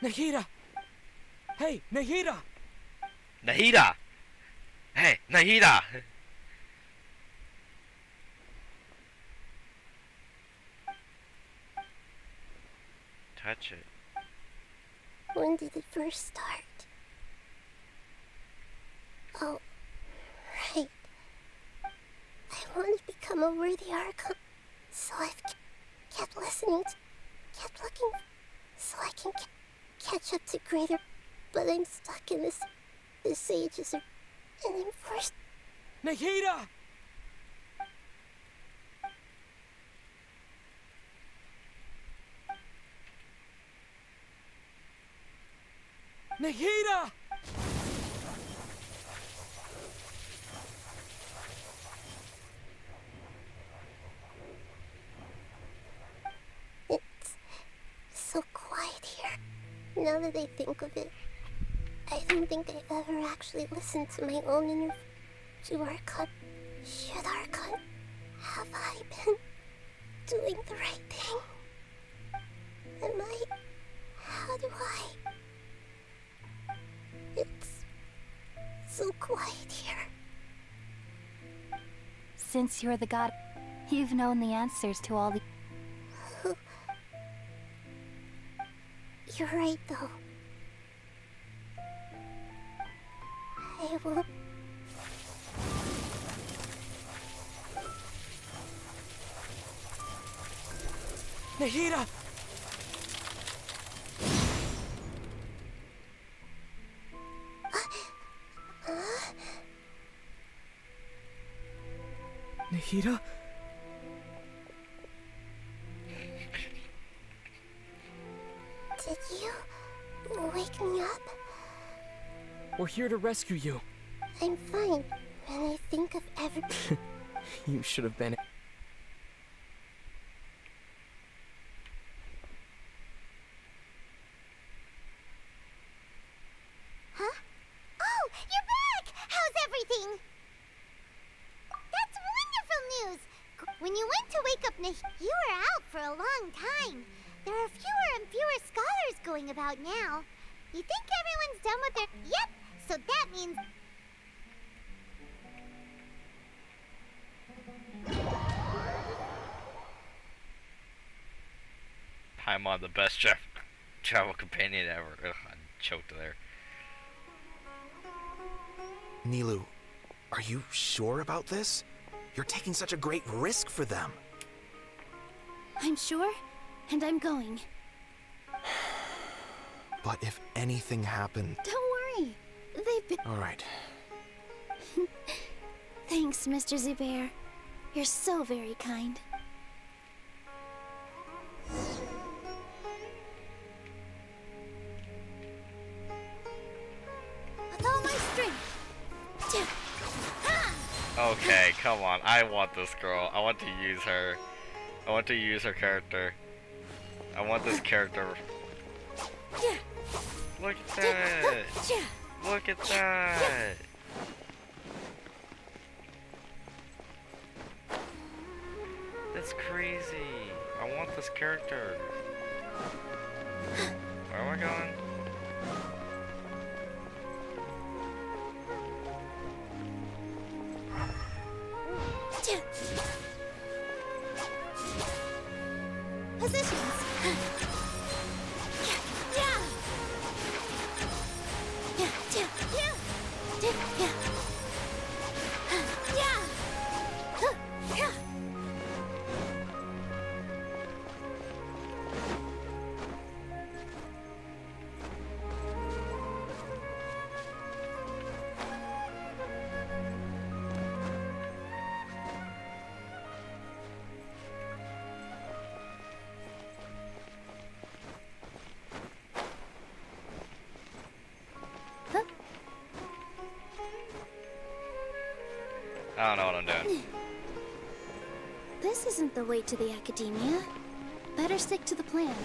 Speaker 17: Nahida! Hey, Nahida!
Speaker 1: Nahida! Hey, Nahida! Touch it.
Speaker 2: When did it first start? Oh, right. want to become a worthy Archon, so I've kept listening, kept looking, so I can catch up to greater. But I'm stuck in this ages and I'm forced.
Speaker 17: Nikita! Nikita!
Speaker 2: It's so quiet here. Now that I think of it, I don't think I've ever actually listened to my own inner. To Archon. Should Archon. Have I been doing the right thing? Am I. How do I. It's so quiet here.
Speaker 14: Since you're the god, you've known the answers to all the.
Speaker 2: You're right, though. I won't.
Speaker 17: Nikita! Nikita?
Speaker 2: Did you wake me up?
Speaker 17: We're here to rescue you.
Speaker 2: I'm fine when I think of everything.
Speaker 17: You should have been.
Speaker 2: Huh? Oh, you're back! How's everything? That's wonderful news! When you went to wake up you were out for a long time. There are fewer and fewer scholars going about now. You think everyone's done with their... Yep, so that means...
Speaker 1: Paimon, the best travel companion ever. Ugh, I choked there.
Speaker 22: Nilou, are you sure about this? You're taking such a great risk for them.
Speaker 14: I'm sure, and I'm going.
Speaker 22: But if anything happened...
Speaker 14: Don't worry. They've been...
Speaker 22: All right.
Speaker 14: Thanks, Mr. Zubair. You're so very kind. With all my strength.
Speaker 1: Okay, come on. I want this girl. I want to use her. I want to use her character. I want this character. Look at that! Look at that! That's crazy. I want this character. Where am I going?
Speaker 2: Positions.
Speaker 1: I don't know what I'm doing.
Speaker 14: This isn't the way to the Academia. Better stick to the plan.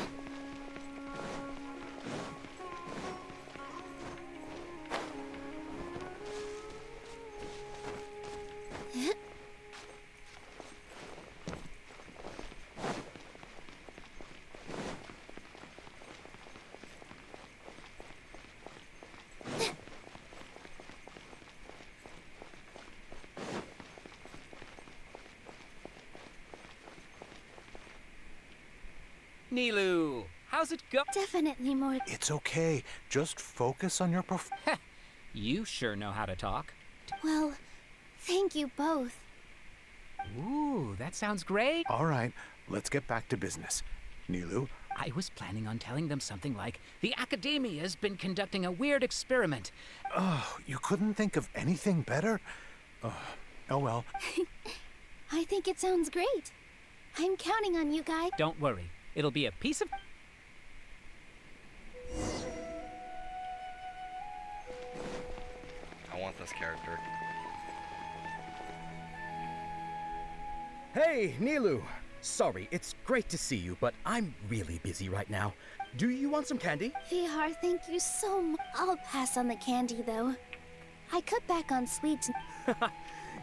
Speaker 17: Nilou, how's it go?
Speaker 14: Definitely more.
Speaker 23: It's okay. Just focus on your
Speaker 17: You sure know how to talk.
Speaker 14: Well, thank you both.
Speaker 5: Ooh, that sounds great.
Speaker 23: All right, let's get back to business. Nilu,
Speaker 5: I was planning on telling them something like, the Academia's been conducting a weird experiment.
Speaker 23: oh, you couldn't think of anything better? Oh well.
Speaker 14: I think it sounds great. I'm counting on you guys.
Speaker 5: Don't worry, it'll be a piece of...
Speaker 1: I want this character.
Speaker 9: Hey, Nilu! Sorry, it's great to see you, but I'm really busy right now. Do you want some candy?
Speaker 14: Vihar, thank you so much. I'll pass on the candy, though. I cut back on sweets.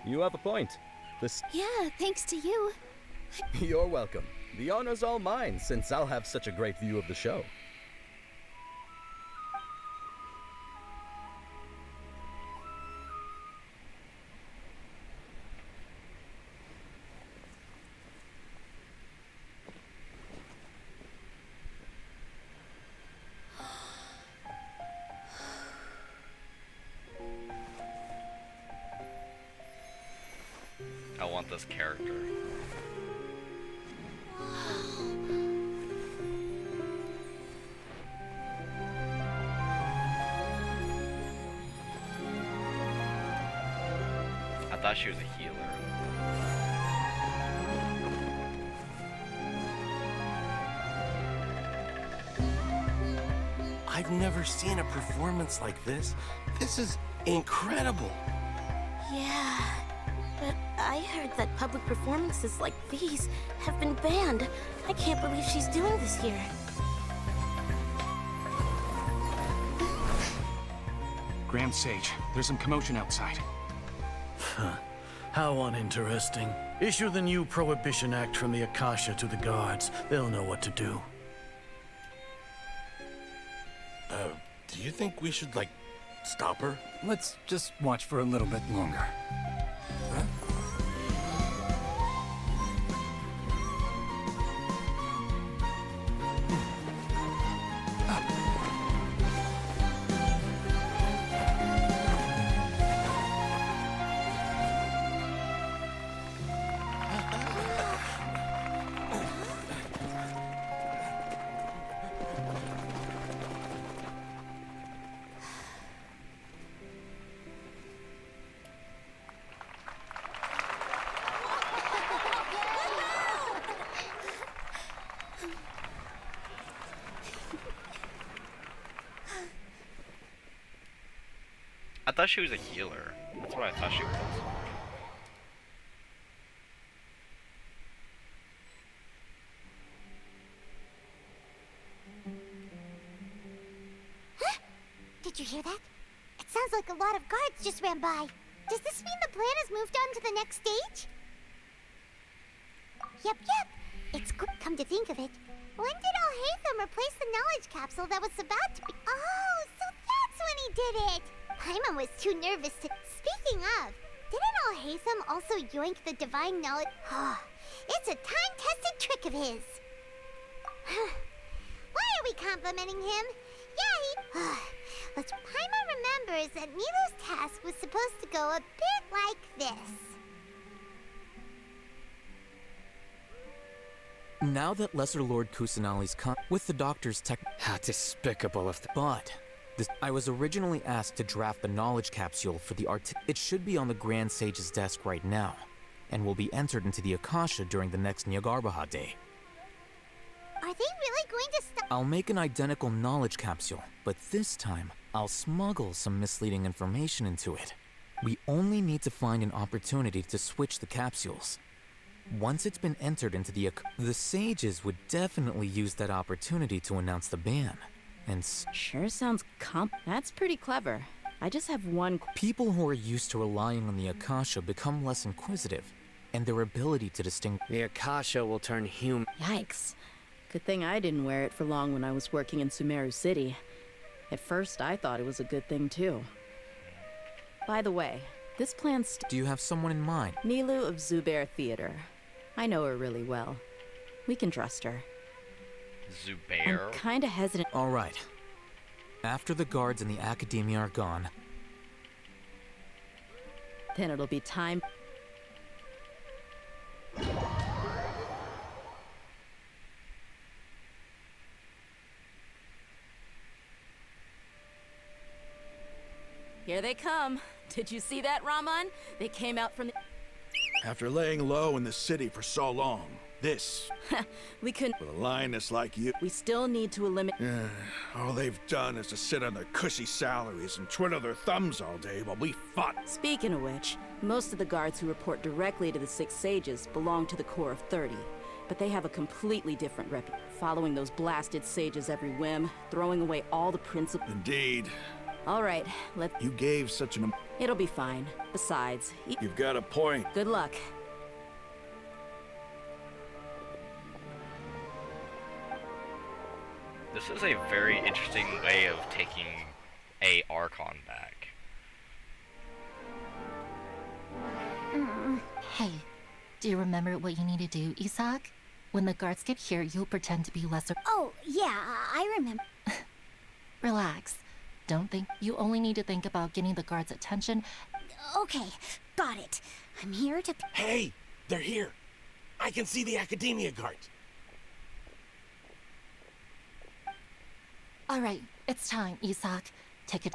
Speaker 9: You have a point.
Speaker 14: Yeah, thanks to you.
Speaker 9: You're welcome. The honor's all mine, since I'll have such a great view of the show.
Speaker 1: I want this character. I thought she was a healer.
Speaker 22: I've never seen a performance like this. This is incredible.
Speaker 14: Yeah, but I heard that public performances like these have been banned. I can't believe she's doing this here.
Speaker 10: Grand Sage, there's some commotion outside.
Speaker 21: Huh. How uninteresting. Issue the new Prohibition Act from the Akasha to the guards. They'll know what to do.
Speaker 22: Do you think we should, like, stop her?
Speaker 7: Let's just watch for a little bit longer.
Speaker 1: I thought she was a healer. That's what I thought she was.
Speaker 2: Huh? Did you hear that? It sounds like a lot of guards just ran by. Does this mean the plan has moved on to the next stage? Yep. It's good. Come to think of it. When did Alhaitham replace the knowledge capsule that was about to be... Oh, so that's when he did it! Paimon was too nervous to... Speaking of, didn't Alhaitham also yoink the divine knowledge... It's a time-tested trick of his. Why are we complimenting him? Yeah, he... Let's... Paimon remembers that Nilu's task was supposed to go a bit like this.
Speaker 8: Now that Lesser Lord Kusanali's come with the doctor's tech...
Speaker 4: How despicable of the...
Speaker 8: But... I was originally asked to draft the knowledge capsule for the art. It should be on the Grand Sage's desk right now, and will be entered into the Akasha during the next Nyagarbha Day.
Speaker 2: Are they really going to stop?
Speaker 8: I'll make an identical knowledge capsule, but this time, I'll smuggle some misleading information into it. We only need to find an opportunity to switch the capsules. Once it's been entered into the sages would definitely use that opportunity to announce the ban. And
Speaker 3: sure sounds That's pretty clever. I just have one...
Speaker 8: People who are used to relying on the Akasha become less inquisitive, and their ability to distinguish...
Speaker 4: The Akasha will turn human...
Speaker 3: Yikes. Good thing I didn't wear it for long when I was working in Sumeru City. At first, I thought it was a good thing, too. By the way, this plan's...
Speaker 8: Do you have someone in mind?
Speaker 3: Nilu of Zubair Theater. I know her really well. We can trust her.
Speaker 1: Zubair?
Speaker 3: I'm kinda hesitant.
Speaker 8: All right. After the guards and the Academia are gone...
Speaker 3: Then it'll be time... Here they come. Did you see that, Raman? They came out from the...
Speaker 23: After laying low in the city for so long, this...
Speaker 3: we couldn't...
Speaker 23: With a lioness like you...
Speaker 3: We still need to eliminate...
Speaker 23: all they've done is to sit on their cushy salaries and twiddle their thumbs all day while we fought.
Speaker 3: Speaking of which, most of the guards who report directly to the Six Sages belong to the Corps of 30. But they have a completely different reputation, following those blasted sages every whim, throwing away all the principles.
Speaker 23: Indeed.
Speaker 3: All right,
Speaker 23: You gave such an...
Speaker 3: It'll be fine. Besides...
Speaker 23: You've got a point.
Speaker 3: Good luck.
Speaker 1: This is a very interesting way of taking a Archon back.
Speaker 11: Hey, do you remember what you need to do, Isaac? When the guards get here, you'll pretend to be lesser.
Speaker 2: Oh, yeah, I remember.
Speaker 11: Relax. Don't think. You only need to think about getting the guards' attention.
Speaker 2: Okay, got it. I'm here to...
Speaker 22: Hey, they're here. I can see the Academia guards.
Speaker 11: All right, it's time, Isaac. Take it.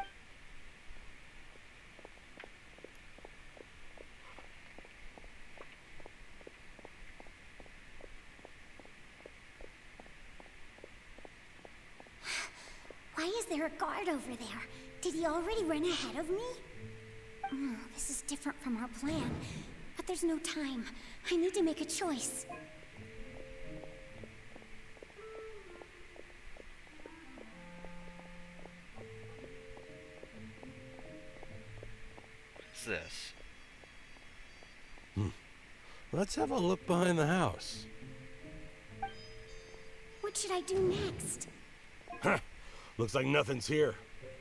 Speaker 2: Why is there a guard over there? Did he already run ahead of me? This is different from our plan. But there's no time. I need to make a choice.
Speaker 1: What's this?
Speaker 13: Let's have a look behind the house.
Speaker 2: What should I do next?
Speaker 22: Huh. Looks like nothing's here.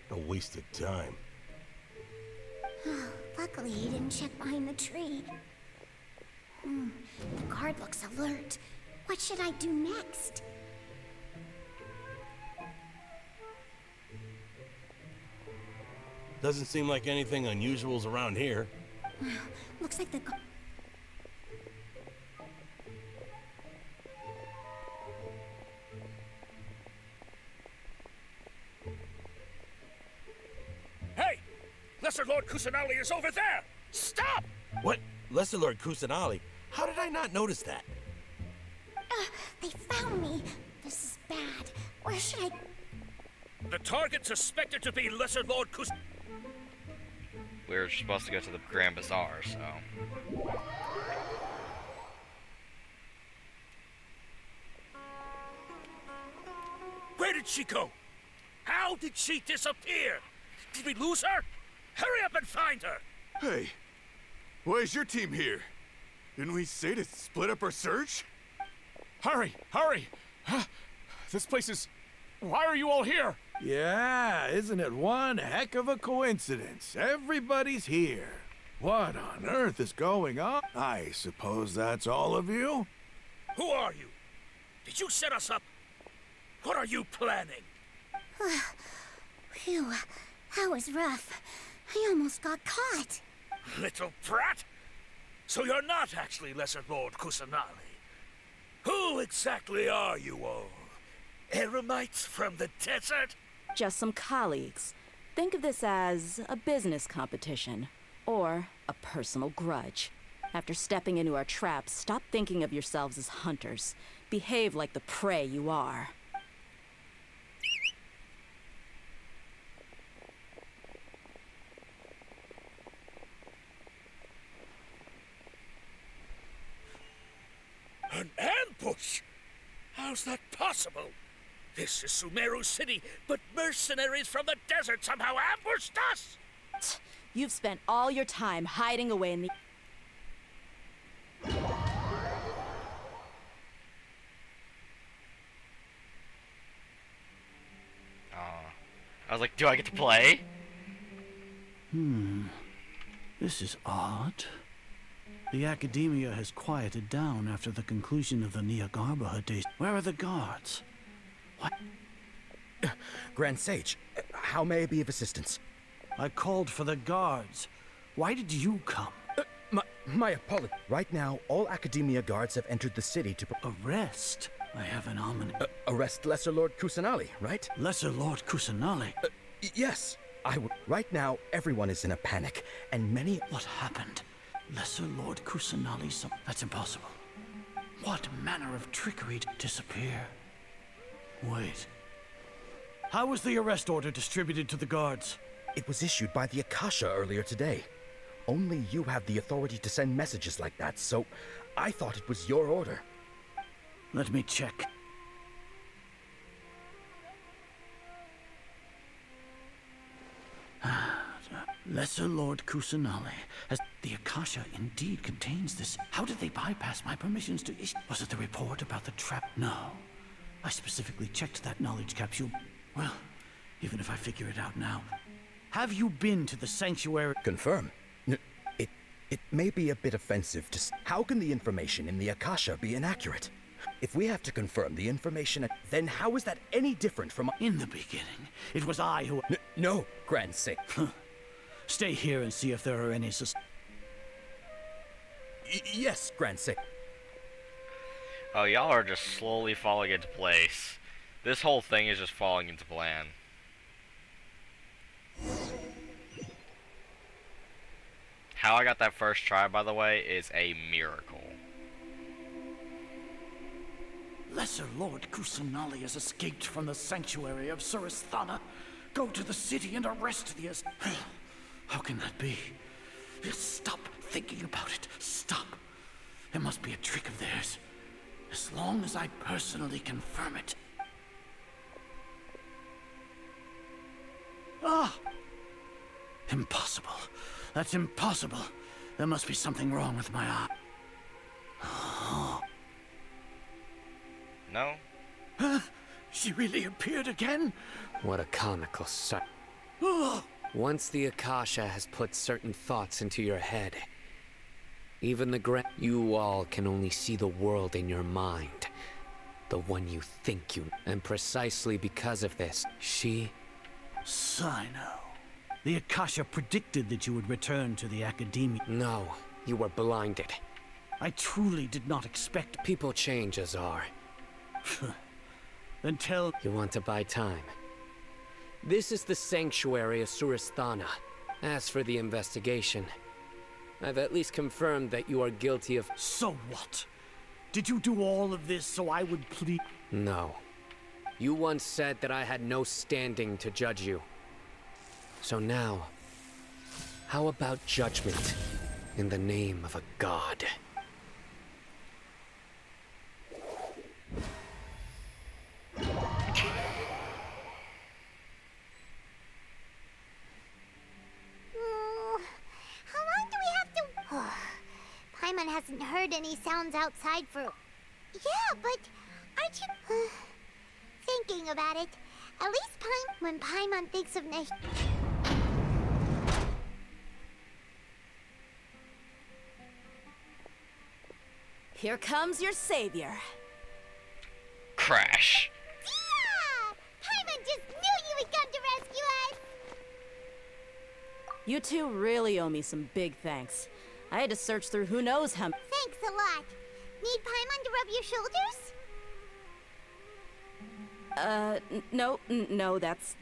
Speaker 22: A waste of time.
Speaker 2: Luckily, he didn't check behind the tree. The guard looks alert. What should I do next?
Speaker 22: Doesn't seem like anything unusual's around here.
Speaker 2: Looks like the guard...
Speaker 22: Hey! Lesser Lord Kusanali is over there! Stop! What? Lesser Lord Kusanali? How did I not notice that?
Speaker 2: They found me. This is bad. Where should I...
Speaker 22: The target suspected to be Lesser Lord Kus...
Speaker 1: We were supposed to go to the Grand Bazaar, so...
Speaker 22: Where did she go? How did she disappear? Did we lose her? Hurry up and find her!
Speaker 15: Hey, why is your team here? Didn't we say to split up our search?
Speaker 10: Hurry! Hurry! This place is... Why are you all here?
Speaker 23: Yeah, isn't it one heck of a coincidence? Everybody's here. What on earth is going on? I suppose that's all of you?
Speaker 22: Who are you? Did you set us up? What are you planning?
Speaker 2: Phew, that was rough. I almost got caught.
Speaker 22: Little brat! So you're not actually Lesser Lord Kusanali. Who exactly are you all? Eremites from the desert?
Speaker 3: Just some colleagues. Think of this as a business competition, or a personal grudge. After stepping into our traps, stop thinking of yourselves as hunters. Behave like the prey you are.
Speaker 22: An ambush? How's that possible? This is Sumeru City, but mercenaries from the desert somehow ambushed us!
Speaker 3: You've spent all your time hiding away in the...
Speaker 1: I was like, do I get to play?
Speaker 21: This is odd. The Academia has quieted down after the conclusion of the Niagarbaha days. Where are the guards? What?
Speaker 9: Grand Sage, how may I be of assistance?
Speaker 21: I called for the guards. Why did you come?
Speaker 9: My apologies. Right now, all Academia guards have entered the city to...
Speaker 21: Arrest? I have an ominous...
Speaker 9: arrest Lesser Lord Kusanali, right?
Speaker 21: Lesser Lord Kusanali?
Speaker 9: Yes. Right now, everyone is in a panic, and many...
Speaker 21: What happened? Lesser Lord Kusanali, that's impossible. What manner of trickery to disappear? Wait. How was the arrest order distributed to the guards?
Speaker 9: It was issued by the Akasha earlier today. Only you have the authority to send messages like that, so I thought it was your order.
Speaker 21: Let me check. Lesser Lord Kusanali has... The Akasha indeed contains this. How did they bypass my permissions to issue? Was it the report about the trap? No. I specifically checked that knowledge capsule. Well, even if I figure it out now. Have you been to the sanctuary?
Speaker 9: Confirm. It may be a bit offensive to... How can the information in the Akasha be inaccurate? If we have to confirm the information, then how is that any different from...
Speaker 21: In the beginning, it was I who...
Speaker 9: No, Grand Sage.
Speaker 21: Stay here and see if there are any
Speaker 9: yes, Grand Sage.
Speaker 1: Oh, y'all are just slowly falling into place. This whole thing is just falling into plan. How I got that first try, by the way, is a miracle.
Speaker 21: Lesser Lord Kusanali has escaped from the sanctuary of Surasthana. Go to the city and arrest the... How can that be? Stop thinking about it. Stop. It must be a trick of theirs. As long as I personally confirm it. Ah! Impossible. That's impossible. There must be something wrong with my eye. Oh.
Speaker 1: No?
Speaker 21: Huh? She really appeared again?
Speaker 4: What a comical sight.
Speaker 21: Oh.
Speaker 4: Once the Akasha has put certain thoughts into your head, even you all can only see the world in your mind. The one you think you... And precisely because of this, she...
Speaker 21: Sino. The Akasha predicted that you would return to the Academia.
Speaker 4: No, you were blinded.
Speaker 21: I truly did not expect...
Speaker 4: People change, Azar.
Speaker 21: Then tell...
Speaker 4: You want to buy time? This is the sanctuary of Surasthana. As for the investigation, I've at least confirmed that you are guilty of...
Speaker 21: So what? Did you do all of this so I would plead?
Speaker 4: No. You once said that I had no standing to judge you. So now, how about judgment in the name of a god?
Speaker 2: How long do we have to... Paimon hasn't heard any sounds outside for... Yeah, but aren't you... Thinking about it, at least when Paimon thinks of Nesh...
Speaker 3: Here comes your savior.
Speaker 1: Crash.
Speaker 2: Yeah! Paimon just knew you would come to rescue us!
Speaker 3: You two really owe me some big thanks. I had to search through who knows how...
Speaker 2: Thanks a lot. Need Paimon to rub your shoulders?
Speaker 3: No, that's,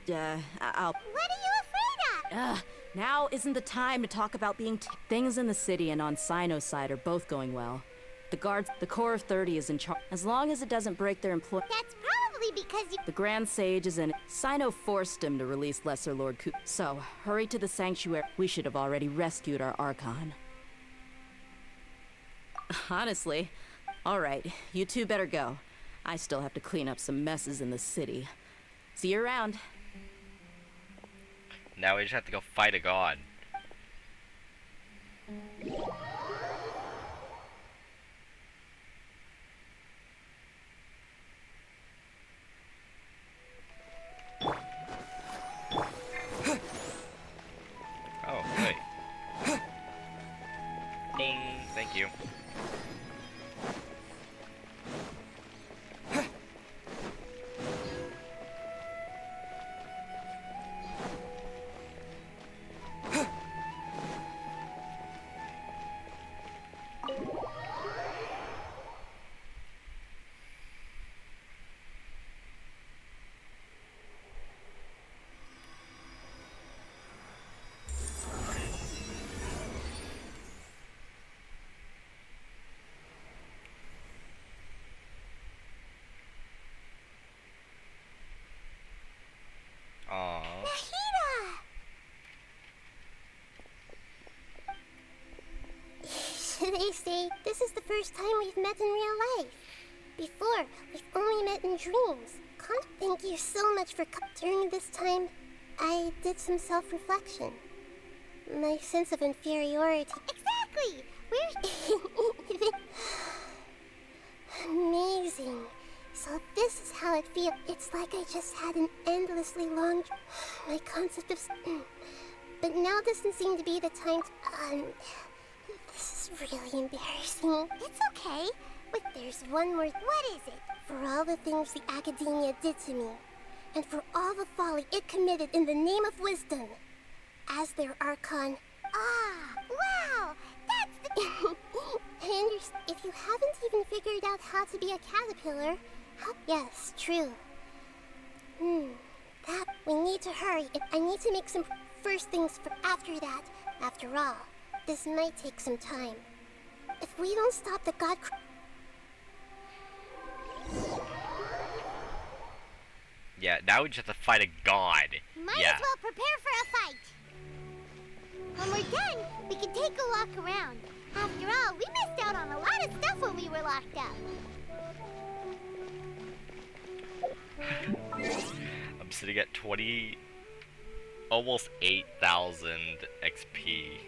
Speaker 3: I'll...
Speaker 2: What are you afraid of?
Speaker 3: Now isn't the time to talk about being... Things in the city and on Sino's side are both going well. The guards, the Core of 30 is in charge. As long as it doesn't break their employ...
Speaker 2: That's probably because you...
Speaker 3: The Grand Sage is in it. Sino forced him to release Lesser Lord Ku... So, hurry to the sanctuary. We should have already rescued our Archon. Honestly. Alright, you two better go. I still have to clean up some messes in the city. See you around.
Speaker 1: Now we just have to go fight a god. Oh, wait. Ding, thank you.
Speaker 14: first time we've met in real life. Before, we've only met in dreams. Thank you so much for during this time. I did some self-reflection. My sense of inferiority. Exactly! We're amazing. So this is how it feels. It's like I just had an endlessly long... My concept of... But now doesn't seem to be the time to... This is really embarrassing. It's okay. Wait, there's one more... What is it? For all the things the Academia did to me, and for all the folly it committed in the name of wisdom, as their Archon... Ah, wow! That's the... I understand. If you haven't even figured out how to be a caterpillar... Yes, true. That... We need to hurry. I need to make some first things for after that. After all, this might take some time. If we don't stop the god...
Speaker 1: Yeah, now we just have to fight a god.
Speaker 14: Might as well prepare for a fight. When we're done, we can take a walk around. After all, we missed out on a lot of stuff when we were locked up.
Speaker 1: I'm sitting at 20... almost 8,000 XP.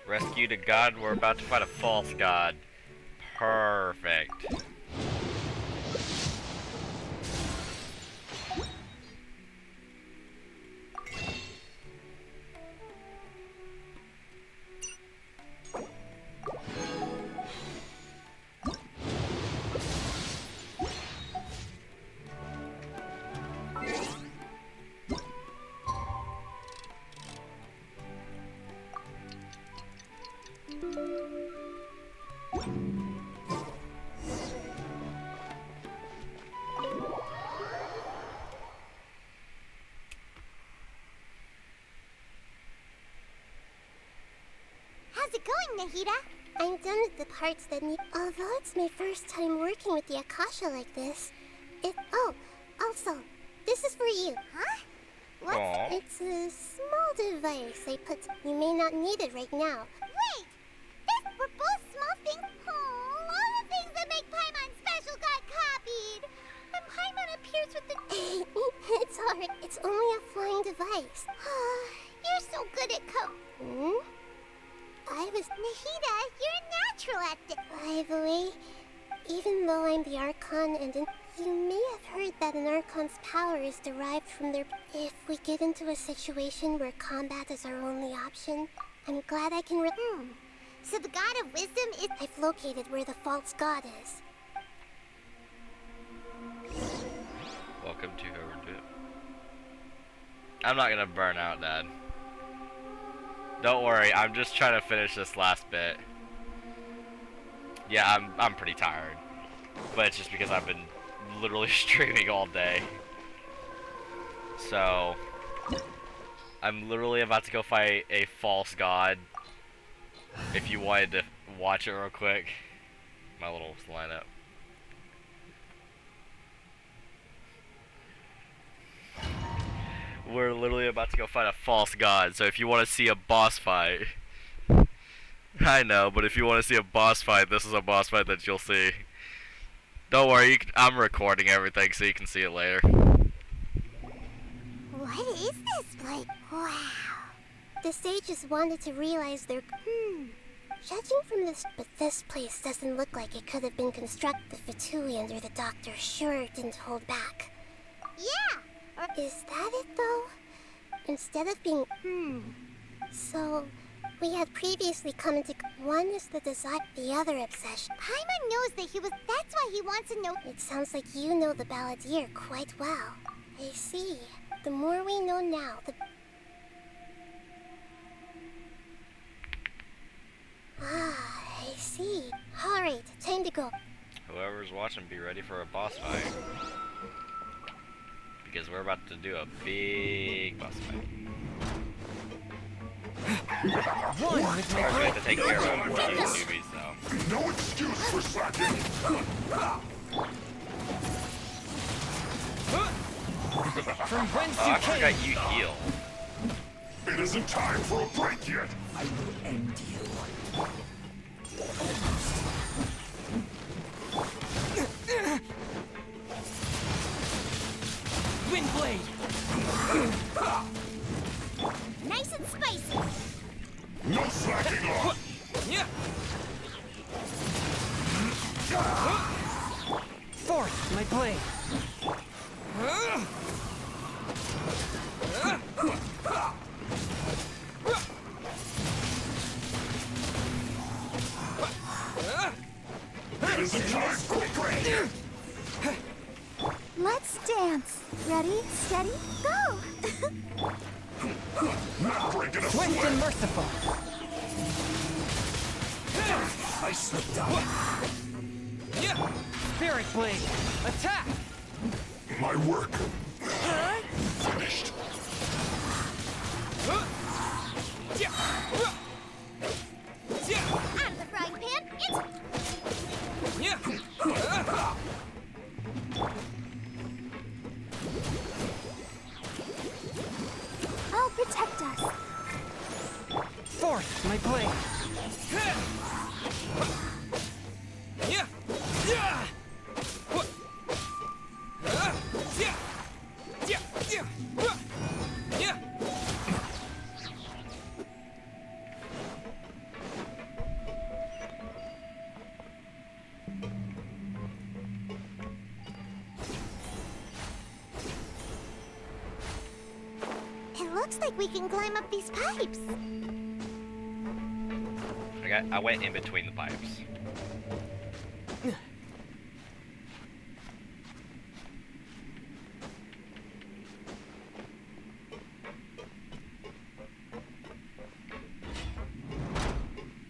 Speaker 1: Rescued a god, we're about to fight a false god. Perfect.
Speaker 14: How's it going, Nahida? I'm done with the parts that need... Although it's my first time working with the Akasha like this, Oh, also, this is for you. Huh? What?
Speaker 1: Aww.
Speaker 14: It's a small device I put... You may not need it right now. Wait! This were both small things? Oh, all the things that make Paimon special got copied! And Paimon appears with the... It's alright. It's only a flying device. You're so good at Nahida, you're a natural at this. By the way, even though I'm the Archon and you may have heard that an Archon's power is derived from their... If we get into a situation where combat is our only option, I'm glad I can So the God of Wisdom is... I've located where the false god is.
Speaker 1: Welcome to Overdue. I'm not gonna burn out, Dad. Don't worry, I'm just trying to finish this last bit. Yeah, I'm pretty tired. But it's just because I've been literally streaming all day. So I'm literally about to go fight a false god. If you wanted to watch it real quick. My little lineup. We're literally about to go fight a false god, so if you want to see a boss fight... I know, but if you want to see a boss fight, this is a boss fight that you'll see. Don't worry, I'm recording everything so you can see it later.
Speaker 14: What is this place? Wow. The sages wanted to realize their... Judging from this... But this place doesn't look like it could have been constructed. The Fatui under the doctor sure didn't hold back. Yeah! Is that it, though? Instead of being... So, we had previously come into... One is the desire, the other obsession. Paimon knows that he was... That's why he wants to know... It sounds like you know the Balladeer quite well. I see. The more we know now, the... I see. Alright, time to go.
Speaker 1: Whoever's watching, be ready for a boss fight. Because we're about to do a big boss fight.
Speaker 17: One with my
Speaker 1: We're
Speaker 17: blade.
Speaker 1: going to take care of these newbies, though.
Speaker 16: No excuse for slacking!
Speaker 17: From whence
Speaker 1: Oh,
Speaker 17: you
Speaker 1: I
Speaker 17: came.
Speaker 1: forgot you heal.
Speaker 16: It isn't time for a break yet!
Speaker 7: I will end you.
Speaker 17: Wind blade.
Speaker 2: Nice and spicy.
Speaker 16: No slacking off!
Speaker 17: Yeah. Fourth, my blade.
Speaker 16: It isn't time for a break!
Speaker 2: Let's dance. Ready, steady, go!
Speaker 16: Not breaking a
Speaker 17: Swift
Speaker 16: sweat!
Speaker 17: and merciful.
Speaker 7: I slipped up.
Speaker 17: Yeah. Spirit blade. Attack.
Speaker 16: My work finished.
Speaker 2: Out of the frying pan, it's...
Speaker 17: Yeah.
Speaker 2: I'll protect us.
Speaker 17: Fourth, my blade. Yeah. Yeah. What? Yeah. Yeah. Yeah. Yeah.
Speaker 2: It looks like we can climb up these pipes.
Speaker 1: I went in between the pipes.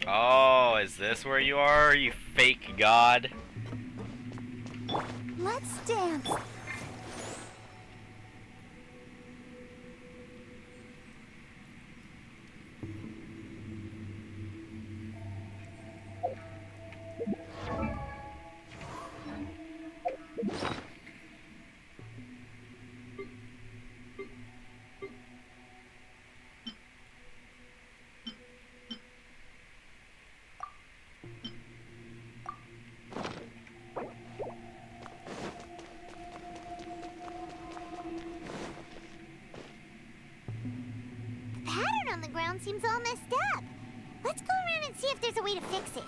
Speaker 1: Oh, is this where you are, you fake god?
Speaker 2: Let's dance. The pattern on the ground seems all messed up. Let's go around and see if there's a way to fix it.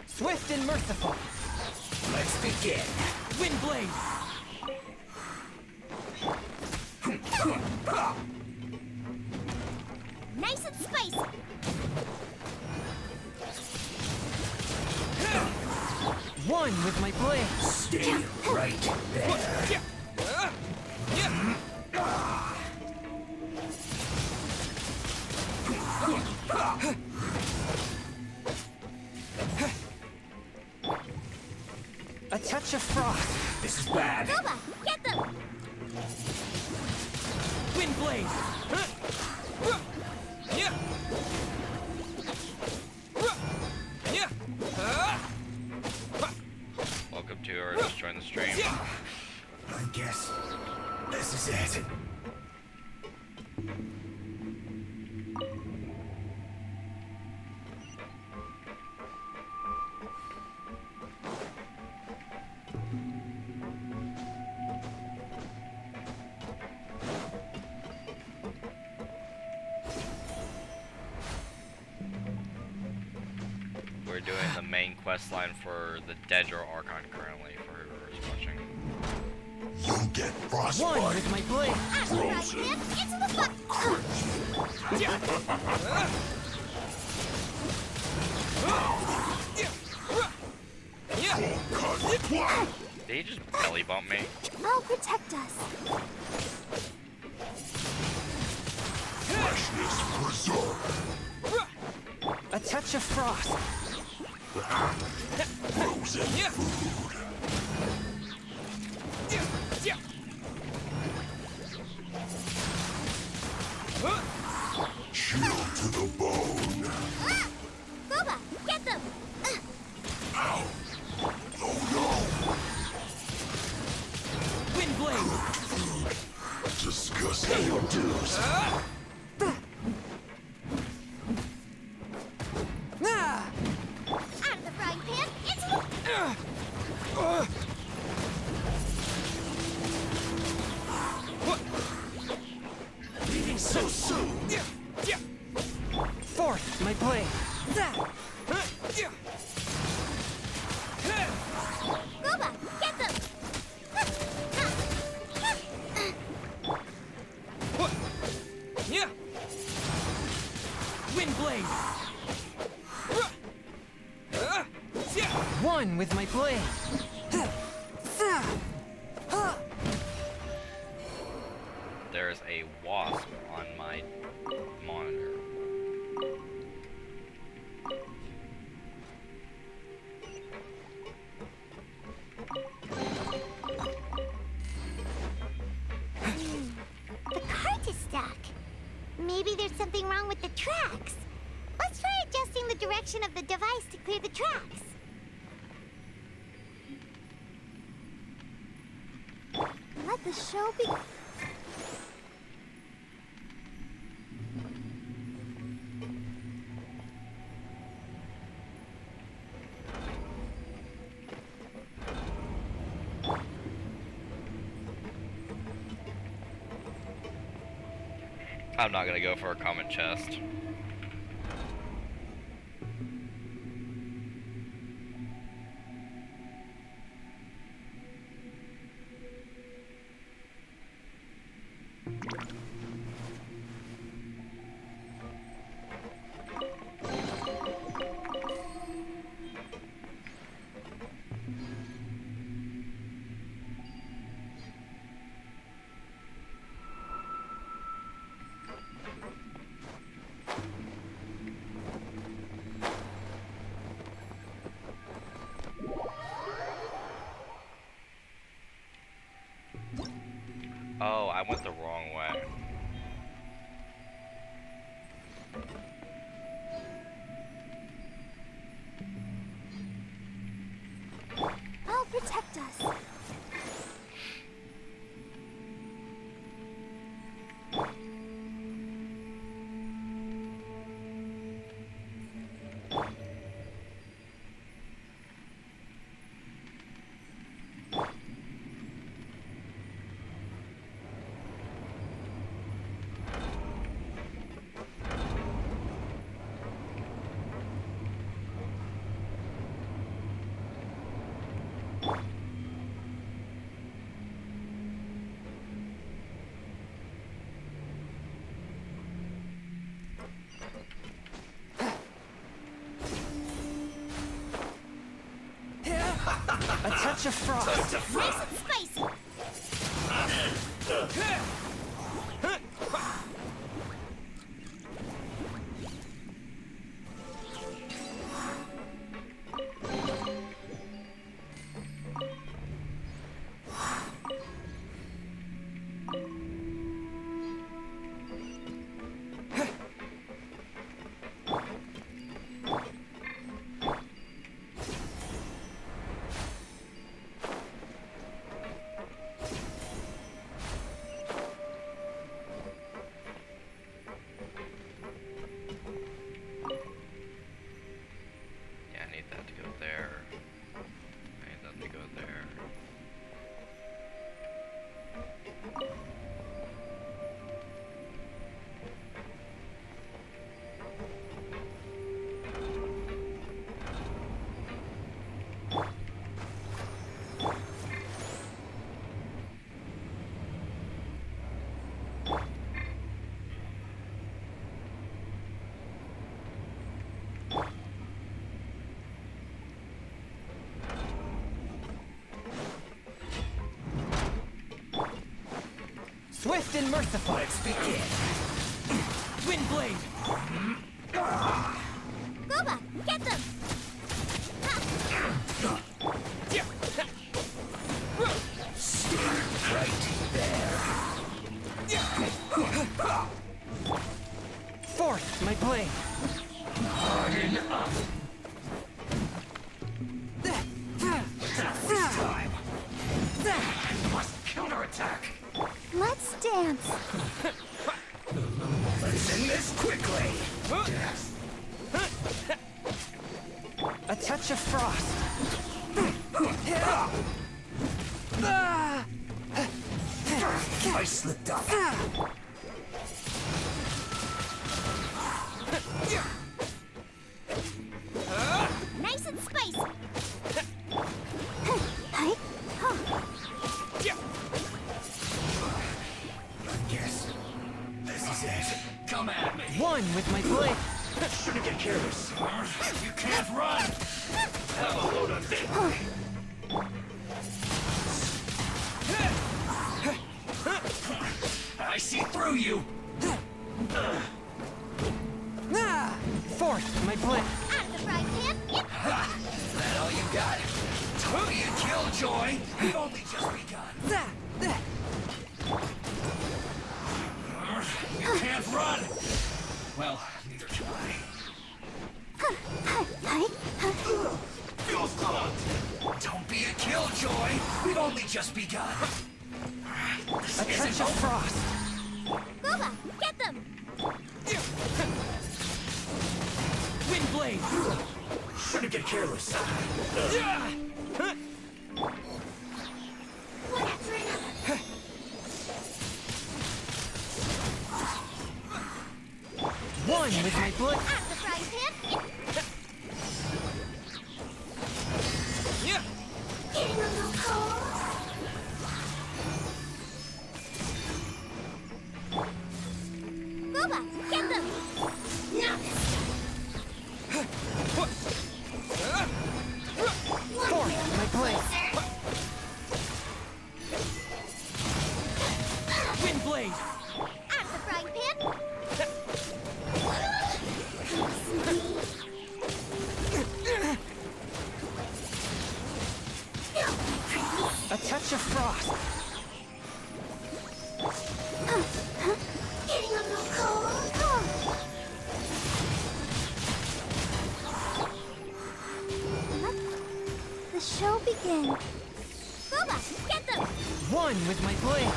Speaker 17: Swift and merciful.
Speaker 7: Let's begin.
Speaker 17: Wind blade.
Speaker 2: Nice and spicy.
Speaker 17: One with my blade.
Speaker 7: Stay right there.
Speaker 17: Yeah. A touch of frost.
Speaker 7: This is bad.
Speaker 2: Nova, get them!
Speaker 17: Wind blade. Yeah. Yeah.
Speaker 1: Welcome to or just join the stream.
Speaker 7: I guess this is it.
Speaker 1: the main quest line for the Dedra Archon currently, for whoever's watching.
Speaker 16: You get frostbite.
Speaker 17: One with my blade.
Speaker 16: Frozen.
Speaker 2: Into the
Speaker 1: Did he just belly bump me?
Speaker 14: I'll protect us.
Speaker 16: Freshness preserved.
Speaker 17: A touch of frost.
Speaker 16: Frozen food. Chill to the bone.
Speaker 2: Boba, get them!
Speaker 16: Ow. Oh no.
Speaker 17: Wind blade.
Speaker 16: Disgusting dudes.
Speaker 2: Out of the frying pan, into the...
Speaker 17: Leaving so soon. Fourth, my blade.
Speaker 2: Boba, get them!
Speaker 17: Wind blade. One with my blade.
Speaker 1: There's a wasp on my monitor.
Speaker 2: The cart is stuck. Maybe there's something wrong with the tracks. Let's try adjusting the direction of the device to clear the tracks. Let the show be...
Speaker 1: I'm not gonna go for a common chest. Oh, I went the wrong way.
Speaker 14: I'll protect us.
Speaker 17: A touch of frost.
Speaker 2: Nice and spicy.
Speaker 17: Swift and merciful.
Speaker 22: Let's begin.
Speaker 17: Wind blade.
Speaker 2: Gooba, get them!
Speaker 22: Stay right there.
Speaker 17: Forth, my blade.
Speaker 22: Harden up. Time. We must counterattack.
Speaker 2: Let's dance.
Speaker 22: Let's end this quickly.
Speaker 17: A touch of frost.
Speaker 22: I slipped up.
Speaker 2: Nice and spicy.
Speaker 22: Yes. This is it. Come at me.
Speaker 17: One with my blade.
Speaker 22: Shouldn't get careless. You can't run. Have a load of this. I see through you.
Speaker 17: Forth, my blade.
Speaker 2: Out of the frying pan.
Speaker 22: Is that all you got? Don't be a killjoy. We've only just begun. You can't run. Well, neither can I. Feels good. Don't be a killjoy. We've only just begun. This
Speaker 17: A touch
Speaker 22: isn't
Speaker 17: of
Speaker 22: over.
Speaker 17: frost.
Speaker 2: Gooba, get them!
Speaker 17: Wind blade.
Speaker 22: Shouldn't get careless.
Speaker 17: One with my blade.
Speaker 2: Out of the frying pan. Getting a little cold. Gooba, get them!
Speaker 17: Forth, my blade. Wind blade.
Speaker 2: Out of the frying pan.
Speaker 17: A touch of frost.
Speaker 2: Getting a little cold. Let the show begin. Gooba, get them!
Speaker 17: One with my blade.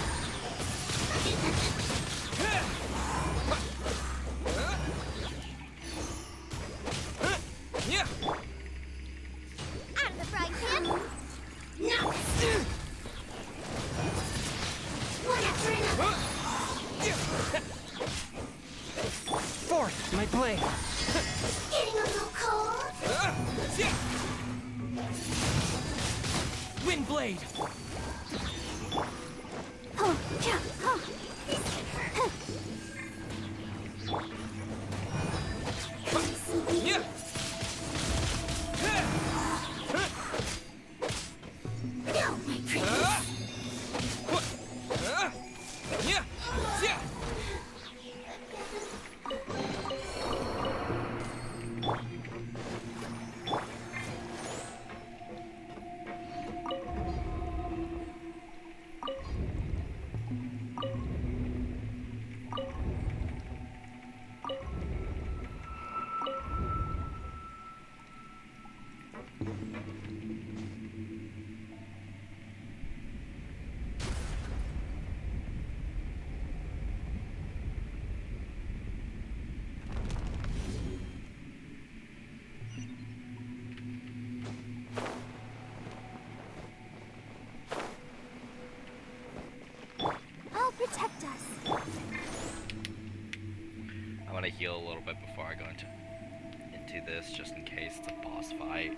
Speaker 2: Out of the frying pan.
Speaker 17: Forth, my blade.
Speaker 2: Getting a little cold.
Speaker 17: Wind blade.
Speaker 2: I'll protect us.
Speaker 1: I want to heal a little bit before I go into this, just in case it's a boss fight.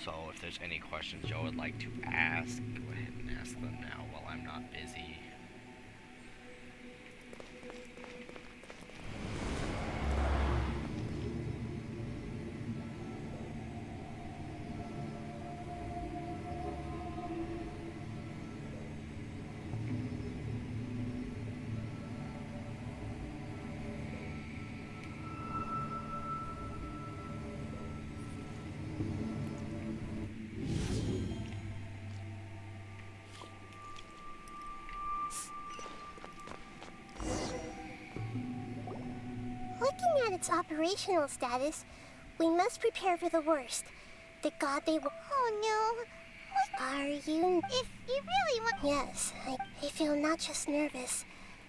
Speaker 1: So if there's any questions y'all would like to ask, go ahead and ask them now while I'm not busy.
Speaker 14: its operational status, we must prepare for the worst. The god they will.
Speaker 2: Oh no. What
Speaker 14: Are you?
Speaker 2: if you really want?
Speaker 14: Yes, I feel not just nervous,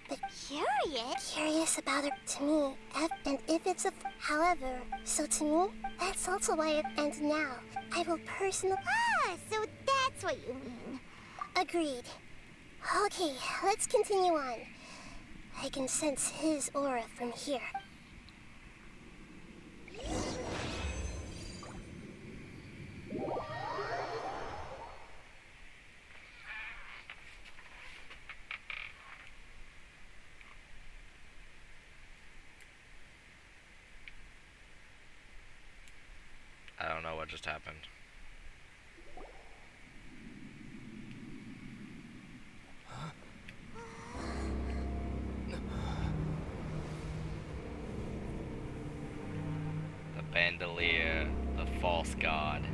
Speaker 14: but
Speaker 2: Curious?
Speaker 14: curious about it to me. And if it's a. However, so to me, that's also why. And now, I will personally.
Speaker 2: Ah, so that's what you mean.
Speaker 14: Agreed. Okay, let's continue on. I can sense his aura from here.
Speaker 1: I don't know what just happened. The bandolier, the false god.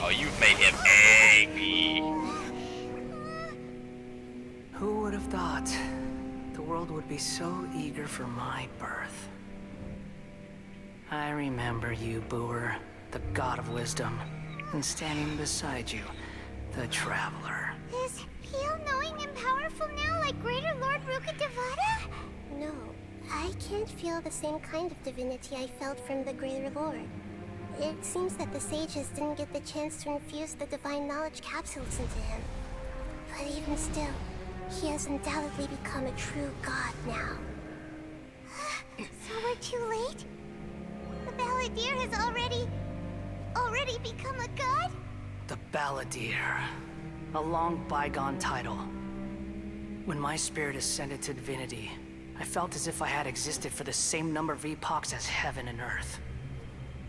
Speaker 1: Oh, you've made him angry.
Speaker 18: Who would have thought the world would be so eager for my birth? I remember you, Booer, the god of wisdom, and standing beside you, the traveler.
Speaker 2: Is he all-knowing and powerful now like Greater Lord Rukkhadevata?
Speaker 14: No, I can't feel the same kind of divinity I felt from the Greater Lord. It seems that the sages didn't get the chance to infuse the divine knowledge capsules into him. But even still, he has undoubtedly become a true god now.
Speaker 2: So we're too late? The Balladeer has already become a god?
Speaker 18: The Balladeer. A long bygone title. When my spirit ascended to divinity, I felt as if I had existed for the same number of epochs as heaven and earth.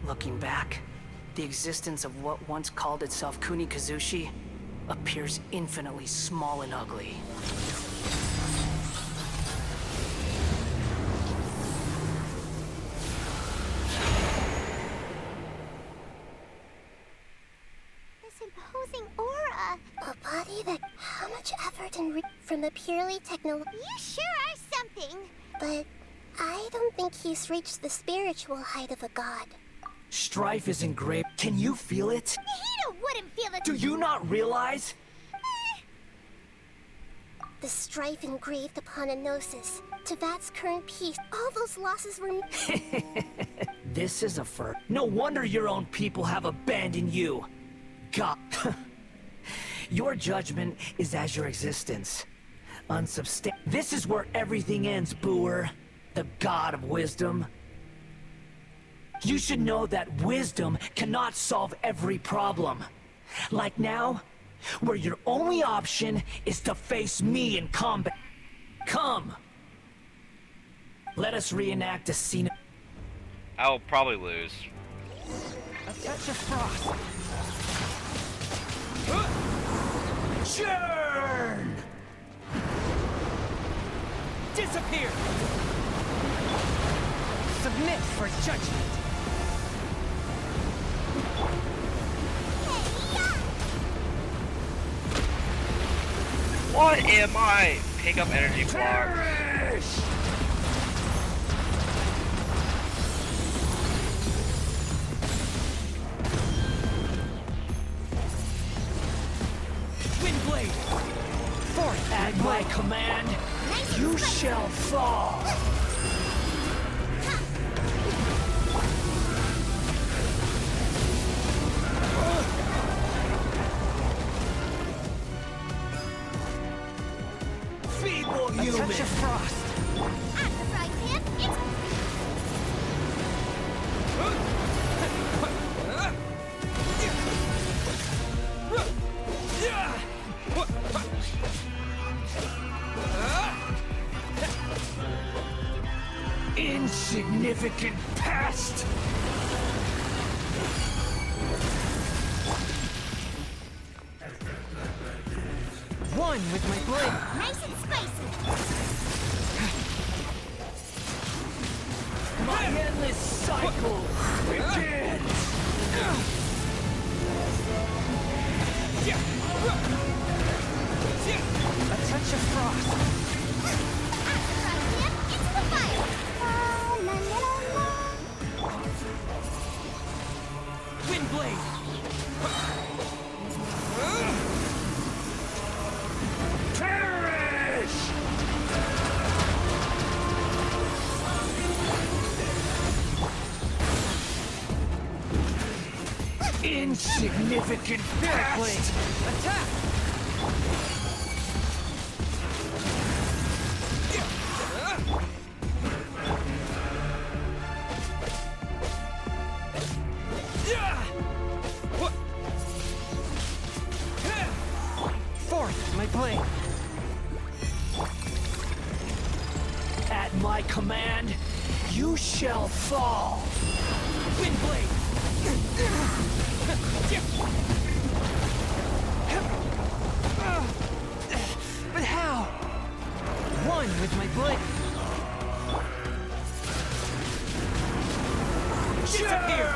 Speaker 18: Looking back, the existence of what once called itself Kunikazushi appears infinitely small and ugly.
Speaker 2: This imposing aura.
Speaker 14: A body that how much effort and from a purely technological.
Speaker 2: You sure are something.
Speaker 14: But I don't think he's reached the spiritual height of a god.
Speaker 18: Strife is engraved. Can you feel it?
Speaker 2: Nihito wouldn't feel it.
Speaker 18: Do you not realize?
Speaker 14: The strife engraved upon a gnosis. To Vat's current peace, all those losses were.
Speaker 18: This is a fur. No wonder your own people have abandoned you. God. Your judgment is as your existence. This is where everything ends, Booer. The god of wisdom. You should know that wisdom cannot solve every problem. Like now, where your only option is to face me in combat. Come! Let us reenact a scene.
Speaker 1: I'll probably lose.
Speaker 18: A touch of frost. Churn! Disappear! Submit for judgment!
Speaker 1: What am I? Pick up energy block.
Speaker 18: Windblade! Forth at my command, you shall fall! Feeble human! A touch of frost!
Speaker 2: I'm the right hand.
Speaker 18: Insignificant pest! One with my blade!
Speaker 2: Nice and spicy.
Speaker 18: My endless cycle begins! A touch of frost.
Speaker 2: Into the fire! La, la, la, la.
Speaker 18: Windblade! Perish! Insignificant pest! Attack! Forth, my blade! At my command, you shall fall! Windblade! But how? One with my blade. Disappear!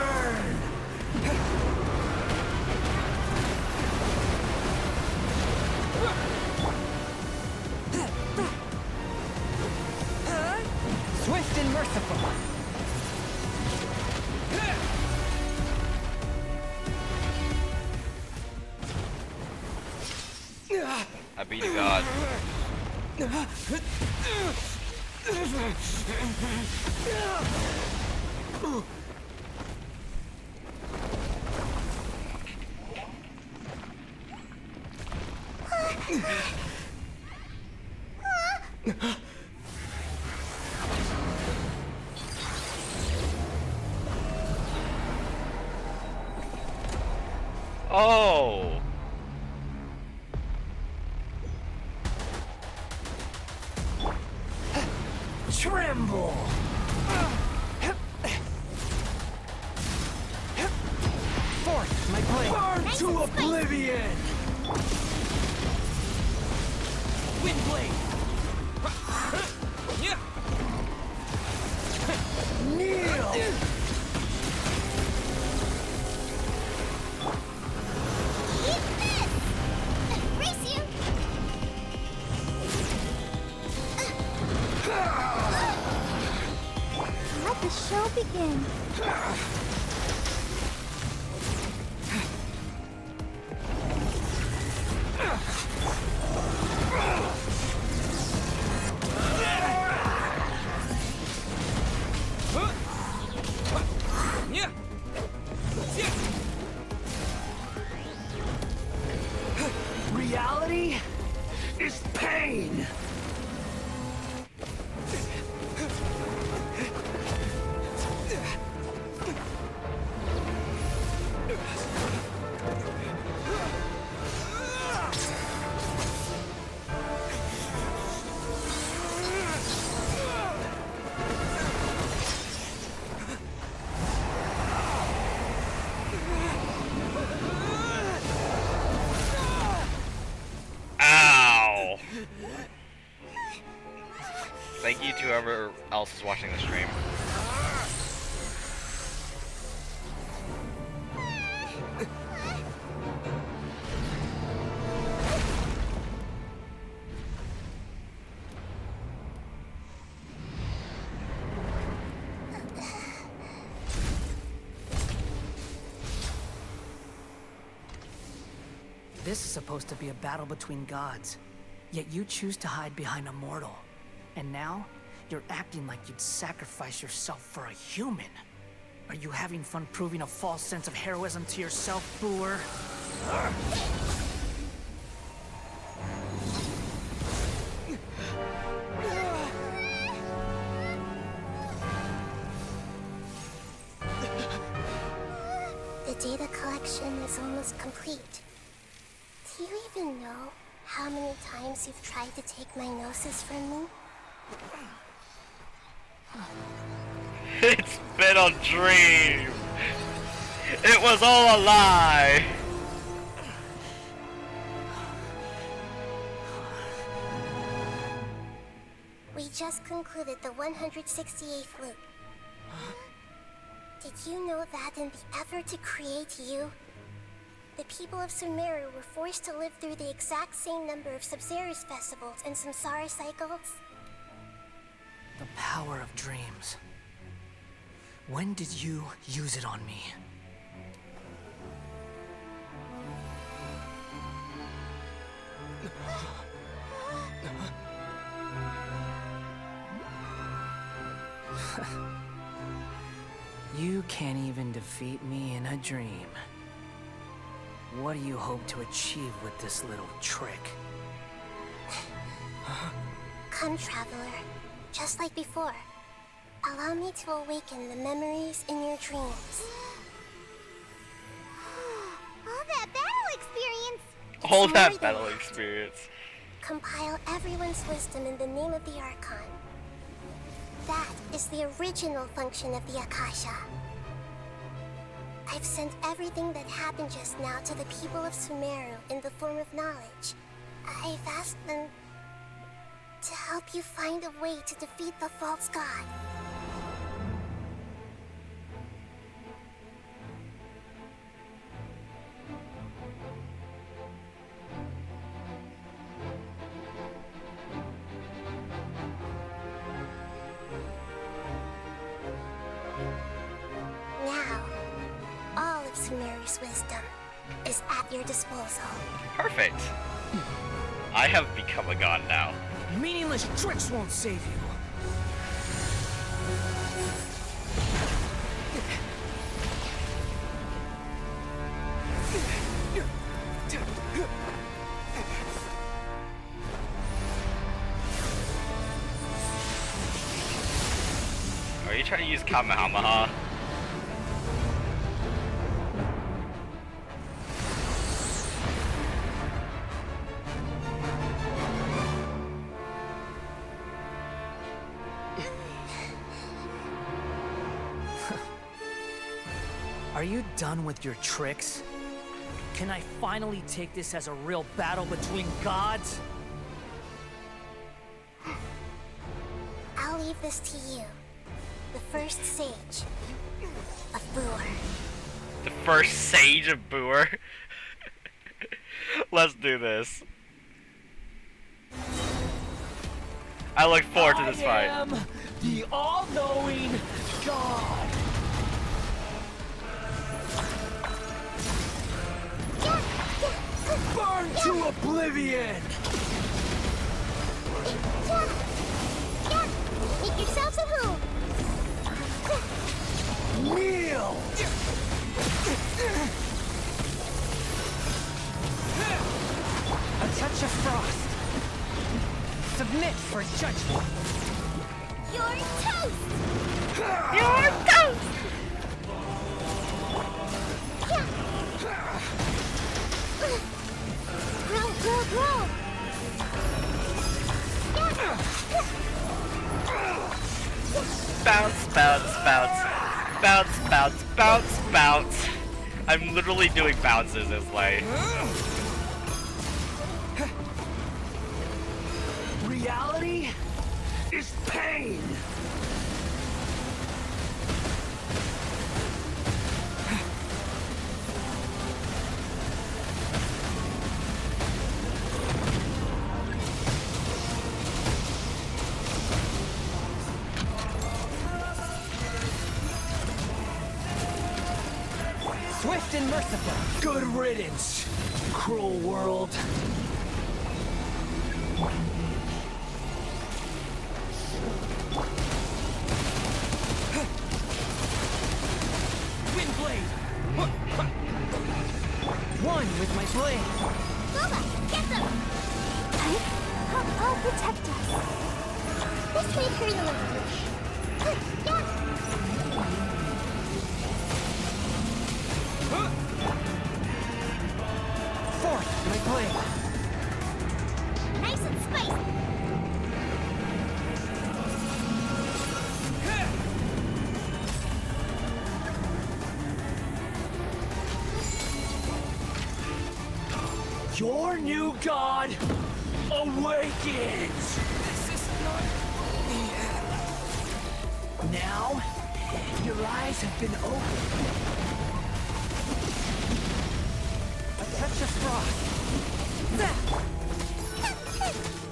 Speaker 18: Swift and merciful.
Speaker 1: I beat a god. Oh!
Speaker 18: Tremble! Forth, my blade! Burn to oblivion! Windblade! Kneel!
Speaker 2: Race you! Let the show begin.
Speaker 18: Reality is pain!
Speaker 1: Ow! Thank you to whoever else is watching the stream.
Speaker 18: This is supposed to be a battle between gods, yet you choose to hide behind a mortal. And now, you're acting like you'd sacrifice yourself for a human. Are you having fun proving a false sense of heroism to yourself, Booer?
Speaker 14: The data collection is almost complete. Do you even know how many times you've tried to take my gnosis from me?
Speaker 1: It's been a dream! It was all a lie!
Speaker 14: We just concluded the 168th loop. Did you know that in the effort to create you, the people of Sumeru were forced to live through the exact same number of Sabzeruz festivals and samsara cycles?
Speaker 18: The power of dreams. When did you use it on me? You can't even defeat me in a dream. What do you hope to achieve with this little trick?
Speaker 14: Come, traveler. Just like before. Allow me to awaken the memories in your dreams.
Speaker 2: All that battle experience!
Speaker 1: All that
Speaker 14: more than
Speaker 1: battle
Speaker 14: that.
Speaker 1: experience.
Speaker 14: Compile everyone's wisdom in the name of the Archon. That is the original function of the Akasha. I've sent everything that happened just now to the people of Sumeru in the form of knowledge. I've asked them to help you find a way to defeat the false god. Now, all of Sumeru's wisdom is at your disposal.
Speaker 1: Perfect. I have become a god now.
Speaker 18: Meaningless tricks won't save you.
Speaker 1: Are you trying to use Kamehameha?
Speaker 18: Are you done with your tricks? Can I finally take this as a real battle between gods?
Speaker 14: I'll leave this to you. The first sage of Boor.
Speaker 1: The first sage of Boor. Let's do this. I look forward to this fight.
Speaker 18: I am the all-knowing God. Burn to oblivion!
Speaker 2: Make yourselves at home!
Speaker 18: Kneel! A touch of frost. Submit for judgment.
Speaker 2: You're toast!
Speaker 1: You're toast!
Speaker 2: Grow, grow, grow!
Speaker 1: Bounce, bounce, bounce. Bounce, bounce, bounce, bounce. I'm literally doing bounces as like.
Speaker 18: Reality is pain. Swift and merciful. Good riddance, cruel world. Windblade. One with my blade.
Speaker 2: Boba, get them! I'll protect us. This may hurt a little.
Speaker 18: Fourth, my blade.
Speaker 2: Nice and spicy.
Speaker 18: Your new god awakens! This is not the end. Now, you're Your eyes have been opened. A touch of frost.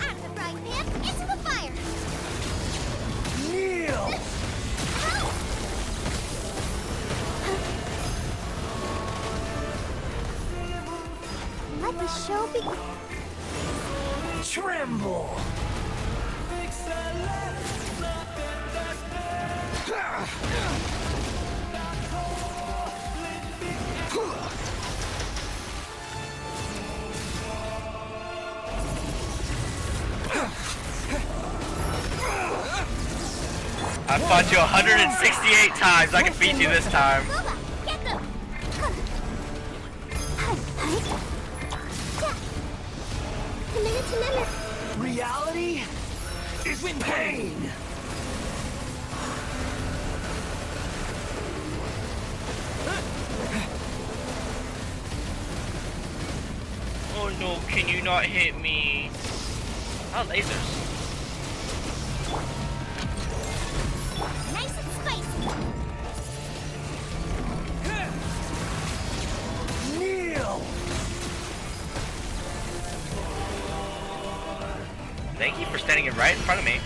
Speaker 2: Out of the frying pan, into the fire!
Speaker 18: Kneel!
Speaker 14: Let the show begin.
Speaker 18: Tremble!
Speaker 1: I fought you 168 times. I can beat you this time.
Speaker 2: Get them!
Speaker 14: Committed to memory.
Speaker 18: Reality is pain!
Speaker 1: Oh no, can you not hit me? Oh, lasers.
Speaker 2: Nice and spicy!
Speaker 18: Kneel!
Speaker 1: Thank you for standing right in front of me.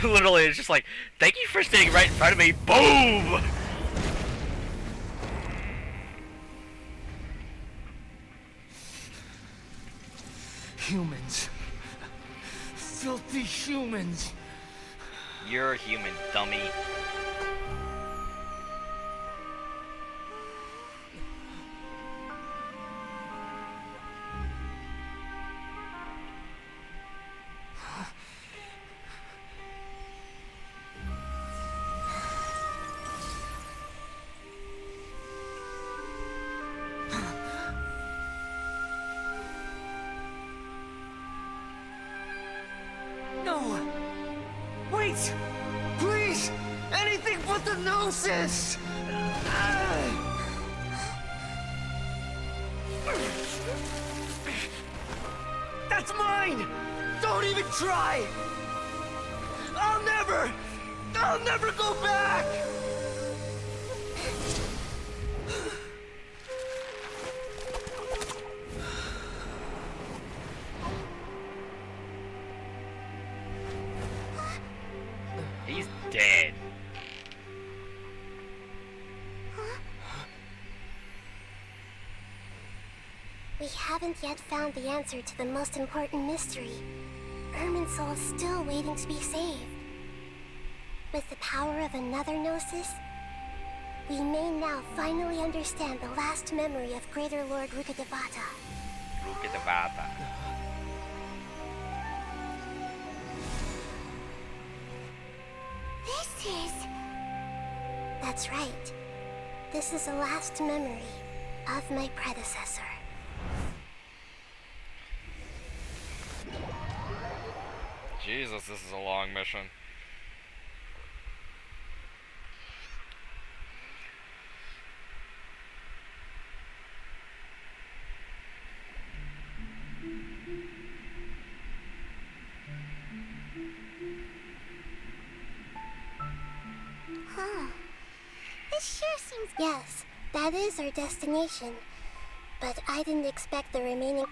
Speaker 1: Literally, it's just like, thank you for standing right in front of me. Boom!
Speaker 18: Humans. Filthy humans.
Speaker 1: You're a human, dummy.
Speaker 18: No! Wait! Please! Anything but the Gnosis! That's mine! Don't even try! I'll never go back!
Speaker 1: He's dead.
Speaker 14: We haven't yet found the answer to the most important mystery. Irminsul is still waiting to be saved. With the power of another Gnosis, we may now finally understand the last memory of Greater Lord Rukkhadevata.
Speaker 1: Rukkhadevata.
Speaker 14: This is... That's right. This is the last memory of my predecessor.
Speaker 1: Jesus, this is a long mission.
Speaker 14: Huh. This sure seems... Yes, that is our destination. But I didn't expect the remaining...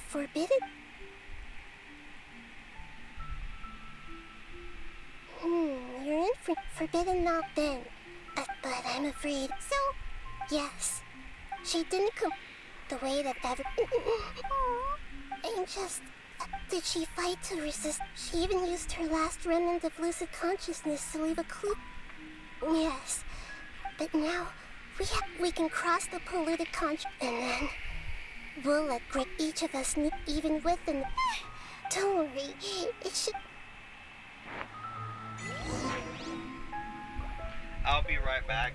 Speaker 14: Forbidden? You're in for Forbidden Knock then. But I'm afraid... So, yes. She didn't come the way that ever... I'm just... Did she fight to resist? She even used her last remnant of lucid consciousness to leave a clue. Yes, but now we can cross the polluted and then we'll let each of us meet even with an. Don't worry, it should.
Speaker 1: I'll be right back.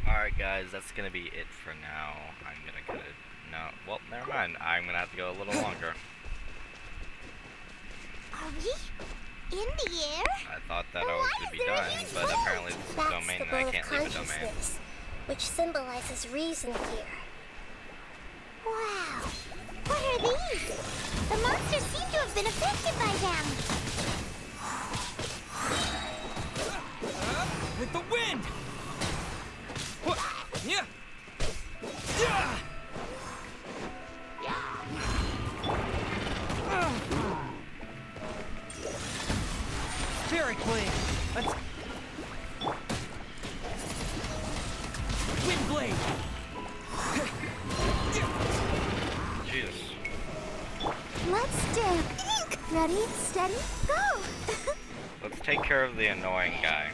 Speaker 1: Alright guys, that's gonna be it for now. I'm gonna cut it. No, well, never mind. I'm gonna have to go a little longer.
Speaker 2: Are we in the air?
Speaker 1: I thought that I was gonna be done, but apparently this is a domain and I can't leave a domain.
Speaker 14: Which symbolizes reason here.
Speaker 2: Wow. What are these? The monsters seem to have been affected by them.
Speaker 18: With the wind! Yeah. Yeah. Spirit blade. Let's. Wind blade.
Speaker 1: Jesus.
Speaker 2: Let's do. Ready, steady, go.
Speaker 1: Let's take care of the annoying guy.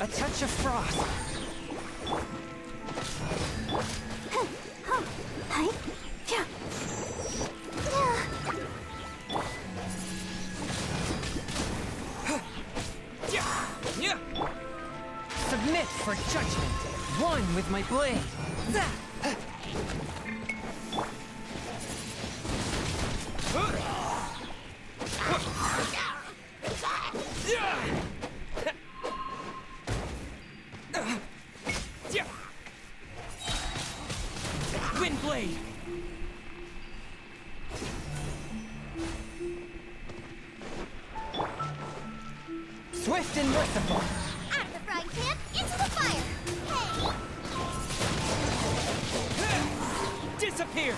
Speaker 18: A touch of frost. Submit for judgment. One with my blade. Wind blade. Swift and merciful.
Speaker 2: Out of the frying pan, into the fire. Hey!
Speaker 18: Disappear.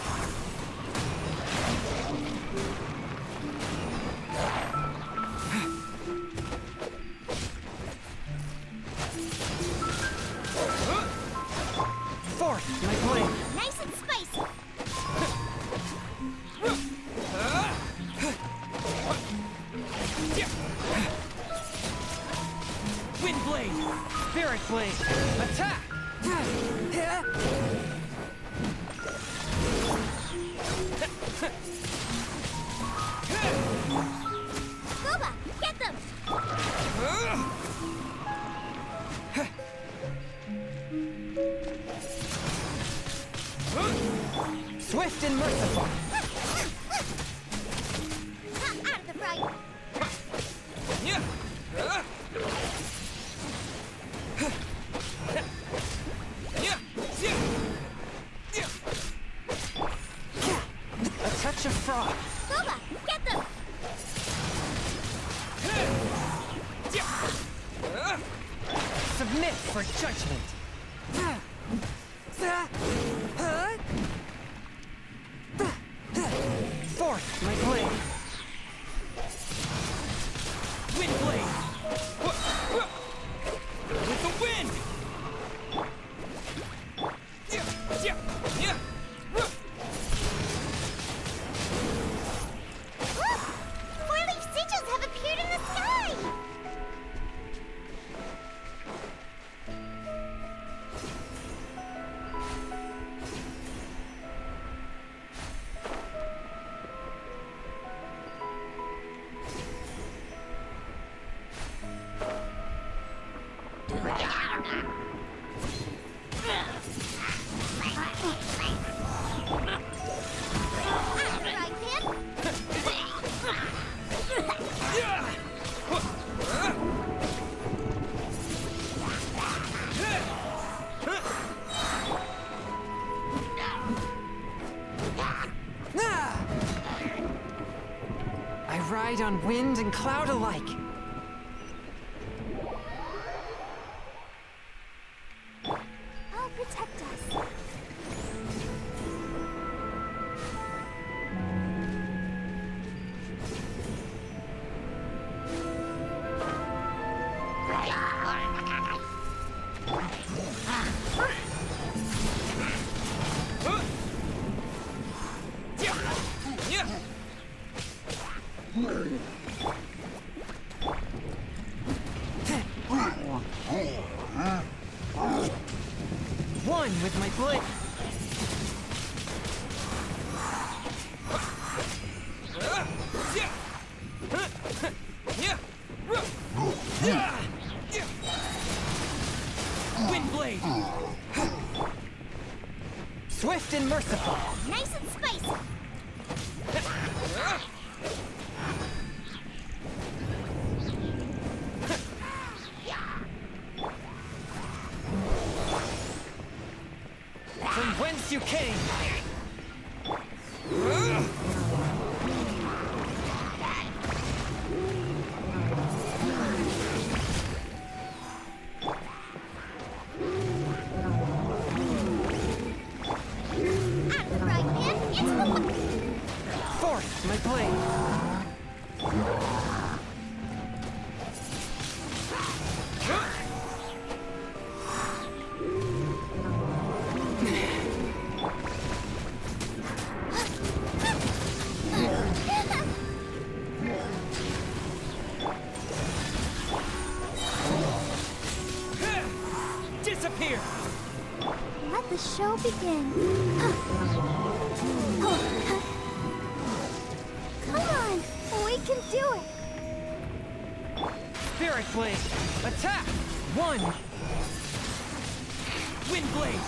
Speaker 18: Forth, my blade.
Speaker 2: Nice and spicy.
Speaker 18: Wind blade. Spirit blade. Attack.
Speaker 2: Boba, get them.
Speaker 18: Swift and merciful.
Speaker 2: Out of the frying.
Speaker 17: bunch of fraud.
Speaker 2: Boba, get them!
Speaker 17: Submit for judgment. Forth, my blade. Wind blade. With the wind.
Speaker 2: Look! Four-leaf sigils have appeared in the sky!
Speaker 17: I ride on wind and cloud alike.
Speaker 2: I'll protect us.
Speaker 17: One with my blade. Wind blade. Swift and merciful.
Speaker 2: Nice and spicy.
Speaker 17: From whence you came. Forth, my blade. Disappear!
Speaker 2: Let the show begin. Come on, we can do it.
Speaker 17: Spirit blade, attack! One! Wind blade!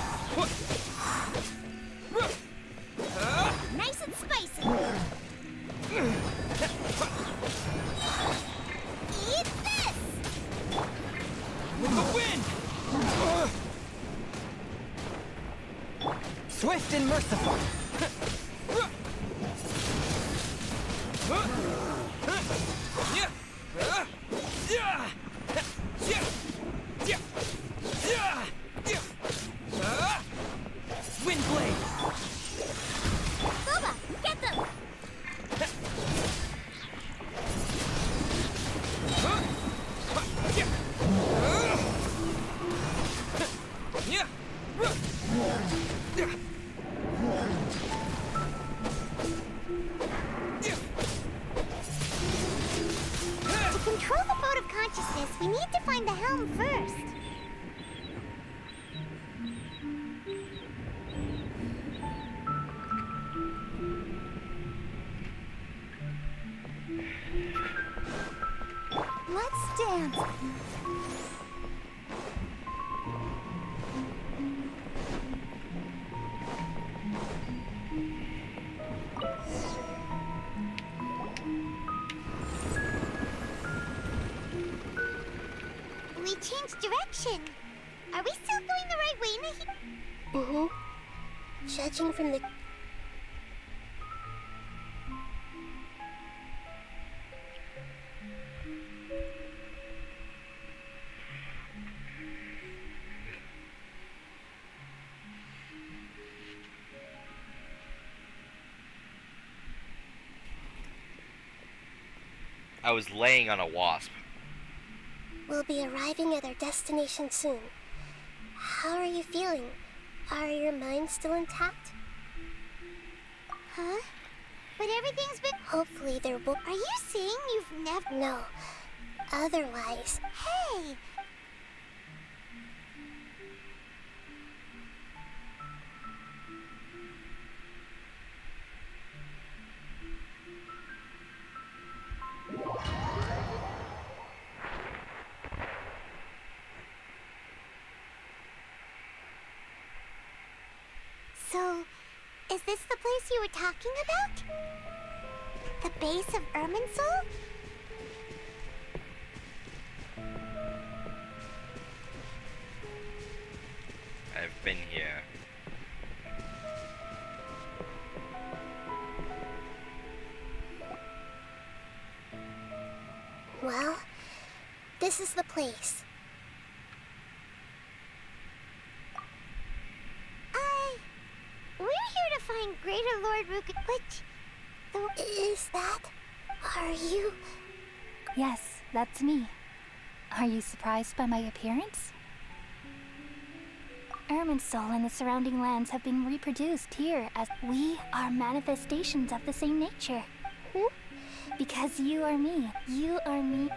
Speaker 2: Nice and spicy. Eat this!
Speaker 17: With the wind! Swift and merciful! Wind blade!
Speaker 2: Boba, get them! To control the boat of consciousness, we need to find the helm first. Let's dance. We changed direction. Are we still going the right way, Nahi?
Speaker 14: Judging from the...
Speaker 1: I was laying on a wasp.
Speaker 14: We'll be arriving at our destination soon. How are you feeling? Are your minds still intact?
Speaker 2: Huh? But everything's been...
Speaker 14: Hopefully there will...
Speaker 2: Are you saying you've never...
Speaker 14: No. Otherwise...
Speaker 2: Hey! So, is this the place you were talking about? The base of Irminsul?
Speaker 1: I've been here.
Speaker 14: Well, this is the place.
Speaker 2: We're here to find Greater Lord Ruka...
Speaker 14: Is that... Are you...
Speaker 11: Yes, that's me. Are you surprised by my appearance? Irminsul and the surrounding lands have been reproduced here as we are manifestations of the same nature. Because you are me. You are me.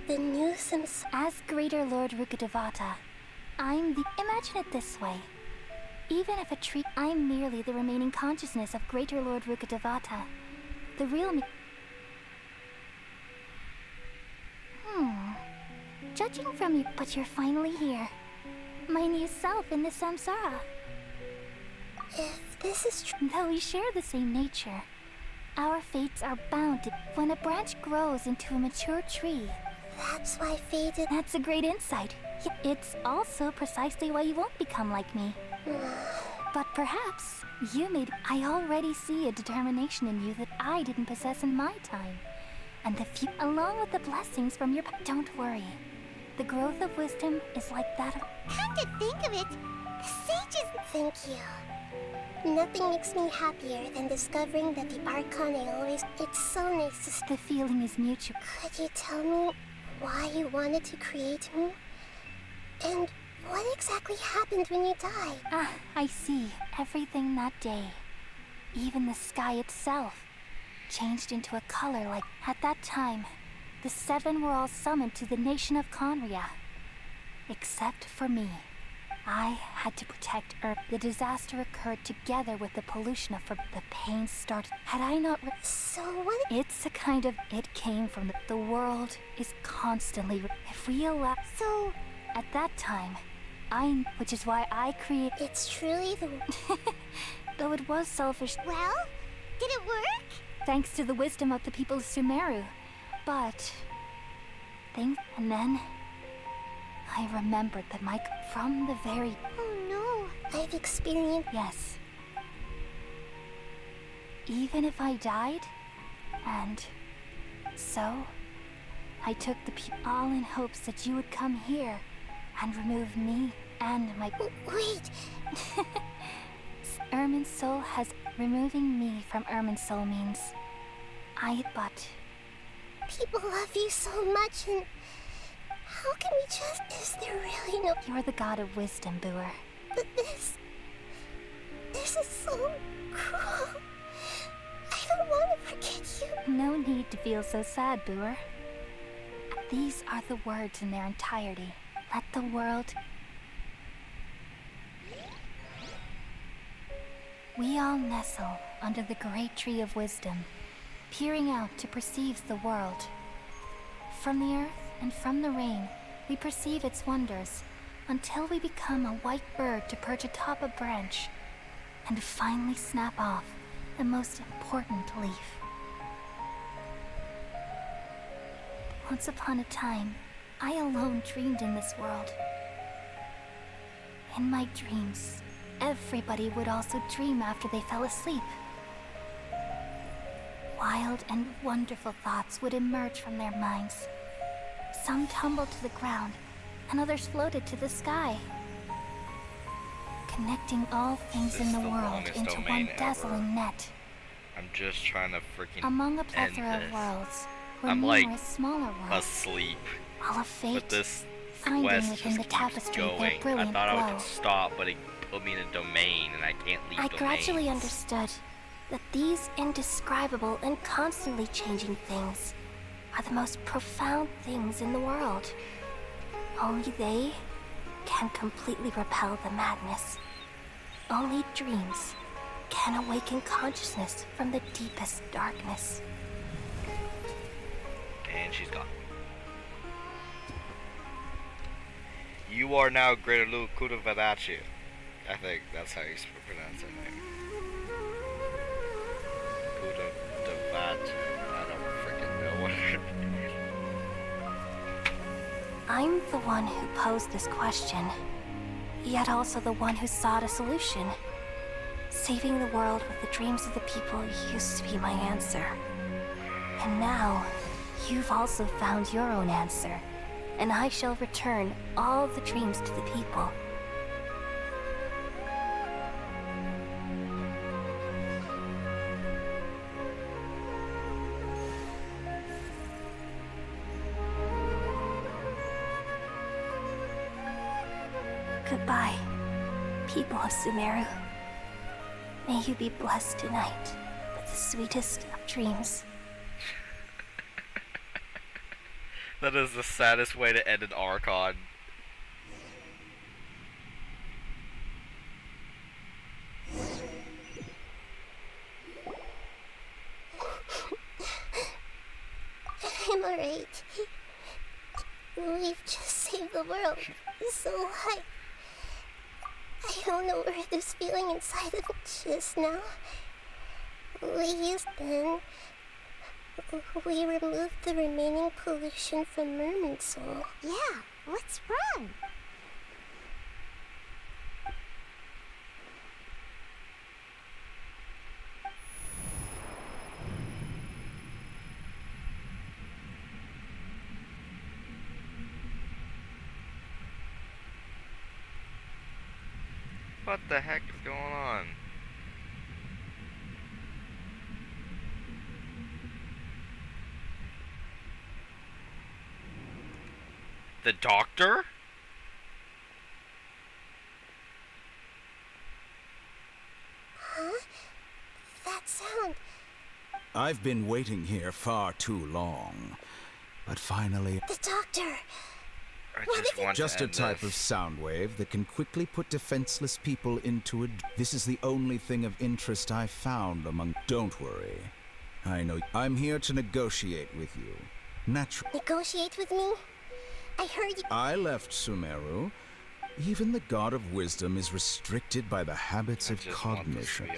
Speaker 14: The new Sims...
Speaker 11: As Greater Lord Rukadevata, I'm the... Imagine it this way. Even if a tree... I'm merely the remaining consciousness of Greater Lord Rukadevata. The real me... Judging from you... But you're finally here. My new self in the samsara.
Speaker 14: If this is true...
Speaker 11: Though we share the same nature, our fates are bound to... When a branch grows into a mature tree...
Speaker 14: That's why faded...
Speaker 11: That's a great insight. It's also precisely why you won't become like me. But perhaps you made... I already see a determination in you that I didn't possess in my time. And the few... Along with the blessings from your... Don't worry. The growth of wisdom is like that of...
Speaker 2: Come to think of it, sages...
Speaker 14: Thank you. Nothing makes me happier than discovering that the Archon always... It's so nice to...
Speaker 11: The feeling is mutual.
Speaker 14: Could you tell me why you wanted to create me? And what exactly happened when you died?
Speaker 11: Ah, I see. Everything that day, even the sky itself, changed into a color like... At that time, the seven were all summoned to the nation of Conria. Except for me. I had to protect Earth. The disaster occurred together with the pollution of... The pain started... Had I not...
Speaker 14: So what...
Speaker 11: It's a kind of... It came from the world is constantly... If we allow...
Speaker 2: So...
Speaker 11: At that time, which is why I create...
Speaker 14: It's truly the...
Speaker 11: Though it was selfish...
Speaker 2: Well, did it work?
Speaker 11: Thanks to the wisdom of the people of Sumeru. But... And then... I remembered that from the very...
Speaker 14: Oh no, I've experienced...
Speaker 11: Yes. Even if I died, and... So... I took the all in hopes that you would come here and remove me and my...
Speaker 14: Wait!
Speaker 11: Irminsul has... Removing me from Irminsul means... But...
Speaker 14: People love you so much and... How can we just... Is there really no...
Speaker 11: You're the god of wisdom, Booer.
Speaker 14: But this is so cruel. I don't want to forget you.
Speaker 11: No need to feel so sad, Booer. These are the words in their entirety. Let the world... We all nestle under the great tree of wisdom, peering out to perceive the world. From the earth and from the rain, we perceive its wonders, until we become a white bird to perch atop a branch, and finally snap off the most important leaf. Once upon a time, I alone dreamed in this world. In my dreams, everybody would also dream after they fell asleep. Wild and wonderful thoughts would emerge from their minds. Some tumbled to the ground, and others floated to the sky, connecting all things in the world into one dazzling net.
Speaker 1: I'm just trying to freaking
Speaker 11: Among a
Speaker 1: end
Speaker 11: plethora of
Speaker 1: this.
Speaker 11: worlds, were
Speaker 1: I'm like
Speaker 11: numerous smaller worlds,
Speaker 1: asleep.
Speaker 11: all of fate,
Speaker 1: But this
Speaker 11: finding
Speaker 1: quest
Speaker 11: within
Speaker 1: just
Speaker 11: the
Speaker 1: keeps
Speaker 11: tapestry their
Speaker 1: going. I
Speaker 11: brilliant
Speaker 1: thought I
Speaker 11: glow.
Speaker 1: could stop, but it put me in a domain, and I can't leave
Speaker 11: I
Speaker 1: domains.
Speaker 11: gradually understood that these indescribable and constantly changing things are the most profound things in the world. Only they can completely repel the madness. Only dreams can awaken consciousness from the deepest darkness.
Speaker 1: And she's gone. You are now Greater Lu Kudavadachi. I think that's how you pronounce her name. Kudavadachi. I don't freaking know what her name is.
Speaker 11: I'm the one who posed this question, yet also the one who sought a solution. Saving the world with the dreams of the people used to be my answer. And now, you've also found your own answer, and I shall return all the dreams to the people. Goodbye, people of Sumeru. May you be blessed tonight with the sweetest of dreams.
Speaker 1: That is the saddest way to end an Archon.
Speaker 14: I'm alright. We've just saved the world. So I don't know where this feeling inside of me just now. We removed the remaining pollution from Merman Soul.
Speaker 2: Yeah, what's wrong?
Speaker 1: What the heck is going on? The doctor?
Speaker 14: Huh? That sound.
Speaker 23: I've been waiting here far too long. But finally...
Speaker 14: The doctor!
Speaker 23: Just a type of sound wave that can quickly put defenseless people into a... This is the only thing of interest I've found among... Don't worry. I know... I'm here to negotiate with you. Naturally.
Speaker 14: Negotiate with me? I heard you...
Speaker 23: I left Sumeru. Even the god of wisdom is restricted by the habits of cognition.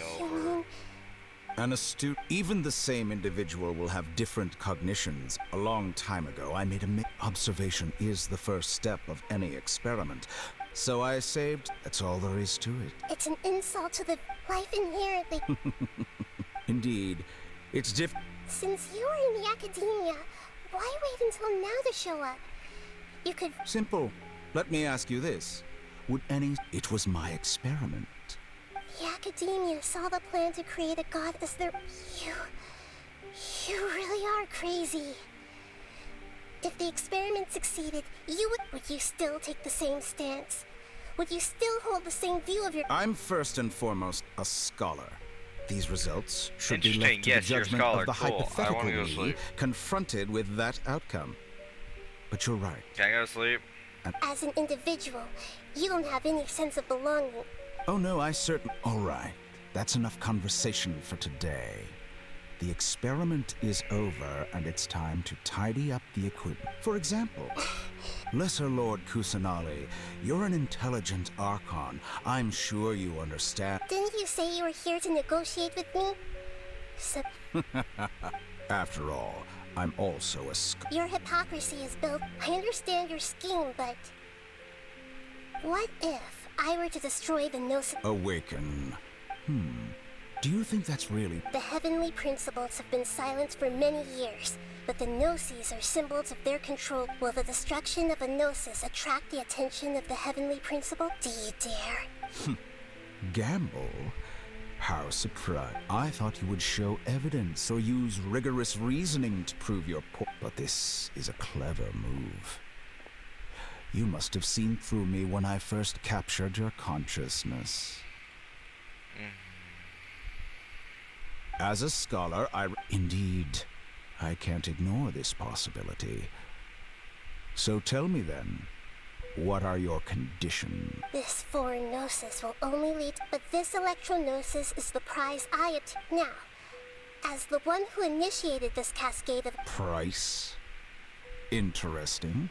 Speaker 23: An astute... Even the same individual will have different cognitions. A long time ago, I made a... Observation is the first step of any experiment. So I saved... That's all there is to it.
Speaker 14: It's an insult to the life inherently...
Speaker 23: Indeed. It's
Speaker 14: Since you were in the academia, why wait until now to show up? You could...
Speaker 23: Simple. Let me ask you this. Would any... It was my experiment.
Speaker 14: The academia saw the plan to create a god as their... You really are crazy. If the experiment succeeded, would you still take the same stance? Would you still hold the same view of your...
Speaker 23: I'm first and foremost a scholar. These results should be
Speaker 1: Interesting.
Speaker 23: left to
Speaker 1: Yes,
Speaker 23: the
Speaker 1: you're a
Speaker 23: judgment
Speaker 1: scholar.
Speaker 23: of the
Speaker 1: Cool. I
Speaker 23: hypothetical
Speaker 1: wanna go
Speaker 23: me
Speaker 1: sleep.
Speaker 23: confronted with that outcome. But you're right.
Speaker 1: Can I go to sleep?
Speaker 14: As an individual, you don't have any sense of belonging.
Speaker 23: Oh no, I certainly... All right. That's enough conversation for today. The experiment is over, and it's time to tidy up the equipment. For example, Lesser Lord Kusanali, you're an intelligent Archon. I'm sure you understand.
Speaker 14: Didn't you say you were here to negotiate with me?
Speaker 23: After all, I'm also a
Speaker 14: Your hypocrisy is built... I understand your scheme, but... What if I were to destroy the Gnosis...
Speaker 23: Awaken. Do you think that's really...
Speaker 14: The heavenly principles have been silent for many years, but the Gnosis are symbols of their control. Will the destruction of a Gnosis attract the attention of the heavenly principle? Do you dare?
Speaker 23: Gamble? How surprised. I thought you would show evidence or use rigorous reasoning to prove your point. But this is a clever move. You must have seen through me when I first captured your consciousness. As a scholar, Indeed, I can't ignore this possibility. So tell me then, what are your conditions?
Speaker 14: This foreign gnosis will only lead, but this electro-gnosis is the prize I obtained. Now, as the one who initiated this cascade of...
Speaker 23: Price? Interesting.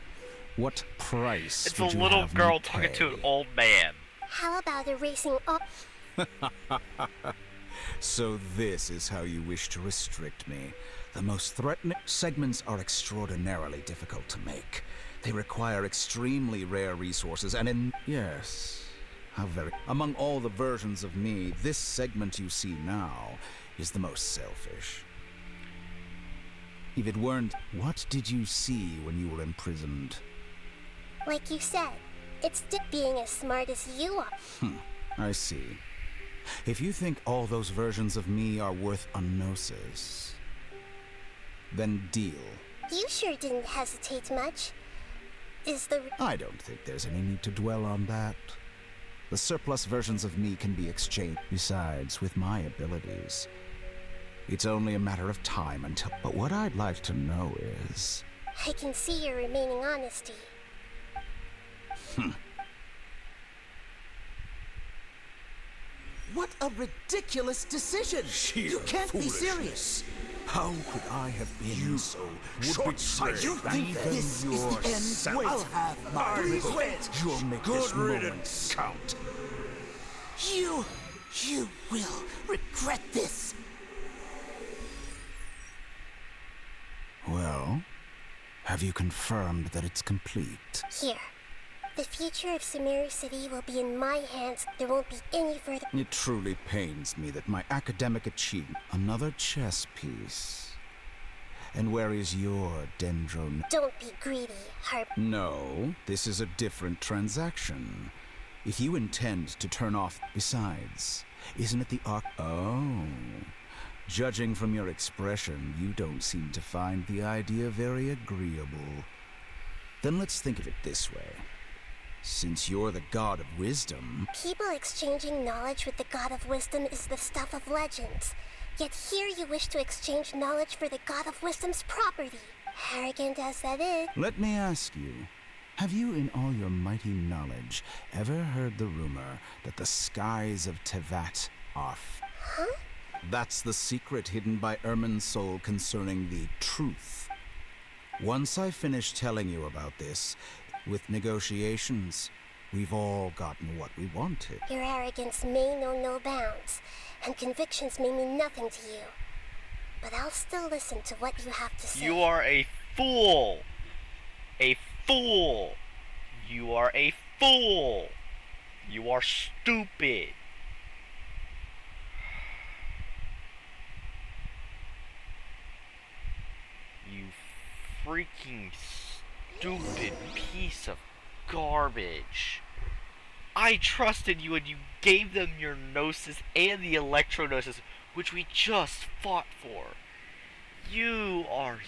Speaker 23: What price
Speaker 1: It's a
Speaker 23: would you
Speaker 1: little
Speaker 23: have
Speaker 1: girl
Speaker 23: me
Speaker 1: talking to an
Speaker 23: pay?
Speaker 1: old man.
Speaker 14: How about erasing all...
Speaker 23: So this is how you wish to restrict me. The most threatening segments are extraordinarily difficult to make. They require extremely rare resources and Yes, how very... Among all the versions of me, this segment you see now is the most selfish. If it weren't, what did you see when you were imprisoned?
Speaker 14: Like you said, it's being as smart as you are.
Speaker 23: I see. If you think all those versions of me are worth a gnosis, then deal.
Speaker 14: You sure didn't hesitate much.
Speaker 23: I don't think there's any need to dwell on that. The surplus versions of me can be exchanged. Besides, with my abilities, it's only a matter of time until... But what I'd like to know is...
Speaker 14: I can see your remaining honesty.
Speaker 18: What a ridiculous decision! You can't be serious!
Speaker 23: How could I have been so short-sighted?
Speaker 18: You think this is the end? I'll have my revenge!
Speaker 23: You'll make this moment count.
Speaker 18: You will regret this!
Speaker 23: Well, have you confirmed that it's complete?
Speaker 14: Here. The future of Sumeru City will be in my hands. There won't be any further...
Speaker 23: It truly pains me that my academic achievement... Another chess piece. And where is your dendron...
Speaker 14: Don't be greedy, Harp.
Speaker 23: No, this is a different transaction. If you intend to turn off... Besides, isn't it the arc... Oh... Judging from your expression, you don't seem to find the idea very agreeable. Then let's think of it this way. Since you're the god of wisdom...
Speaker 14: People exchanging knowledge with the god of wisdom is the stuff of legends. Yet here you wish to exchange knowledge for the god of wisdom's property. Arrogant as that is...
Speaker 23: Let me ask you, have you in all your mighty knowledge ever heard the rumor that the skies of Tevat are...
Speaker 14: Huh?
Speaker 23: That's the secret hidden by Ermin's soul concerning the truth. Once I finish telling you about this, with negotiations, we've all gotten what we wanted.
Speaker 14: Your arrogance may know no bounds, and convictions may mean nothing to you. But I'll still listen to what you have to say.
Speaker 1: You are a fool! A fool! You are a fool! You are stupid! You freaking stupid piece of garbage. I trusted you and you gave them your gnosis and the electro-gnosis, which we just fought for. You are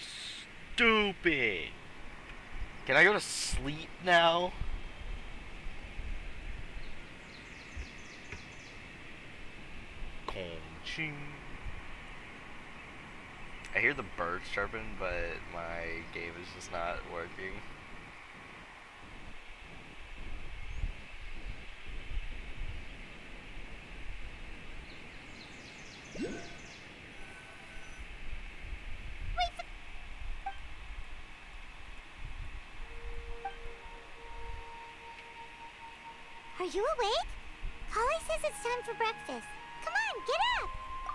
Speaker 1: stupid. Can I go to sleep now? Genshin. I hear the birds chirping, but my game is just not working.
Speaker 2: Are you awake? Kali says it's time for breakfast. Come on, get up!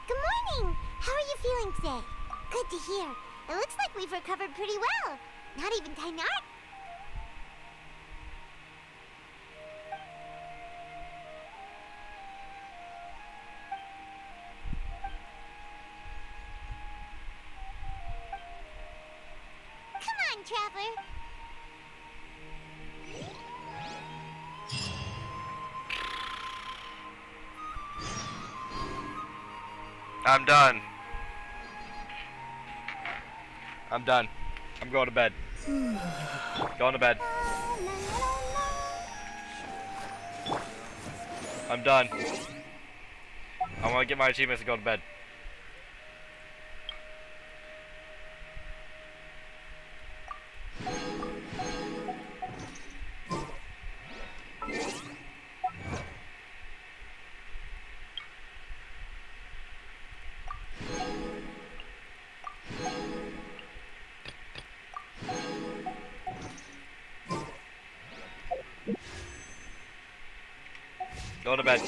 Speaker 2: Good morning! How are you feeling today? Good to hear. It looks like we've recovered pretty well. Not even Tainar. Come on, Traveler.
Speaker 1: I'm done. I'm done. I'm going to bed. Going to bed. I'm done. I want to get my achievements and go to bed. Going to bed.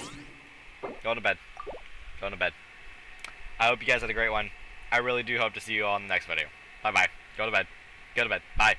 Speaker 1: Going to bed. Going to bed. I hope you guys had a great one. I really do hope to see you all in the next video. Bye bye. Go to bed. Go to bed. Bye.